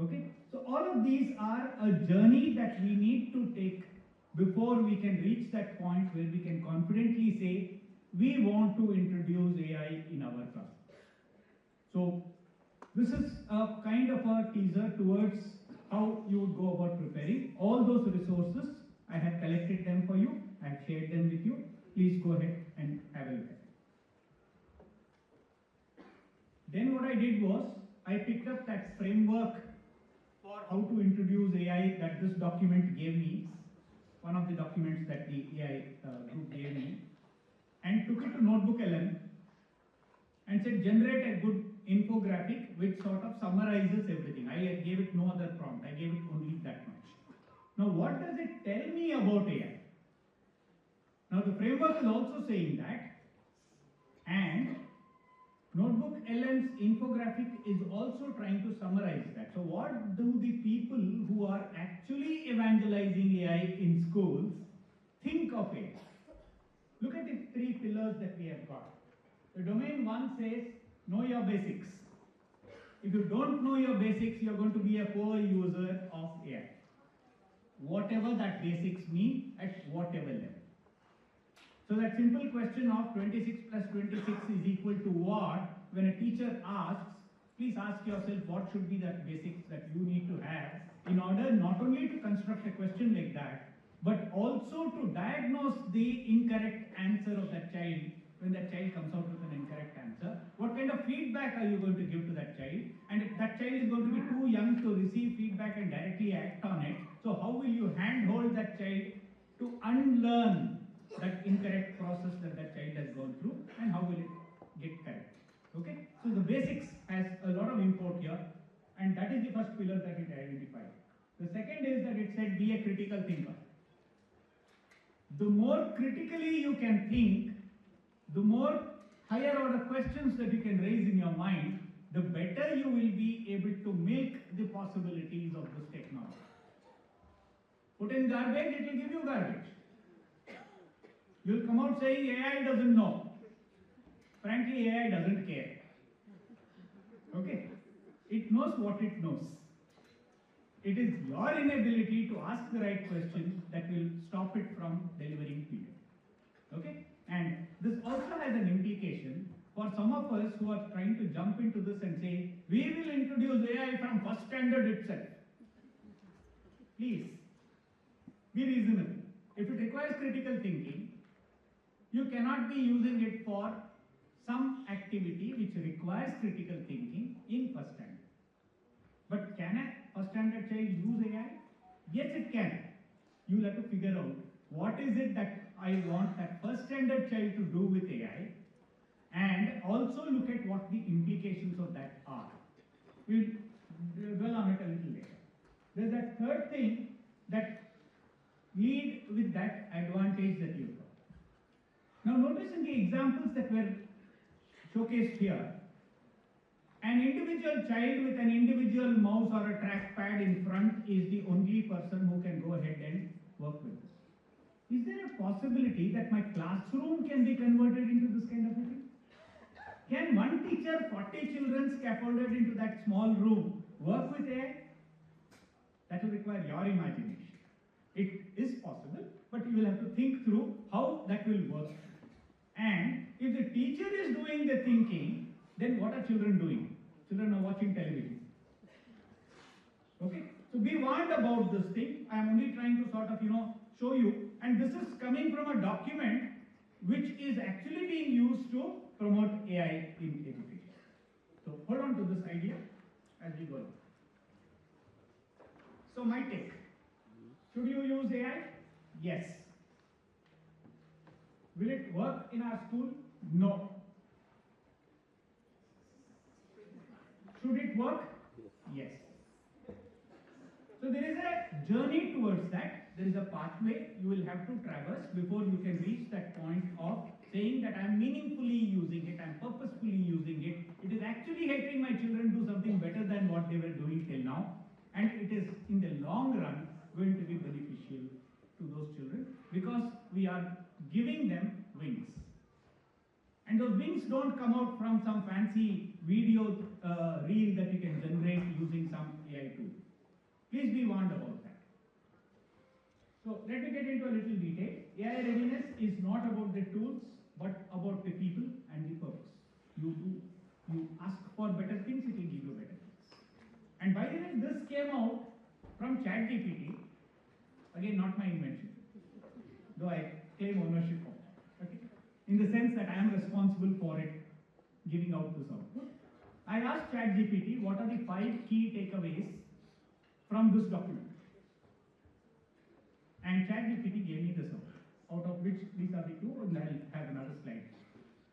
Okay? So all of these are a journey that we need to take before we can reach that point where we can confidently say, we want to introduce AI in our class. So this is a kind of a teaser towards how you would go about preparing. All those resources, I have collected them for you, I have shared them with you. Please go ahead and have a look at it. Then what I did was, I picked up that framework for how to introduce AI that this document gave me, one of the documents that the AI group gave me, and took it to Notebook LM and said, generate a good infographic which sort of summarizes everything. I gave it no other prompt, I gave it only that much. Now what does it tell me about AI? Now the framework is also saying that, and Notebook LM's infographic is also trying to summarize that. So what do the people who are actually evangelizing AI in schools think of AI? Look at the three pillars that we have got. The domain one says, know your basics. If you don't know your basics, you're going to be a poor user of AI. Whatever that basics mean at whatever level. So that simple question of 26 plus 26 is equal to what? When a teacher asks, please ask yourself what should be that basics that you need to have in order not only to construct a question like that, but also to diagnose the incorrect answer of that child. When that child comes out with an incorrect answer, what kind of feedback are you going to give to that child? And if that child is going to be too young to receive feedback and directly act on it, so how will you handhold that child to unlearn that incorrect process that that child has gone through, and how will it get correct? Okay, so the basics has a lot of import here, and that is the first pillar that it identified. The second is that it said be a critical thinker. The more critically you can think, the more higher order questions that you can raise in your mind, the better you will be able to milk the possibilities of this technology. Put in garbage, it will give you garbage. You'll come out saying AI doesn't know. Frankly, AI doesn't care. Okay? It knows what it knows. It is your inability to ask the right question that will stop it from delivering to you. Okay? And this also has an implication for some of us who are trying to jump into this and say, we will introduce AI from first standard itself. Please, be reasonable. If it requires critical thinking, you cannot be using it for some activity which requires critical thinking in first standard. But can a first standard child use AI? Yes, it can. You will have to figure out what is it that I want that first standard child to do with AI, and also look at what the implications of that are. We'll dwell on it a little later. There's that third thing that lead with that advantage that you've got. Now notice in the examples that were showcased here, an individual child with an individual mouse or a trackpad in front is the only person who can go ahead and work with this. Is there a possibility that my classroom can be converted into this kind of a thing? Can one teacher, 40 children scaffolded into that small room, work with AI? That will require your imagination. It is possible, but you will have to think through how that will work. And if the teacher is doing the thinking, then what are children doing? Children are watching television. Okay? So be warned about this thing. I am only trying to sort of, show you. And this is coming from a document which is actually being used to promote AI in education. So hold on to this idea as we go on. So my take. Should you use AI? Yes. Will it work in our school? No. Should it work? Yes. So there is a journey towards that. There is a pathway you will have to traverse before you can reach that point of saying that I am meaningfully using it, I am purposefully using it. It is actually helping my children do something better than what they were doing till now. And it is in the long run going to be beneficial to those children because we are giving them wings. And those wings don't come out from some fancy video reel that you can generate using some AI tool. Please be warned about that. So let me get into a little detail. AI readiness is not about the tools, but about the people and the purpose. You ask for better things, it will give you better things. And by the way, this came out from ChatGPT. Again, not my invention, though I claim ownership of it. Okay? In the sense that I am responsible for it, giving out this output. I asked ChatGPT what are the 5 key takeaways from this document. And ChatGPT gave me this out of which these are the 2, and I'll have another slide.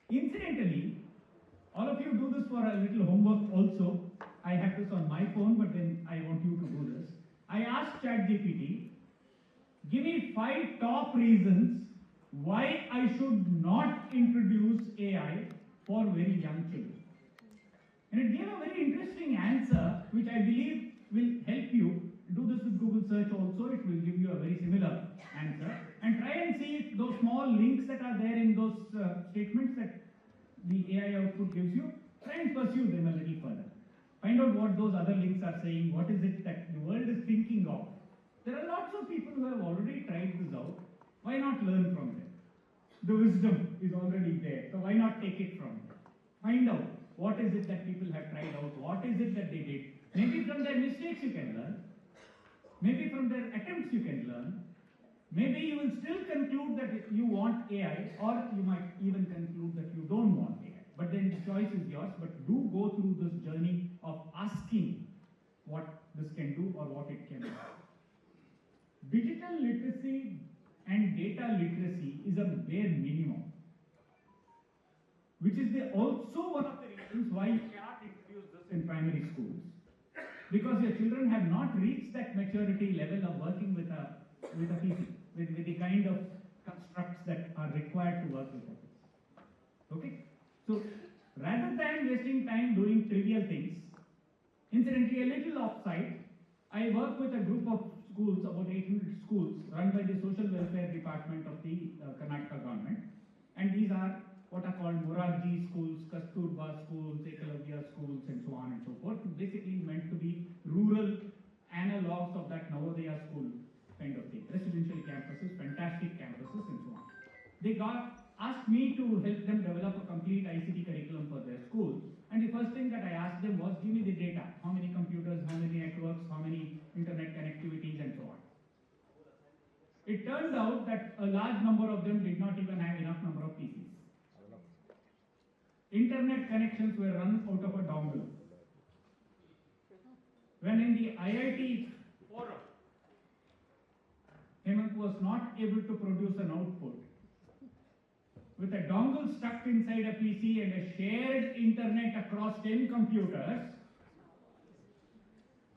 Incidentally, all of you do this for a little homework also. I have this on my phone, but then I want you to do this. I asked ChatGPT, give me 5 top reasons why I should not introduce AI for very young children. And it gave a very interesting answer, which I believe will help you. Do this with Google search also, it will give you a very similar answer. And try and see if those small links that are there in those statements that the AI output gives you, try and pursue them a little further. Find out what those other links are saying, what is it that the world is thinking of. There are lots of people who have already tried this out. Why not learn from them? The wisdom is already there, so why not take it from them? Find out what is it that people have tried out, what is it that they did. Maybe from their mistakes you can learn. Maybe from their attempts you can learn. Maybe you will still conclude that you want AI, or you might even conclude that you don't want AI. But then the choice is yours, but do go through this journey of asking what this can do or what it can do. Digital literacy and data literacy is a bare minimum, which is also one of the reasons why you cannot introduce this in primary schools. Because your children have not reached that maturity level of working with a PC, with the kind of constructs that are required to work with it. Okay? So, rather than wasting time doing trivial things, incidentally, a little offside, I work with a group of schools, about 800 schools, run by the Social Welfare Department of the Karnataka government. And these are what are called Morarji schools, Kasturba schools, Ekalavya schools, and so on and so forth. Basically meant to be rural analogs of that Navodaya school kind of thing. Residential campuses, fantastic campuses, and so on. They asked me to help them develop a complete ICT curriculum for their school. And the first thing that I asked them was, give me the data. How many computers, how many networks, how many internet connectivities, and so on. It turned out that a large number of them did not even have enough number of PCs. Internet connections were run out of a dongle. When in the IIT forum, Hemant was not able to produce an output. With a dongle stuck inside a PC and a shared internet across 10 computers,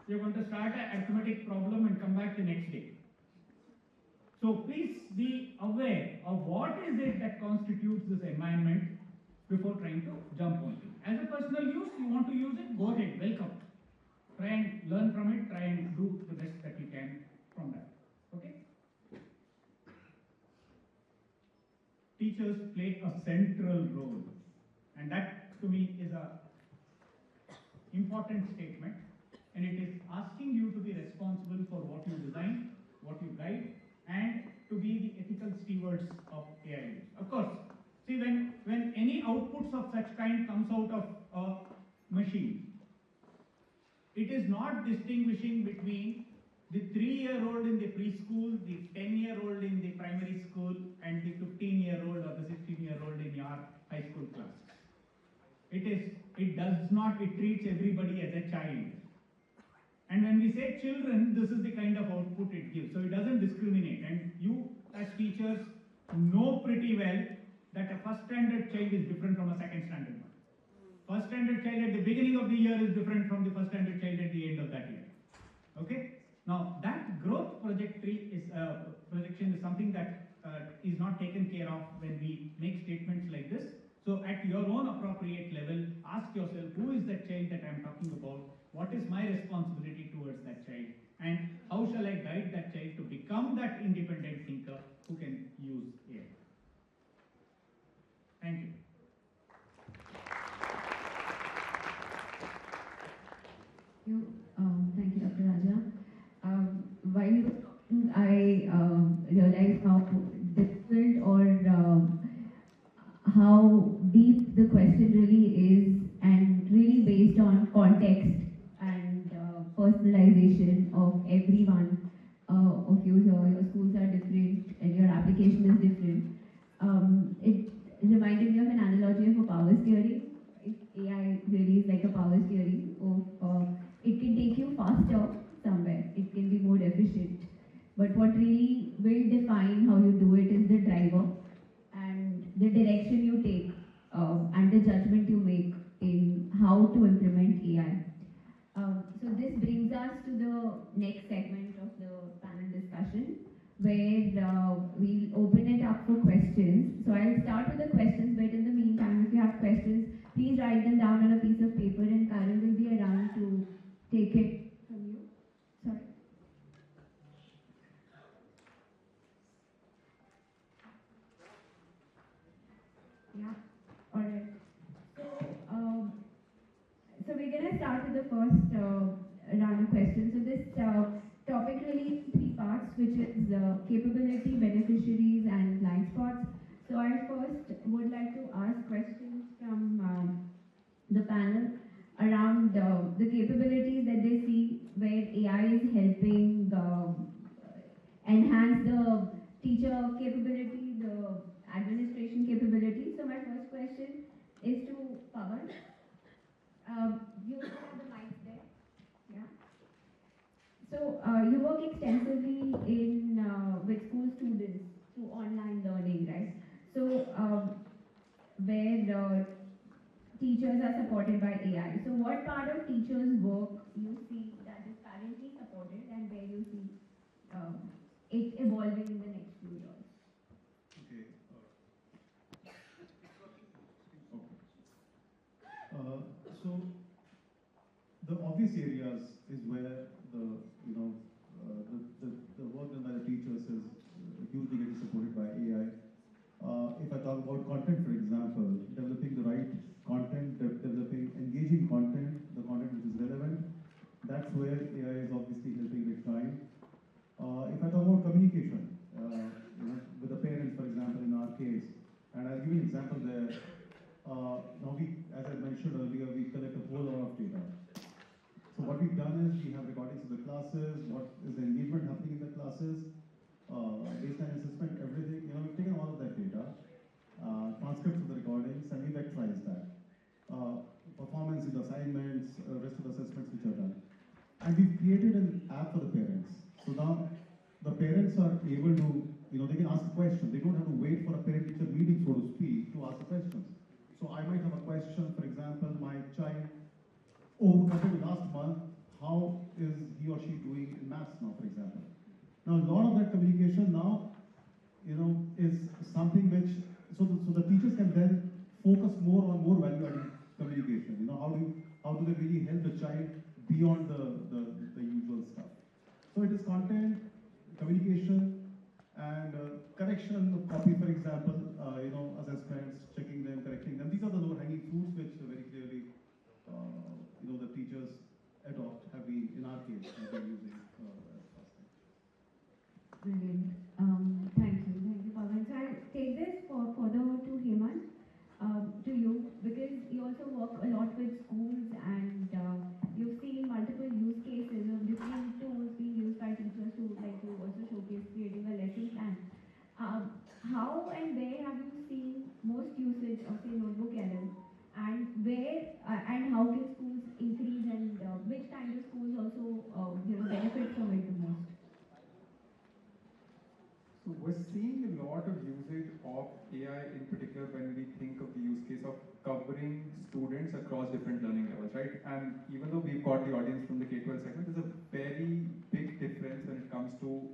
you're going to start an arithmetic problem and come back the next day. So please be aware of what is it that constitutes this environment before trying to jump on it. As a personal use, you want to use it, go ahead, welcome. Try and learn from it, try and do the best that you can from that. Okay? Teachers play a central role, and that to me is a important statement, and it is asking you to be responsible for what you design, what you guide, and to be the ethical stewards of AI use. Of course, see, when any outputs of such kind comes out of a machine, it is not distinguishing between the 3-year-old in the preschool, the 10-year-old in the primary school, and the 15-year-old or the 16-year-old in your high school class. It treats everybody as a child. And when we say children, this is the kind of output it gives. So it doesn't discriminate. And you, as teachers, know pretty well that a first standard child is different from a second standard one. First standard child at the beginning of the year is different from the first standard child at the end of that year. Okay? Now, that growth trajectory is projection is something that is not taken care of when we make statements like this. So, at your own appropriate level, ask yourself, who is that child that I am talking about? What is my responsibility towards that child? And how shall I guide that child to become that independent thinker who can use AI? Thank you. Thank you, Dr. Raja. While you were talking, I realized how difficult or how deep the question really is, and really based on context and personalization of everyone of you here. Your schools are different and your application is different. It reminded me of an analogy of a power steering. If AI really is like a power steering, it can take you faster somewhere, it can be more efficient. But what really will define how you do it is the driver and the direction you take and the judgment you make in how to implement AI. So this brings us to the next segment of the panel discussion, where we'll open it up for questions. So I'll start with the questions, but in the meantime, if you have questions, please write them down on a piece of paper, and Karan will be around to take it from you. Sorry. Yeah. All right. So we're gonna start with the first round of questions. So this topic really is three parts, which is capability, beneficiaries, and blind spots. So I first would like to ask questions from the panel around the capabilities that they see where AI is helping enhance the teacher capability, the administration capability. So my first question is to Pawan. You have the mic there. Yeah. So you work extensively in with school students through online learning, right? So where teachers are supported by AI. So what part of teachers' work you see that is currently supported, and where you see it evolving in the next few years? Okay. So the obvious areas is where the work done by the teachers is hugely getting supported by AI. If I talk about content, for example, developing the right content, developing engaging content, the content which is relevant, that's where AI is obviously helping big time. If I talk about communication, with the parents, for example, in our case, and I'll give you an example there. Now as I mentioned earlier, we collect a whole lot of data. So what we've done is we have recordings of the classes, what is the engagement happening in the classes, baseline assessment, everything. We've taken all of that data, transcripts of the recordings, and we vectorize that. Performance in the assignments, rest of the assessments which are done. And we've created an app for the parents. So now the parents are able to, they can ask a question. They don't have to wait for a parent-teacher meeting, so to speak, to ask the questions. So I might have a question, for example, my child, compared to last month, how is he or she doing in maths now, for example? Now, a lot of that communication now, is something which, so the teachers can then focus more on more value-adding communication. How do they really help the child beyond the usual stuff? So it is content, communication, and correction of copy, for example, assessments, checking them, correcting them. These are the low-hanging fruits which very clearly, the teachers adopt, have been, in our case, have been using as fasting. Brilliant. Thank you, Pawan. So I'll take this further to Hemant, to you, because you also work a lot with schools, and you've seen multiple use cases of different tools being used by teachers to also showcase creating a lesson plan. How and where have you seen most usage of, say, notebook LM, and where and how can schools increase, and which kind of schools also benefit from it the most? So we're seeing a lot of use usage of AI in particular when we think of the use case of covering students across different learning levels, right? And even though we've got the audience from the K-12 segment, there's a very big difference when it comes to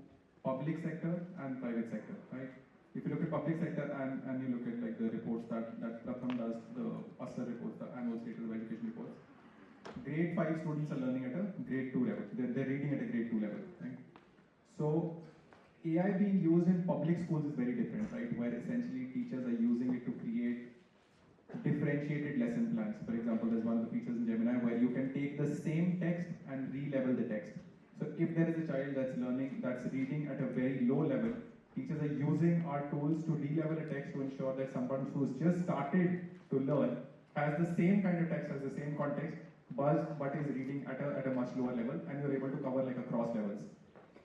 public sector and private sector, right? If you look at public sector and you look at like the reports that Pratham does, the PASSA reports, the annual state of education reports, grade 5 students are learning at a grade 2 level. They're reading at a grade 2 level, right? So AI being used in public schools is very different, right? Where essentially teachers are using it to create differentiated lesson plans. For example, there's one of the features in Gemini where you can take the same text and re-level the text. So if there is a child that's reading at a very low level, teachers are using our tools to re-level a text to ensure that someone who's just started to learn has the same kind of text, has the same context, but is reading at a much lower level, and you're able to cover like across levels.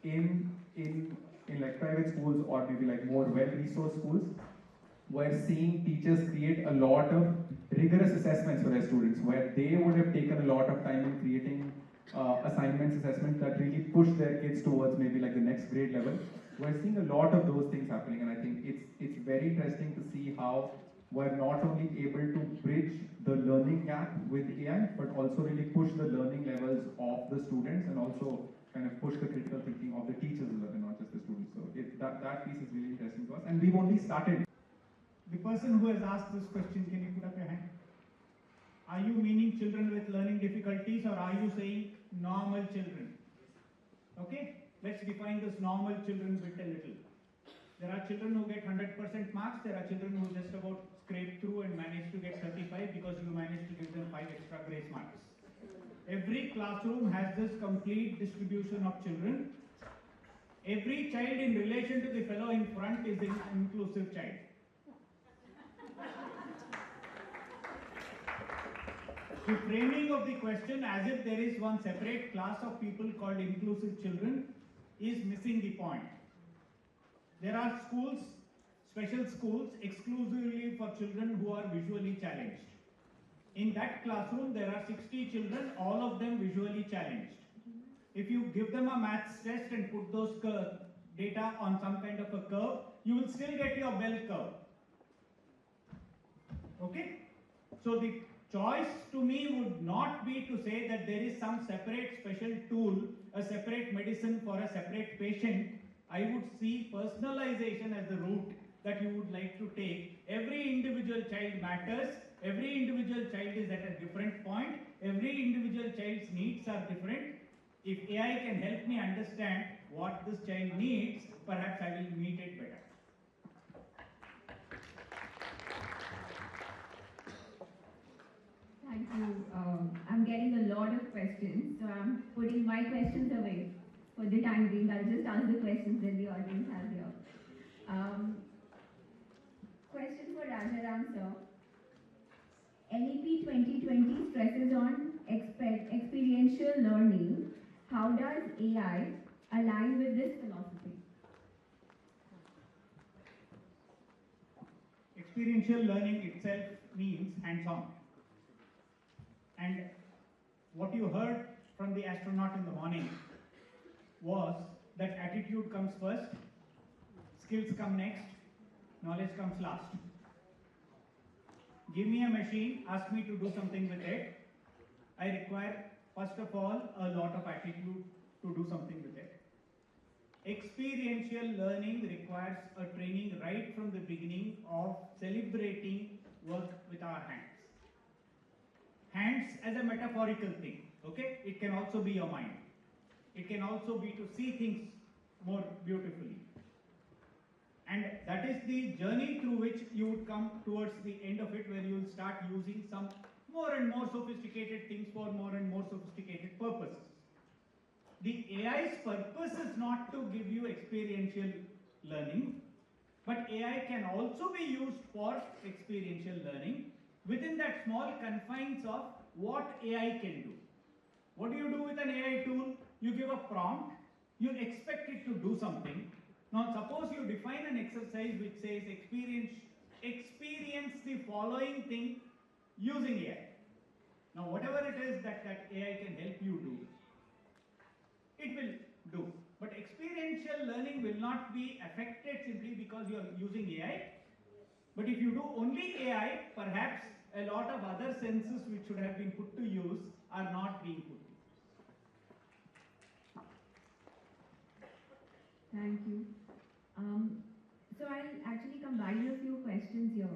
In like private schools or maybe like more well-resourced schools, we're seeing teachers create a lot of rigorous assessments for their students, where they would have taken a lot of time in creating assignments, assessments that really push their kids towards maybe like the next grade level. We're seeing a lot of those things happening, and I think it's very interesting to see how we're not only able to bridge the learning gap with AI, but also really push the learning levels of the students and also kind of push the critical thinking of the teachers as well, and not just the students. So that piece is really interesting to us, and we've only started. The person who has asked this question, can you put up your hand? Are you meaning children with learning difficulties, or are you saying normal children? Okay, let's define this normal children bit a little. There are children who get 100% marks, there are children who just about scrape through and manage to get 35 because you managed to give them 5 extra grace marks. Every classroom has this complete distribution of children. Every child in relation to the fellow in front is an inclusive child. The framing of the question as if there is one separate class of people called inclusive children is missing the point. There are schools, special schools, exclusively for children who are visually challenged. In that classroom, there are 60 children, all of them visually challenged. If you give them a maths test and put those data on some kind of a curve, you will still get your bell curve. Okay? So the choice to me would not be to say that there is some separate special tool, a separate medicine for a separate patient. I would see personalization as the route that you would like to take. Every individual child matters. Every individual child is at a different point. Every individual child's needs are different. If AI can help me understand what this child needs, perhaps I will meet it better. Thank you. I'm getting a lot of questions, so I'm putting my questions away for the time being. I'll just ask the questions that the audience has here. Question for Rajaram sir. NEP 2020 stresses on experiential learning. How does AI align with this philosophy? Experiential learning itself means hands-on. And what you heard from the astronaut in the morning was that attitude comes first, skills come next, knowledge comes last. Give me a machine, ask me to do something with it. I require, first of all, a lot of attitude to do something with it. Experiential learning requires a training right from the beginning of celebrating work with our hands. Hands as a metaphorical thing, okay? It can also be your mind. It can also be to see things more beautifully. And that is the journey through which you would come towards the end of it, where you will start using some more and more sophisticated things for more and more sophisticated purposes. The AI's purpose is not to give you experiential learning, but AI can also be used for experiential learning within that small confines of what AI can do. What do you do with an AI tool? You give a prompt, you expect it to do something. Now suppose you define an exercise which says experience the following thing using AI. Now whatever it is that AI can help you do, it will do. But experiential learning will not be affected simply because you are using AI. But if you do only AI, perhaps a lot of other senses which should have been put to use are not being put to use. Thank you. So I'll actually combine a few questions here.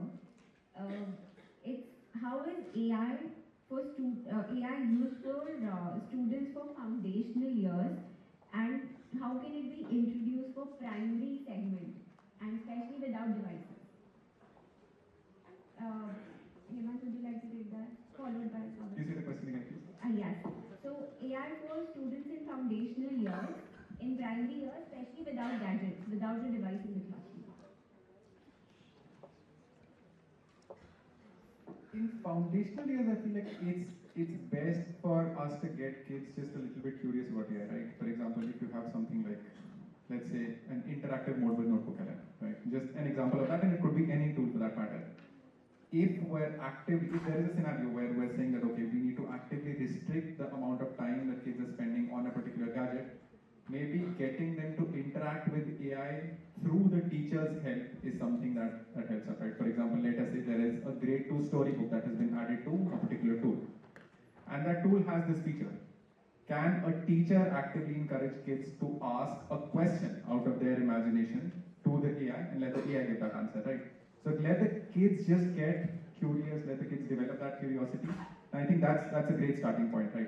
It's how is AI AI used for students for foundational years, and how can it be introduced for primary segment, and especially without devices? Hemant, would you like to take that? Followed by Sagar. Please say the question again, please. Yes. So AI for students in foundational years, in primary years, especially without gadgets, without a device in the classroom. In foundational years, I feel like it's best for us to get kids just a little bit curious about AI, right? For example, if you have something like, let's say, an interactive mode with Notebook LM, right? Just an example of that, and it could be any tool for that matter. If there is a scenario where we're saying that, okay, we need to actively restrict the amount of time that kids are spending on a particular gadget, maybe getting them to interact with AI through the teacher's help is something that helps us, right? For example, let us say there is a grade 2 storybook that has been added to a particular tool. And that tool has this feature. Can a teacher actively encourage kids to ask a question out of their imagination to the AI and let the AI give that answer, right? So let the kids just get curious, let the kids develop that curiosity. And I think that's a great starting point, right?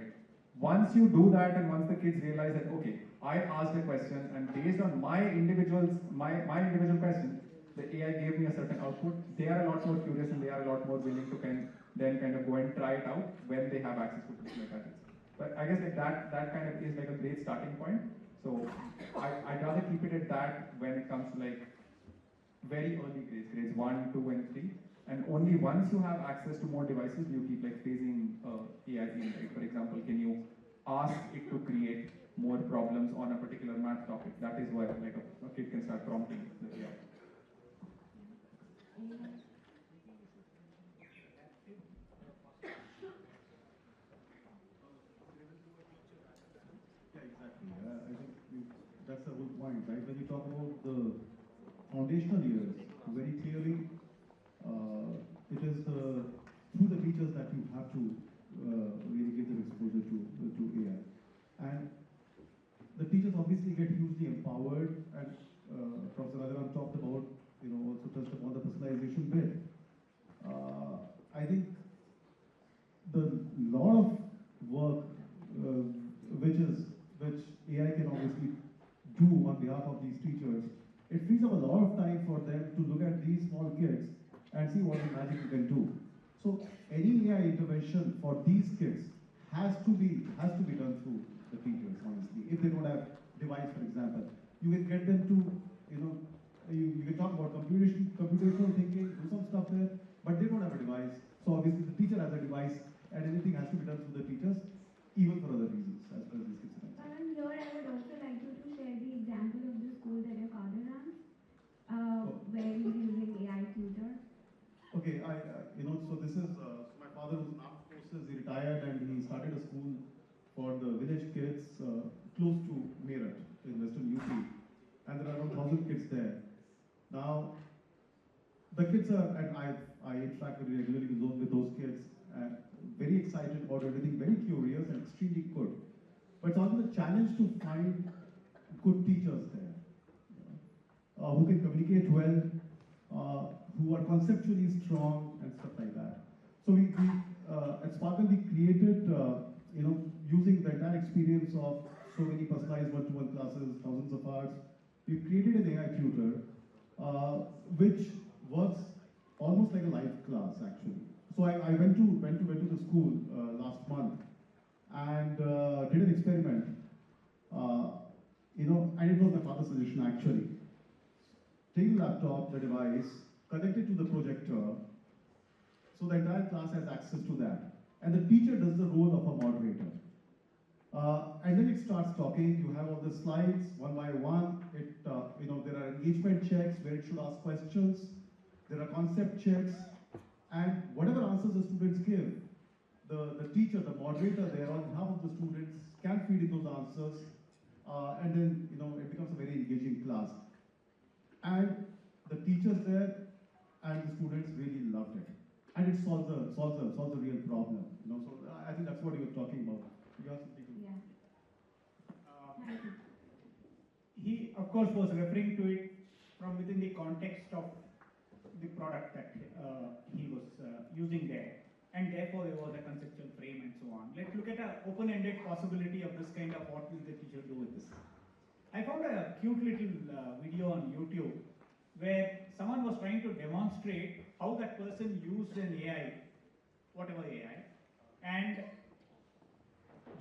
Once you do that, and once the kids realize that, okay, I asked a question, and based on my individual question, the AI gave me a certain output, they are a lot more curious and they are a lot more willing to then kind of go and try it out when they have access to particular gadgets. But I guess like that kind of is like a great starting point. So I'd rather keep it at that when it comes to like very early grades 1, 2, and 3. And only once you have access to more devices, you keep like phasing AI in, right? For example, can you ask it to create more problems on a particular math topic? That is where like a kid can start prompting the AI. Yeah, exactly. I think that's the whole point, right? When you talk about the foundational years, very clearly, it is through the teachers that you have to really give them exposure to AI. And the teachers obviously get hugely empowered, and Professor Rajaram talked about, also touched upon the personalization bit. I think the lot of work which AI can obviously do on behalf of these teachers, it frees up a lot of time for them to look at these small kids and see what the magic you can do. So any AI intervention for these kids has to be done through the teachers, honestly. If they don't have device, for example, you can get them to, you can talk about computational thinking, do some stuff there, but they don't have a device. So obviously the teacher has a device, and everything has to be done through the teachers, even for other reasons, as far as these kids are concerned. And here I would also like you to share the example of the school that your father runs, where he's using AI tutor. Okay, so this is, my father was in armed forces, he retired, and he started a school for the village kids close to Meerut in western UP, and there are around 1,000 kids there. Now, the kids are, and I interact very regularly with those kids, very excited about everything, very curious and extremely good. But it's also the challenge to find good teachers there, who can communicate well, who are conceptually strong and stuff like that. So we at Sparkle we created, using the entire experience of so many personalized one-to-one classes, thousands of hours, we created an AI tutor, which works almost like a live class actually. So I went to the school last month and did an experiment, and it was my father's suggestion actually. Take the laptop, the device, connect it to the projector, so the entire class has access to that. And the teacher does the role of a moderator. And then it starts talking, you have all the slides, one by one, there are engagement checks where it should ask questions, there are concept checks, and whatever answers the students give, the teacher, the moderator there on behalf of the students can feed in those answers, and then it becomes a very engaging class. And the teachers there and the students really loved it, and it solves a real problem. So I think that's what you were talking about. You have something to. Yeah. He, of course, was referring to it from within the context of the product that he was using there, and therefore there was a conceptual frame and so on. Let's look at an open-ended possibility of this kind of what will the teacher do with this. I found a cute little video on YouTube where someone was trying to demonstrate how that person used an AI, whatever AI, and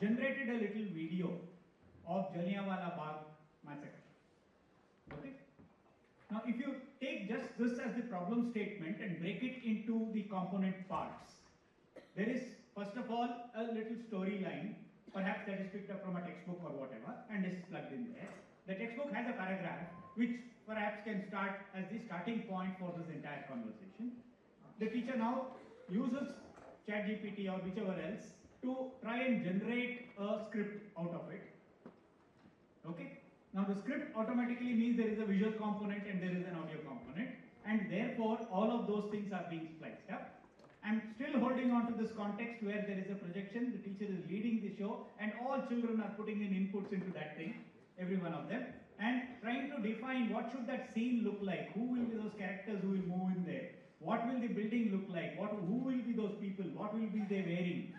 generated a little video of Jallianwala Bagh massacre. Okay? Now, if you take just this as the problem statement and break it into the component parts, there is, first of all, a little storyline, perhaps that is picked up from a textbook or whatever, and is plugged in there. The textbook has a paragraph which perhaps can start as the starting point for this entire conversation. The teacher now uses ChatGPT or whichever else to try and generate a script out of it. Okay? Now the script automatically means there is a visual component and there is an audio component, and therefore all of those things are being spliced up. I'm still holding on to this context where there is a projection, the teacher is leading the show, and all children are putting in inputs into that thing, every one of them, and trying to define what should that scene look like, who will be those characters who will move in there, what will the building look like, who will be those people, what will be they wearing.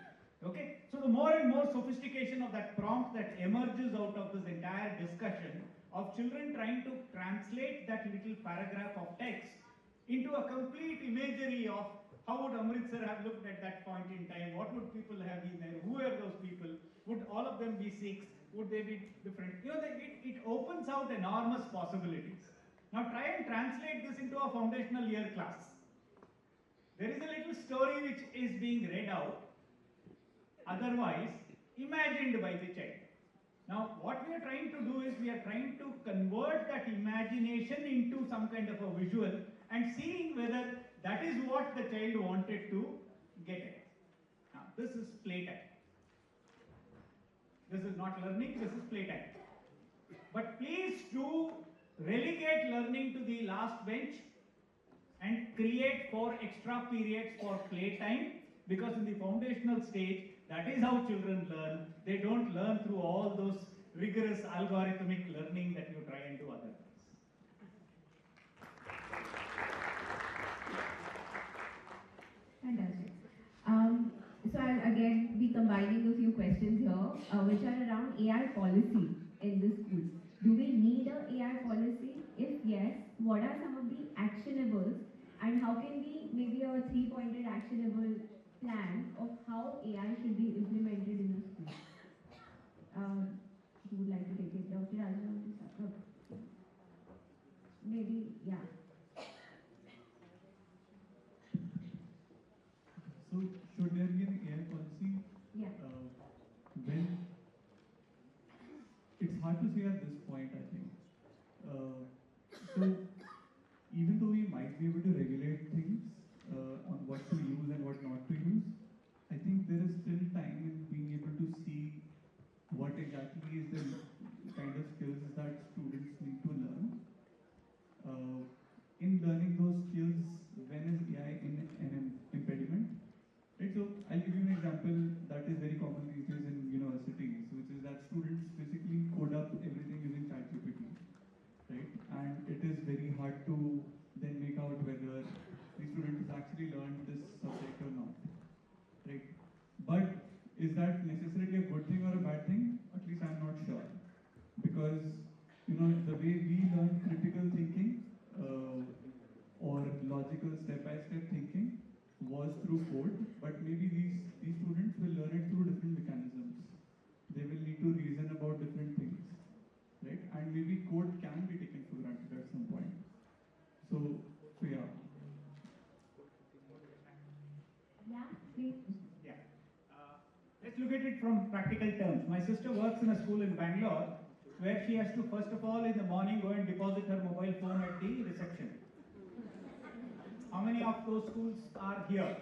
Okay, so the more and more sophistication of that prompt that emerges out of this entire discussion of children trying to translate that little paragraph of text into a complete imagery of how would Amritsar have looked at that point in time, what would people have been there, who are those people, would all of them be Sikhs, would they be different? It opens out enormous possibilities. Now try and translate this into a foundational year class. There is a little story which is being read out, otherwise imagined by the child. Now what we are trying to do is we are trying to convert that imagination into some kind of a visual and seeing whether that is what the child wanted to get at. Now this is playtime. This is not learning, this is playtime. But please do relegate learning to the last bench and create 4 extra periods for playtime, because in the foundational stage, that is how children learn. They don't learn through all those rigorous algorithmic learning that you try and do otherwise. Fantastic. So I'll again be combining a few questions here, which are around AI policy in the school. Do we need an AI policy? If yes, what are some of the actionables, and how can we maybe a 3-pointed actionable plan of how AI should be implemented in the school? Who would like to take it? Dr. Rajan, maybe, yeah. So, should there be an AI policy? Yeah. When it's hard to say at this point, I think. So, even though we might be able to regulate things on what to use and what not to use, I think there is still time in being able to see what exactly is the kind of skills that students need to learn. In learning those skills, when is AI an impediment? Right, so I'll give you an example that is very common these days in universities, which is that students basically code up everything using ChatGPT, right? And it is very hard to then make out whether the student has actually learned this subject or not, right? But is that necessarily a good thing or a bad thing? At least I'm not sure, because the way we learn critical thinking or logical step-by-step thinking was through code, but maybe these students will learn it through different mechanisms. They will need to reason about different things, right? And maybe code can be taken for granted at some point. So yeah. Yeah, please. Yeah. Let's look at it from practical terms. My sister works in a school in Bangalore where she has to first of all in the morning go and deposit her mobile phone at the reception. How many of those schools are here?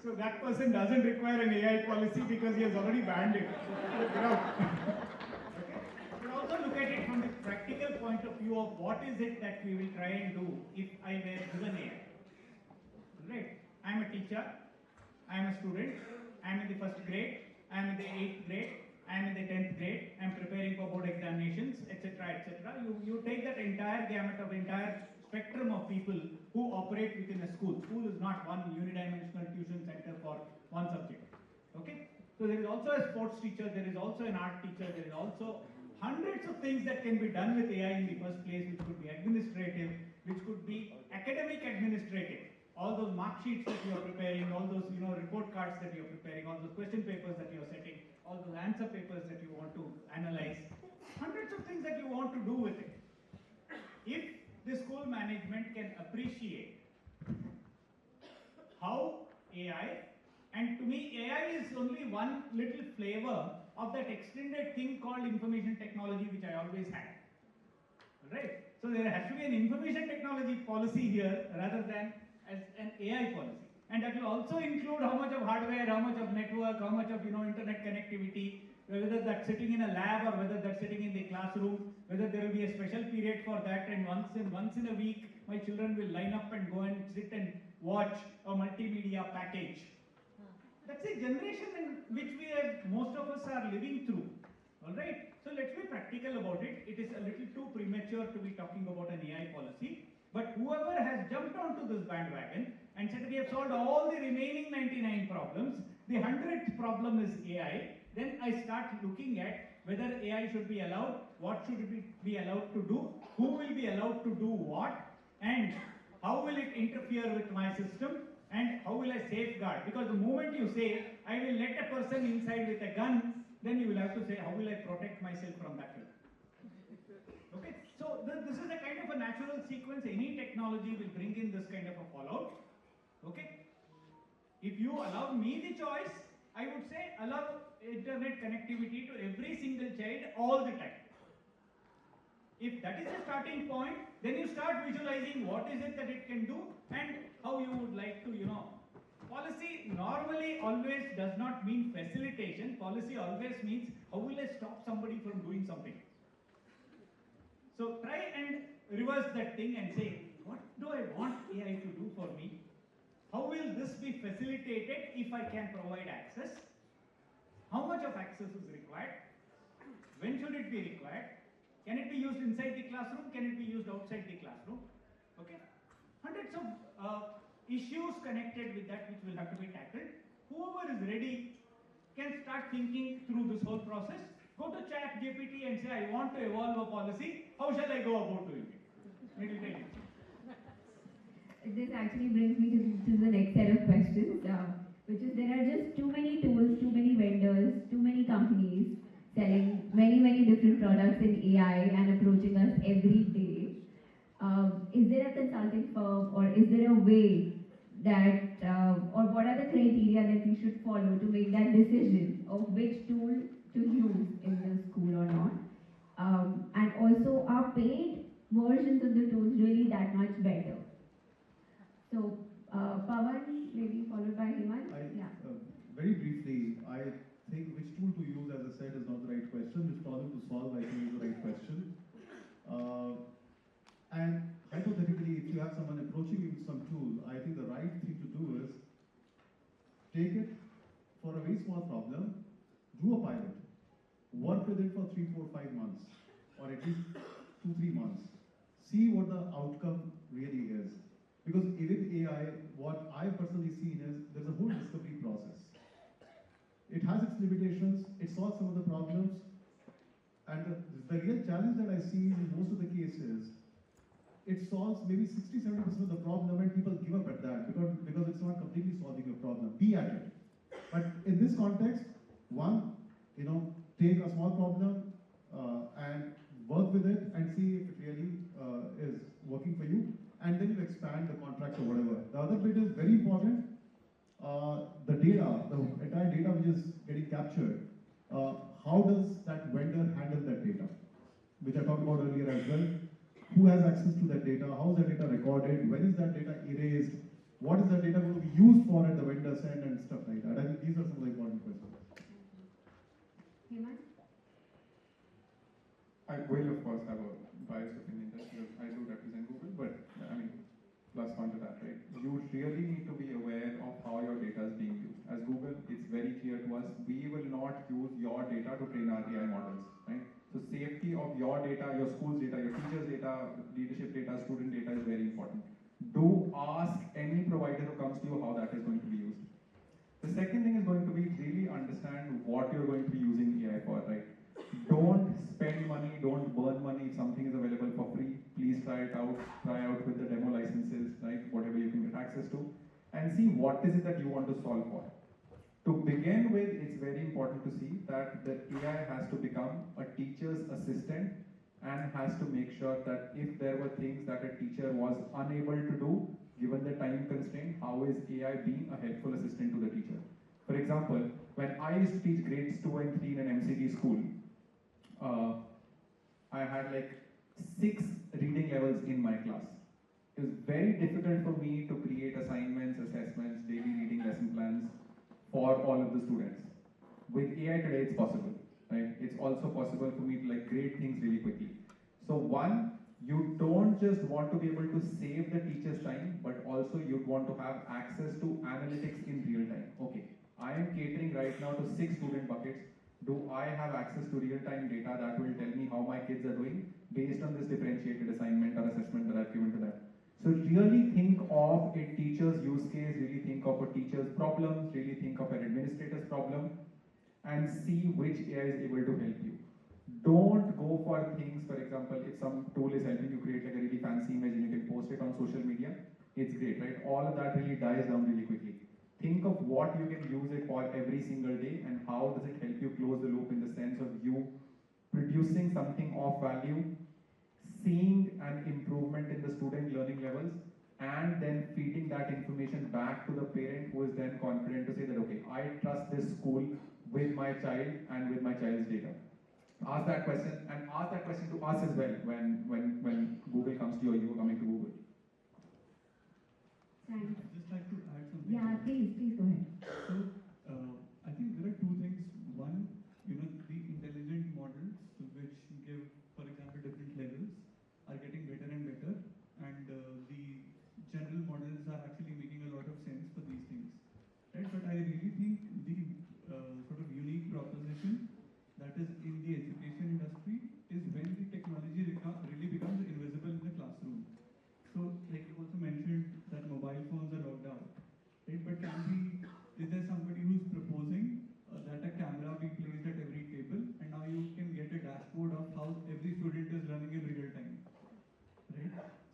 So that person doesn't require an AI policy because he has already banned it. Okay? But also look at it from the practical point of view of what is it that we will try and do if I were given AI. Right? I'm a teacher, I'm a student, I'm in the first grade, I'm in the 8th grade, I'm in the 10th grade, I'm preparing for board examinations, etc., etc. You take that entire gamut of entire spectrum of people who operate within a school. School is not one unidimensional tuition center for one subject. Okay? So there is also a sports teacher, there is also an art teacher, there is also hundreds of things that can be done with AI in the first place, which could be administrative, which could be academic administrative. All those mark sheets that you are preparing, all those report cards that you are preparing, all those question papers that you are setting, all those answer papers that you want to analyze, hundreds of things that you want to do with it. If the school management can appreciate how AI, and to me AI is only one little flavor of that extended thing called information technology, which I always had. Right? So there has to be an information technology policy here rather than as an AI policy. And that will also include how much of hardware, how much of network, how much of internet connectivity, whether that's sitting in a lab or whether that's sitting in the classroom, whether there will be a special period for that, and once in a week my children will line up and go and sit and watch a multimedia package. That's a generation in which most of us are living through. Alright? So let's be practical about it. It is a little too premature to be talking about an AI policy. But whoever has jumped onto this bandwagon and said we have solved all the remaining 99 problems, the 100th problem is AI, then I start looking at whether AI should be allowed, what should it be allowed to do, who will be allowed to do what, and how will it interfere with my system, and how will I safeguard? Because the moment you say, I will let a person inside with a gun, then you will have to say, how will I protect myself from that gun? Okay, so this is a kind of a natural sequence. Any technology will bring in this kind of a fallout. Okay, if you allow me the choice, I would say allow internet connectivity to every single child all the time. If that is the starting point, then you start visualizing what is it that it can do and how you would like to, Policy normally always does not mean facilitation. Policy always means how will I stop somebody from doing something. So try and reverse that thing and say, what do I want AI to do for me? How will this be facilitated if I can provide access? How much of access is required? When should it be required? Can it be used inside the classroom? Can it be used outside the classroom? Okay. Hundreds of issues connected with that which will have to be tackled. Whoever is ready can start thinking through this whole process. Go to ChatGPT and say, I want to evolve a policy. How shall I go about doing it? It will tell you. This actually brings me to the next set of questions, which is there are just too many tools, too many vendors, too many companies selling many different products in AI and approaching us every day. Is there a consulting firm or is there a way that, or what are the criteria that we should follow to make that decision of which tool to use in the school or not? And also, are paid versions of the tools really that much better? So, Pawan, maybe followed by Hemant. Very briefly, I think which tool to use, as I said, is not the right question. Which problem to solve, I think, is the right question. And hypothetically, if you have someone approaching you with some tool, I think the right thing to do is take it for a very small problem, do a pilot, work with it for 3, 4, 5 months, or at least 2, 3 months. See what the outcome really is. Because with AI, what I've personally seen is there's a whole discovery process. It has its limitations, it solves some of the problems, and the real challenge that I see in most of the cases, it solves maybe 60-70% of the problem and people give up at that because it's not completely solving your problem. Be at it. But in this context, one, take a small problem and work with it and see if it really is working for you, and then you expand the contract or whatever. The other bit is very important. The data, the entire data which is getting captured, how does that vendor handle that data? Which I talked about earlier as well. Who has access to that data? How is that data recorded? When is that data erased? What is that data going to be used for at the vendor's end and stuff like that? I think these are some of the important questions. Hemant? I will, of course, have a biased opinion that I do represent Google, but I mean, plus one to that, right? You really need to be aware of how your data is being used. As Google, it's very clear to us, we will not use your data to train our AI models, right? So safety of your data, your school's data, your teacher's data, leadership data, student data is very important. Do ask any provider who comes to you how that is going to be used. The second thing is going to be really understand what you're going to be using AI for, right? Don't spend money, don't burn money. If something is available for free, please try it out. Try out with the demo licenses, right? Whatever you can get access to, and see what is it that you want to solve for. To begin with, it's very important to see that the AI has to become a teacher's assistant and has to make sure that if there were things that a teacher was unable to do, given the time constraint, how is AI being a helpful assistant to the teacher? For example, when I used to teach grades 2 and 3 in an MCD school, I had like 6 reading levels in my class. It was very difficult for me to create assignments, assessments, daily reading lesson plans for all of the students. With AI today, it's possible, right? It's also possible for me to like grade things really quickly. So one, you don't just want to be able to save the teacher's time, but also you'd want to have access to analytics in real time. Okay, I am catering right now to 6 student buckets. Do I have access to real-time data that will tell me how my kids are doing based on this differentiated assignment or assessment that I've given to them? So really think of a teacher's use case, really think of a teacher's problems, really think of an administrator's problem, and see which AI is able to help you. Don't go for things, for example, if some tool is helping you create like a really fancy image and you can post it on social media, it's great, right? All of that really dies down really quickly. Think of what you can use it for every single day and how does it help you close the loop in the sense of you producing something of value, seeing an improvement in the student learning levels, and then feeding that information back to the parent who is then confident to say that, okay, I trust this school with my child and with my child's data. Ask that question and ask that question to us as well when Google comes to you or you are coming to Google. Thanks. I'd just like to add something. Yeah, please go ahead. So, I think there are 2 things. One, the intelligent models which give, for example, different levels are getting better and better, and the general models are actually making a lot of sense for these things, right? But I really think the sort of unique proposition that is in the education industry is when the technology really becomes invisible in the classroom. So, like you also mentioned that mobile phones are locked out, right? But is there somebody who's proposing that a camera be placed at every table and now you can get a dashboard of how every student is learning in real time, right?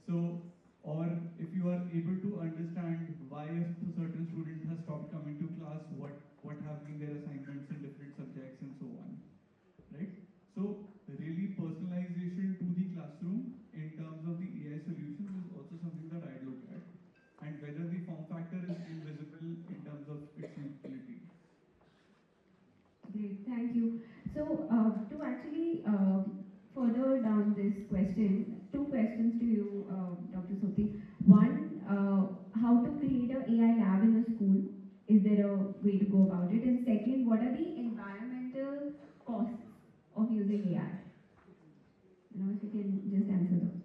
So, or if you are able to understand why a certain student has stopped coming to class, what have been their assignments in different subjects and so on, right? So, really personalization to the classroom in terms of the AI solutions is also something that I look at, and whether the form factor is invisible in terms of its utility. Great, thank you. So, to actually further down this question, 2 questions to you, Dr. Soti. One, how to create an AI lab in a school? Is there a way to go about it? And second, what are the environmental costs of using AI? If you can just answer those.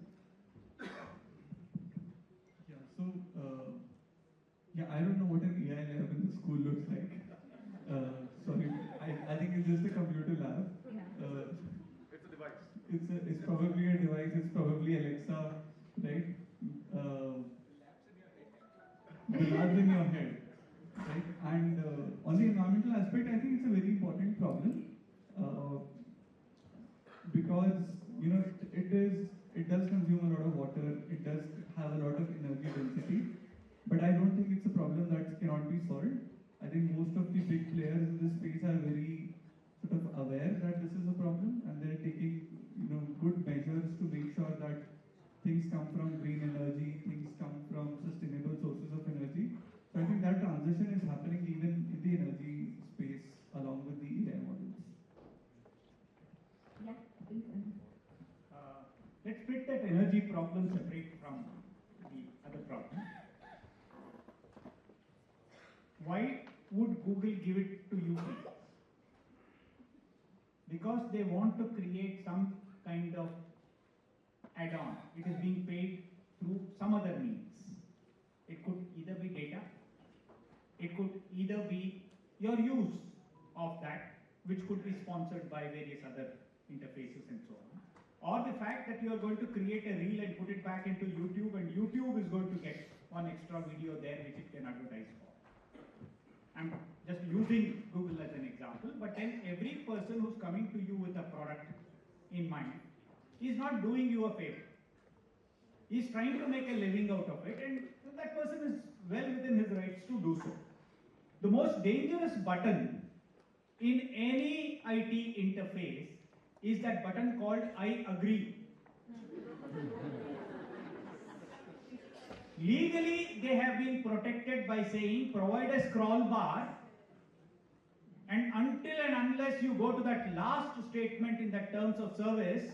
Yeah, so, I don't know what an AI lab in the school looks like. Sorry, I think it's just a computer lab. Yeah. It's a device. It's probably a device, it's probably Alexa, right? The labs in your head, right? And on the environmental aspect, I think it's a very important problem because it does consume a lot of water, it does have a lot of energy density, but I don't think it's a problem that cannot be solved. I think most of the big players in this space are very sort of aware that this is a problem, and they're taking good measures to make sure that things come from green energy, things come from sustainable sources of energy. So I think that transition is happening even in the energy space along with the AI models. Yeah, please. Let's split that energy problem separate from the other problem. Why would Google give it to you free? Because they want to create some kind of add-on. It is being paid through some other means. It could either be data, it could either be your use of that, which could be sponsored by various other interfaces and so on. Or the fact that you are going to create a reel and put it back into YouTube, and YouTube is going to get one extra video there which it can advertise for. I'm just using Google as an example, but then every person who's coming to you with a product in mind is not doing you a favor. He's trying to make a living out of it, and that person is well within his rights to do so. The most dangerous button in any IT interface is that button called I agree. Legally, they have been protected by saying provide a scroll bar, and until and unless you go to that last statement in the terms of service,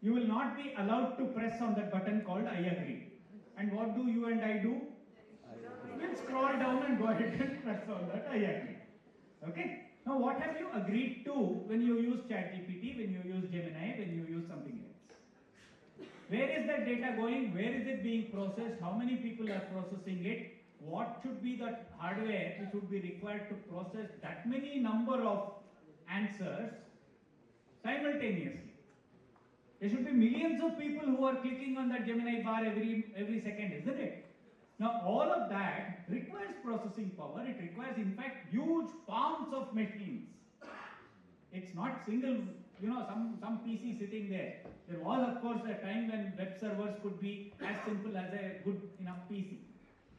you will not be allowed to press on that button called I agree. And what do you and I do? We'll scroll down and go ahead and press on that I agree. Okay? Now what have you agreed to when you use ChatGPT, when you use Gemini, when you use something else? Where is that data going? Where is it being processed? How many people are processing it? What should be the hardware which would be required to process that many number of answers simultaneously? There should be millions of people who are clicking on that Gemini bar every second, isn't it? Now all of that requires processing power. It requires in fact huge farms of machines. It's not single, some PC sitting there. There was of course a time when web servers could be as simple as a good enough PC.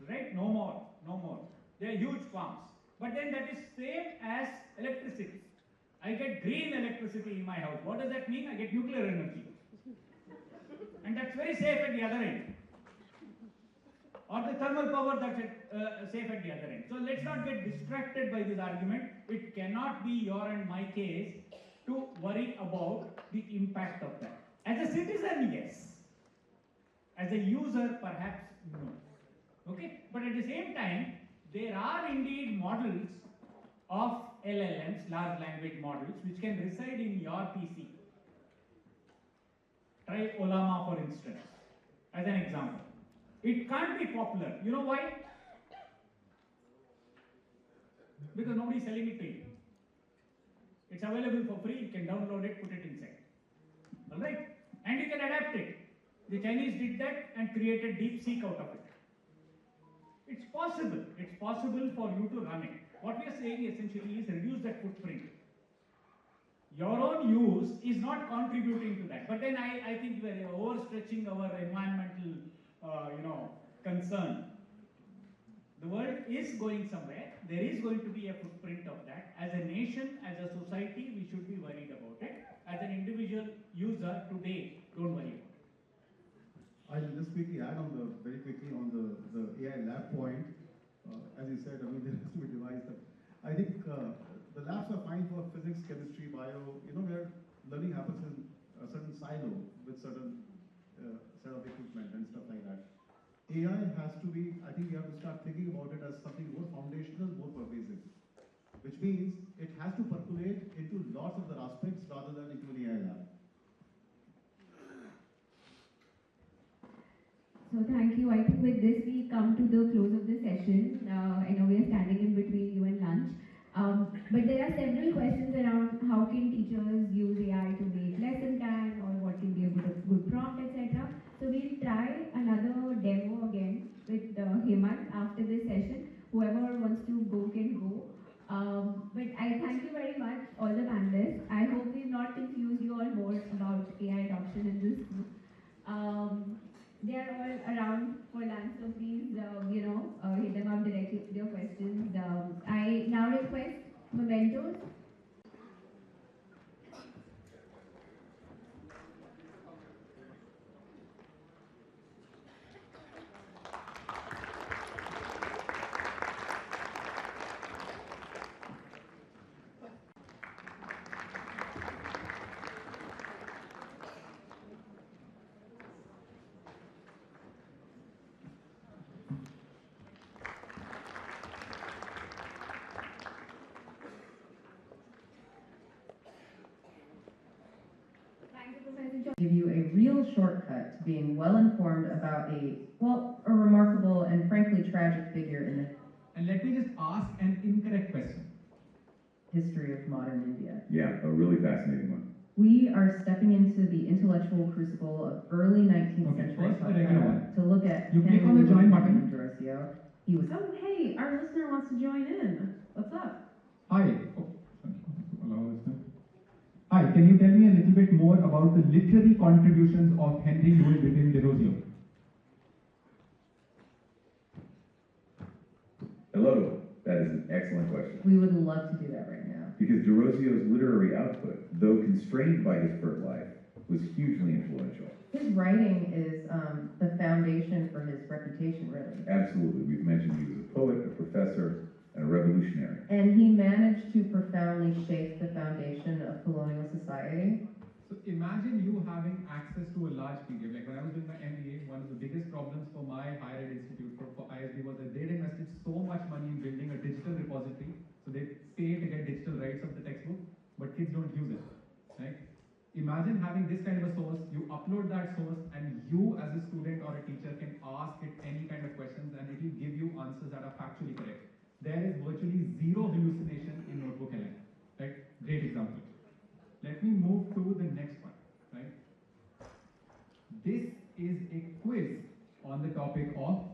Right? No more. They are huge farms. But then that is same as electricity. I get green electricity in my house. What does that mean? I get nuclear energy. And that's very safe at the other end. Or the thermal power that's safe at the other end. So let's not get distracted by this argument. It cannot be your and my case to worry about the impact of that. As a citizen, yes. As a user, perhaps no. Okay? But at the same time, there are indeed models of LLMs, large language models, which can reside in your PC. Try Olama, for instance, as an example. It can't be popular. You know why? Because nobody is selling it to you. It's available for free. You can download it, put it inside. Alright? And you can adapt it. The Chinese did that and created DeepSeek out of it. It's possible. It's possible for you to run it. What we are saying essentially is reduce that footprint. Your own use is not contributing to that. But then I think we are overstretching our environmental concern. The world is going somewhere. There is going to be a footprint of that. As a nation, as a society, we should be worried about it. As an individual user today, don't worry about it. I'll just quickly add on very quickly on the AI lab point. As you said, there has to be a device. I think the labs are fine for physics, chemistry, bio, where learning happens in a certain silo with certain set of equipment and stuff like that. AI has to be, I think we have to start thinking about it as something more foundational, more pervasive, which means it has to percolate into lots of other aspects rather than into an AI lab. So thank you. I think with this we come to the close of the session. I know we are standing in between you and lunch. But there are several questions around how can teachers use AI to make lesson plan, or what can be a good prompt, etc. So we'll try another demo again with Hemant after this session. Whoever wants to go can go. But I thank you very much, all the panelists. I hope we've not confused you all more about AI adoption in this group. They are all around for lunch, so please, hit them up directly with your questions. I now request mementos. real shortcut to being well informed about a remarkable and frankly tragic figure in the And let me just ask an incorrect question. history of modern India. Yeah, a really fascinating one. We are stepping into the intellectual crucible of early 19th century first a regular one. to look at You click on the join button. Ambrosio. He was, oh hey, our listener wants to join in. What's up? Hi. Hi, can you tell me a little bit more about the literary contributions of Henry Louis Vivian Derozio? Hello, that is an excellent question. We would love to do that right now. Because Derozio's literary output, though constrained by his short life, was hugely influential. His writing is the foundation for his reputation, really. Absolutely. We've mentioned he was a poet, a professor, and a revolutionary. And he managed to profoundly shape the foundation of colonial society. So imagine you having access to a large PDF. Like when I was doing my MBA, one of the biggest problems for my higher ed institute for ISB was that they'd invested so much money in building a digital repository. So they pay to get digital rights of the textbook, but kids don't use it, right? Imagine having this kind of a source, you upload that source, and you as a student or a teacher can ask it any kind of questions and it will give you answers that are factually correct. There is virtually zero hallucination in Notebook LM, right? Great example. Let me move to the next one, right? This is a quiz on the topic of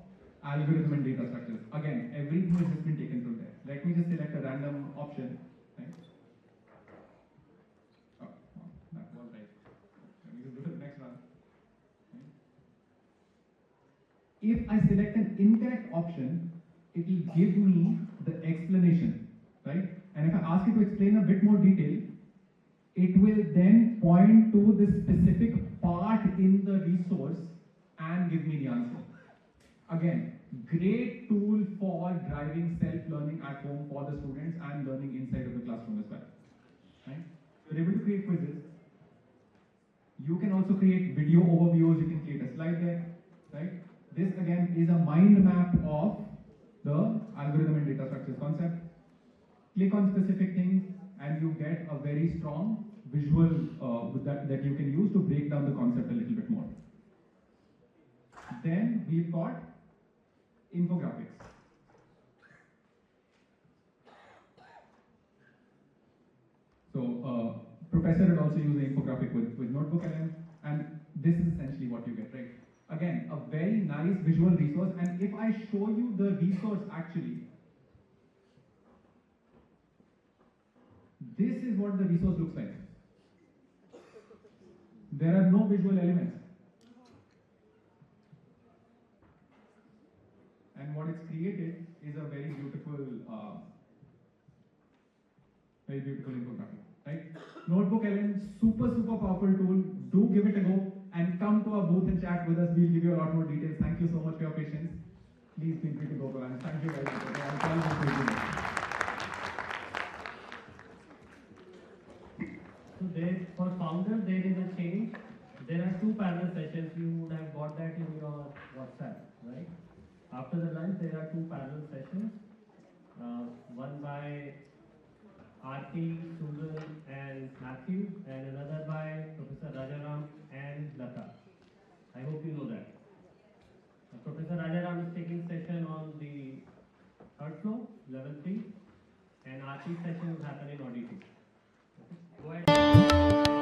algorithm and data structures. Again, everything has just been taken from there. Let me just select a random option, right? Oh, well, that was right. Let me just go to the next one. Okay. If I select an incorrect option, it will give me the explanation, right? And if I ask it to explain a bit more detail, it will then point to the specific part in the resource and give me the answer. Again, great tool for driving self-learning at home for the students and learning inside of the classroom as well. Right? You're able to create quizzes. You can also create video overviews, you can create a slide deck, right? This again is a mind map of the algorithm and data structures concept. Click on specific things and you get a very strong visual that you can use to break down the concept a little bit more. Then we've got infographics. So professor would also use the infographic with Notebook LM, and this is essentially what you get, right? Again, a very nice visual resource, and if I show you the resource actually, this is what the resource looks like. There are no visual elements. And what it's created is a very beautiful infographic, right? Notebook LM, super powerful tool. Do give it a go and come to our booth and chat with us. We'll give you a lot more details. Thank you so much for your patience. Please feel free to go and thank you guys for So there, for founder, there is a change. There are 2 parallel sessions. You would have got that in your WhatsApp, right? After the lunch, there are 2 parallel sessions. One by Aarti, Susan, and Matthew, and another by Professor Rajaram and Lata. I hope you know that. Professor Rajaram is taking session on the 3rd floor, level 3, and Aarti's session will happen in auditorium. Go ahead.